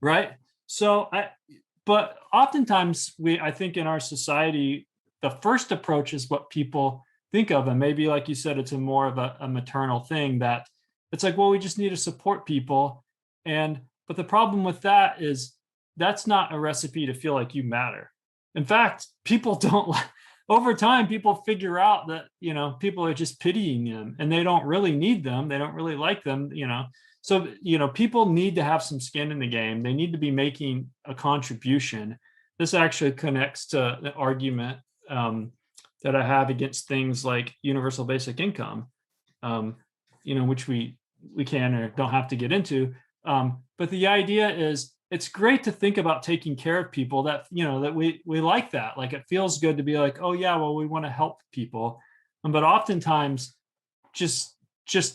Right. So, but oftentimes I think in our society, the first approach is what people think of. And maybe, like you said, it's more of a maternal thing that it's like, well, we just need to support people. But the problem with that is, that's not a recipe to feel like you matter. In fact, people don't, over time, people figure out that, people are just pitying them and they don't really need them. They don't really like them, So, people need to have some skin in the game. They need to be making a contribution. This actually connects to the argument that I have against things like universal basic income, which we can or don't have to get into. But the idea is, it's great to think about taking care of people that, that we like that. Like, it feels good to be like, oh yeah, well, we want to help people. But oftentimes just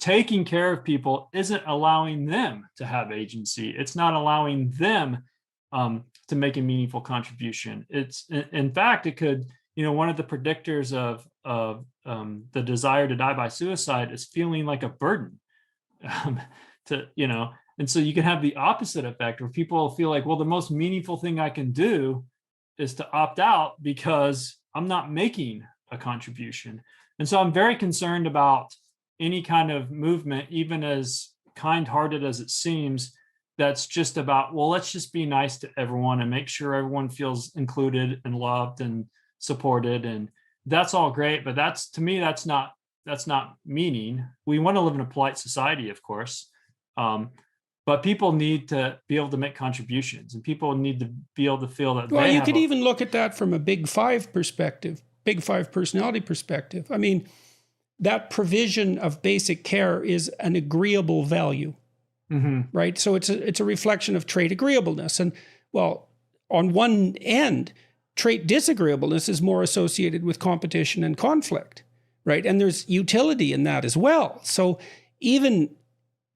taking care of people isn't allowing them to have agency. It's not allowing them to make a meaningful contribution. It's, in fact, it could, one of the predictors of the desire to die by suicide is feeling like a burden And so you can have the opposite effect where people feel like, well, the most meaningful thing I can do is to opt out because I'm not making a contribution. And so I'm very concerned about any kind of movement, even as kind-hearted as it seems, that's just about, well, let's just be nice to everyone and make sure everyone feels included and loved and supported. And that's all great. But to me, that's not meaning. We want to live in a polite society, of course. But people need to be able to make contributions, and people need to be able to feel that. Well, you could even look at that from a Big Five perspective, Big Five personality perspective. I mean, that provision of basic care is an agreeable value, right? So it's a reflection of trait agreeableness. And well, on one end, trait disagreeableness is more associated with competition and conflict, right? And there's utility in that as well. So even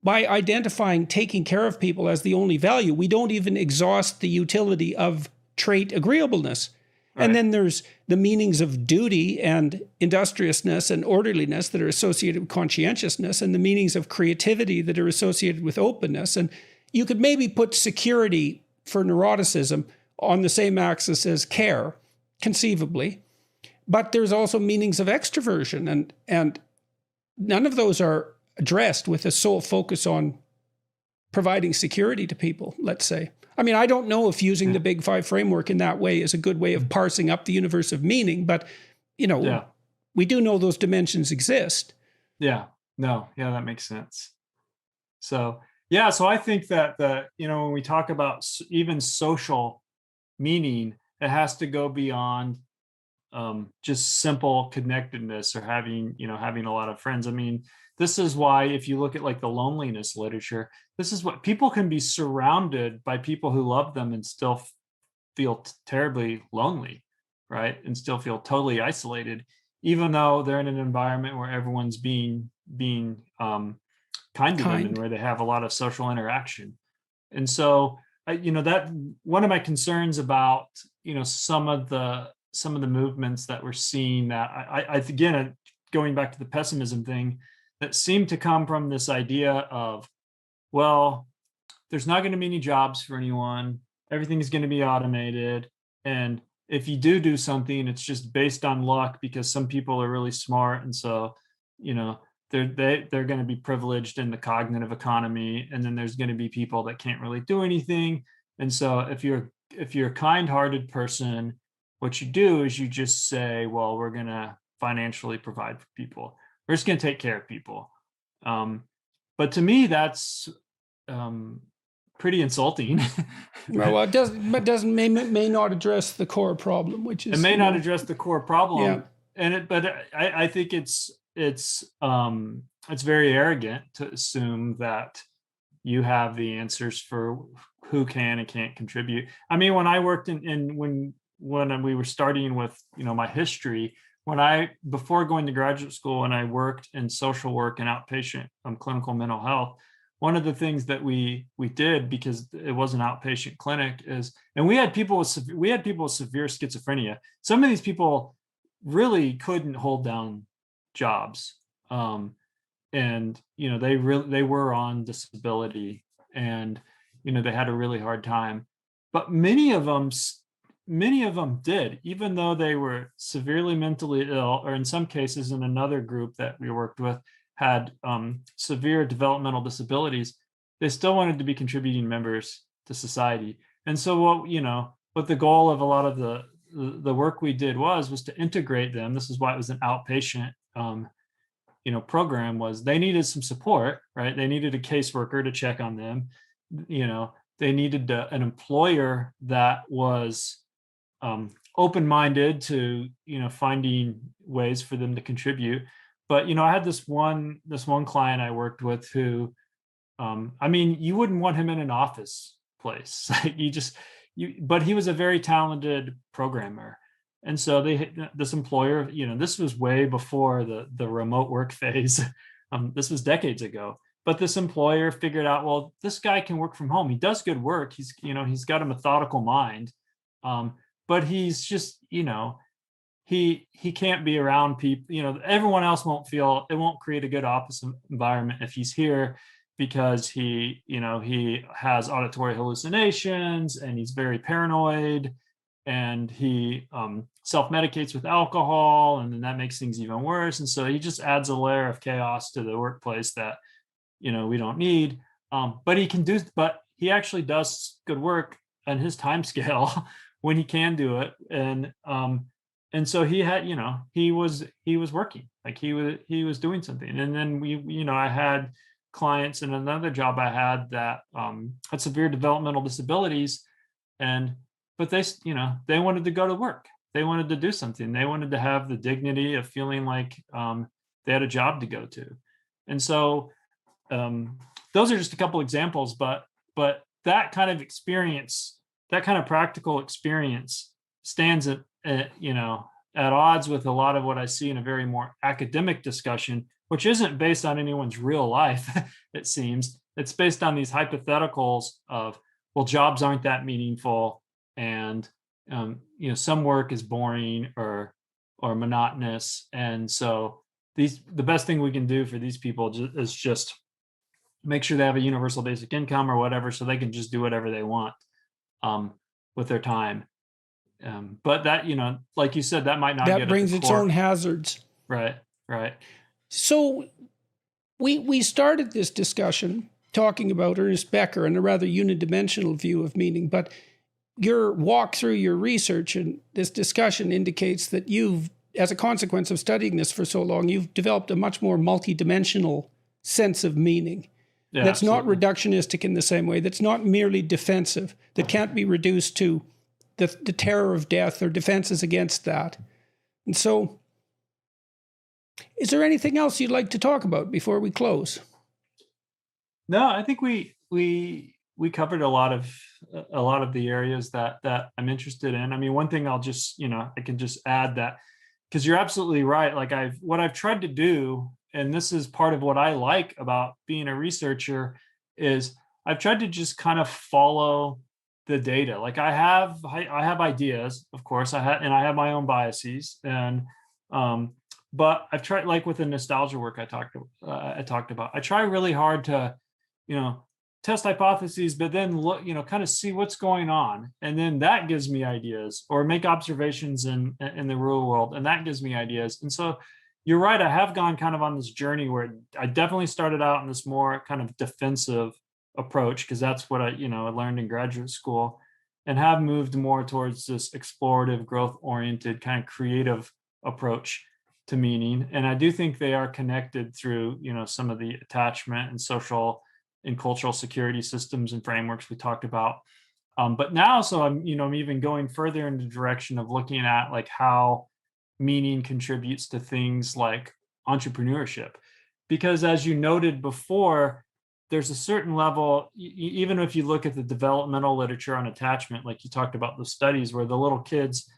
by identifying taking care of people as the only value, we don't even exhaust the utility of trait agreeableness. Right. And then there's the meanings of duty and industriousness and orderliness that are associated with conscientiousness, and the meanings of creativity that are associated with openness. And you could maybe put security for neuroticism on the same axis as care, conceivably. But there's also meanings of extroversion, and none of those are addressed with a sole focus on providing security to people, let's say. I mean, I don't know if using the Big Five framework in that way is a good way of parsing up the universe of meaning, but, we do know those dimensions exist. Yeah, that makes sense. So I think that when we talk about even social meaning, it has to go beyond just simple connectedness or having a lot of friends. I mean, this is why, if you look at like the loneliness literature, this is what people can be surrounded by people who love them and still feel terribly lonely, right? And still feel totally isolated, even though they're in an environment where everyone's being kind to them and where they have a lot of social interaction. And so, that one of my concerns about, some of the movements that we're seeing, that I again, it going back to the pessimism thing, that seemed to come from this idea of, well, there's not going to be any jobs for anyone. Everything is going to be automated. And if you do something, it's just based on luck because some people are really smart. And so, they're going to be privileged in the cognitive economy. And then there's going to be people that can't really do anything. And so if you're a kind-hearted person, what you do is you just say, well, we're going to financially provide for people. We're just going to take care of people. But to me, that's pretty insulting. Well, it may not address the core problem, which is, it may not address the core problem. Yeah. But I think it's very arrogant to assume that you have the answers for who can and can't contribute. I mean, when I worked when we were starting with, my history, before going to graduate school, and I worked in social work and outpatient clinical mental health, one of the things that we did, because it was an outpatient clinic, and we had people with severe schizophrenia. Some of these people really couldn't hold down jobs, and they were on disability, and they had a really hard time. But many of them did, even though they were severely mentally ill, or in some cases, in another group that we worked with, had severe developmental disabilities. They still wanted to be contributing members to society. And so what the goal of a lot of the work we did was to integrate them. This is why it was an outpatient program. Was they needed some support, right? They needed a caseworker to check on them. They needed an employer that was open-minded to finding ways for them to contribute. But I had this one client I worked with who, you wouldn't want him in an office place. But he was a very talented programmer, and so this employer, this was way before the remote work phase. This was decades ago. But this employer figured out, well, this guy can work from home. He does good work. He's got a methodical mind, but he's just he can't be around people. Everyone else it won't create a good office environment if he's here, because he has auditory hallucinations, and he's very paranoid, and he self-medicates with alcohol, and then that makes things even worse. And so he just adds a layer of chaos to the workplace that we don't need. But he actually does good work on his time scale when he can do it. And so he had, he was working, like he was doing something. And then I had clients in another job I had that had severe developmental disabilities, but they wanted to go to work. They wanted to do something. They wanted to have the dignity of feeling like they had a job to go to. And so those are just a couple examples, but that kind of experience, that kind of practical experience, stands at odds with a lot of what I see in a very more academic discussion, which isn't based on anyone's real life. It seems it's based on these hypotheticals of, well, jobs aren't that meaningful, and some work is boring or monotonous, and so the best thing we can do for these people is just make sure they have a universal basic income or whatever, so they can just do whatever they want with their time. But that, like you said, that might not. That brings its own hazards. Right. So we started this discussion talking about Ernest Becker and a rather unidimensional view of meaning, but your walk through your research and this discussion indicates that you've, as a consequence of studying this for so long, you've developed a much more multidimensional sense of meaning. Yeah, that's absolutely not reductionistic in the same way. That's not merely defensive. That can't be reduced to the terror of death or defenses against that. And so, is there anything else you'd like to talk about before we close? No, I think we covered a lot of the areas that I'm interested in. I mean, one thing I'll just, I can just add that, because you're absolutely right. Like what I've tried to do, and this is part of what I like about being a researcher, is I've tried to just kind of follow the data. Like I have ideas, of course, I have my own biases, and but I've tried, like with the nostalgia work I talked about, I try really hard to, test hypotheses, but then look, kind of see what's going on. And then that gives me ideas, or make observations in the real world. And that gives me ideas. And so you're right. I have gone kind of on this journey where I definitely started out in this more kind of defensive approach, because that's what I learned in graduate school, and have moved more towards this explorative, growth-oriented, kind of creative approach to meaning. And I do think they are connected through, some of the attachment and social and cultural security systems and frameworks we talked about. But now, so I'm even going further in the direction of looking at like how meaning contributes to things like entrepreneurship. Because as you noted before, there's a certain level, even if you look at the developmental literature on attachment, like you talked about the studies where the little kids,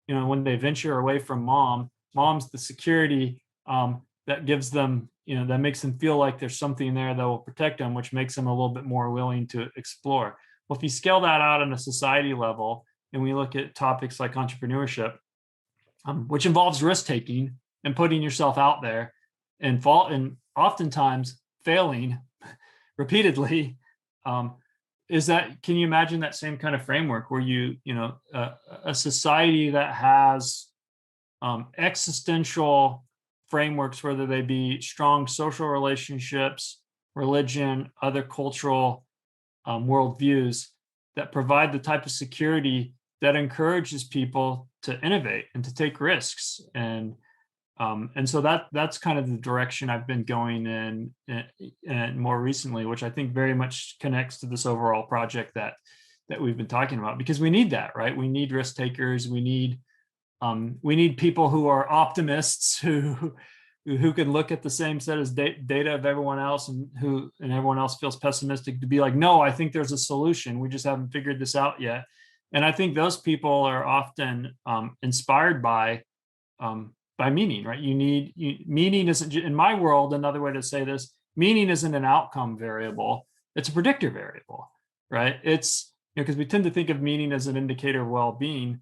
when they venture away from mom's the security that gives them, that makes them feel like there's something there that will protect them, which makes them a little bit more willing to explore. Well, if you scale that out on a society level, and we look at topics like entrepreneurship, which involves risk taking and putting yourself out there, and oftentimes failing repeatedly, is that, can you imagine that same kind of framework where a society that has existential frameworks, whether they be strong social relationships, religion, other cultural worldviews, that provide the type of security that encourages people to innovate and to take risks. And so that's kind of the direction I've been going in more recently, which I think very much connects to this overall project that we've been talking about, because we need that, right? We need risk takers. We need people who are optimists, who can look at the same set as data of everyone else, and everyone else feels pessimistic, to be like, no, I think there's a solution. We just haven't figured this out yet. And I think those people are often inspired by meaning, right? Meaning isn't, in my world, another way to say this, meaning isn't an outcome variable. It's a predictor variable, right? It's, because we tend to think of meaning as an indicator of well-being,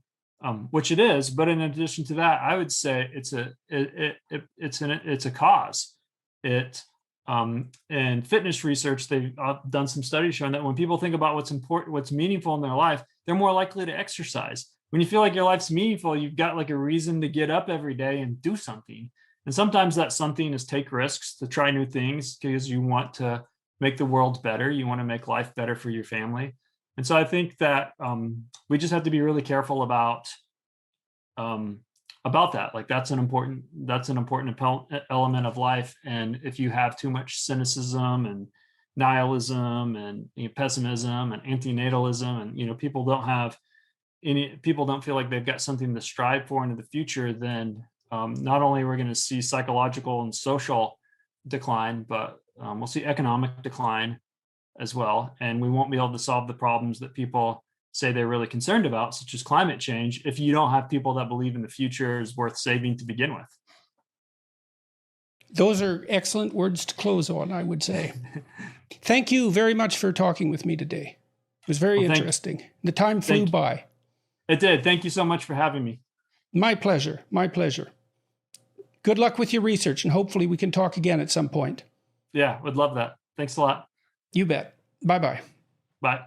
which it is, but in addition to that, I would say it's a cause. In fitness research, they've done some studies showing that when people think about what's important, what's meaningful in their life, they're more likely to exercise. When you feel like your life's meaningful, you've got like a reason to get up every day and do something. And sometimes that something is take risks, to try new things, because you want to make the world better. You want to make life better for your family. And so I think that we just have to be really careful about that. Like that's an important element of life. And if you have too much cynicism and nihilism and pessimism and antinatalism, and people don't feel like they've got something to strive for into the future, then not only are we going to see psychological and social decline, but we'll see economic decline as well. And we won't be able to solve the problems that people say they're really concerned about, such as climate change, if you don't have people that believe in the future is worth saving to begin with. Those are excellent words to close on, I would say. Thank you very much for talking with me today. It was very interesting. The time flew by. It did. Thank you so much for having me. My pleasure. My pleasure. Good luck with your research, and hopefully we can talk again at some point. Yeah, would love that. Thanks a lot. You bet. Bye-bye. Bye.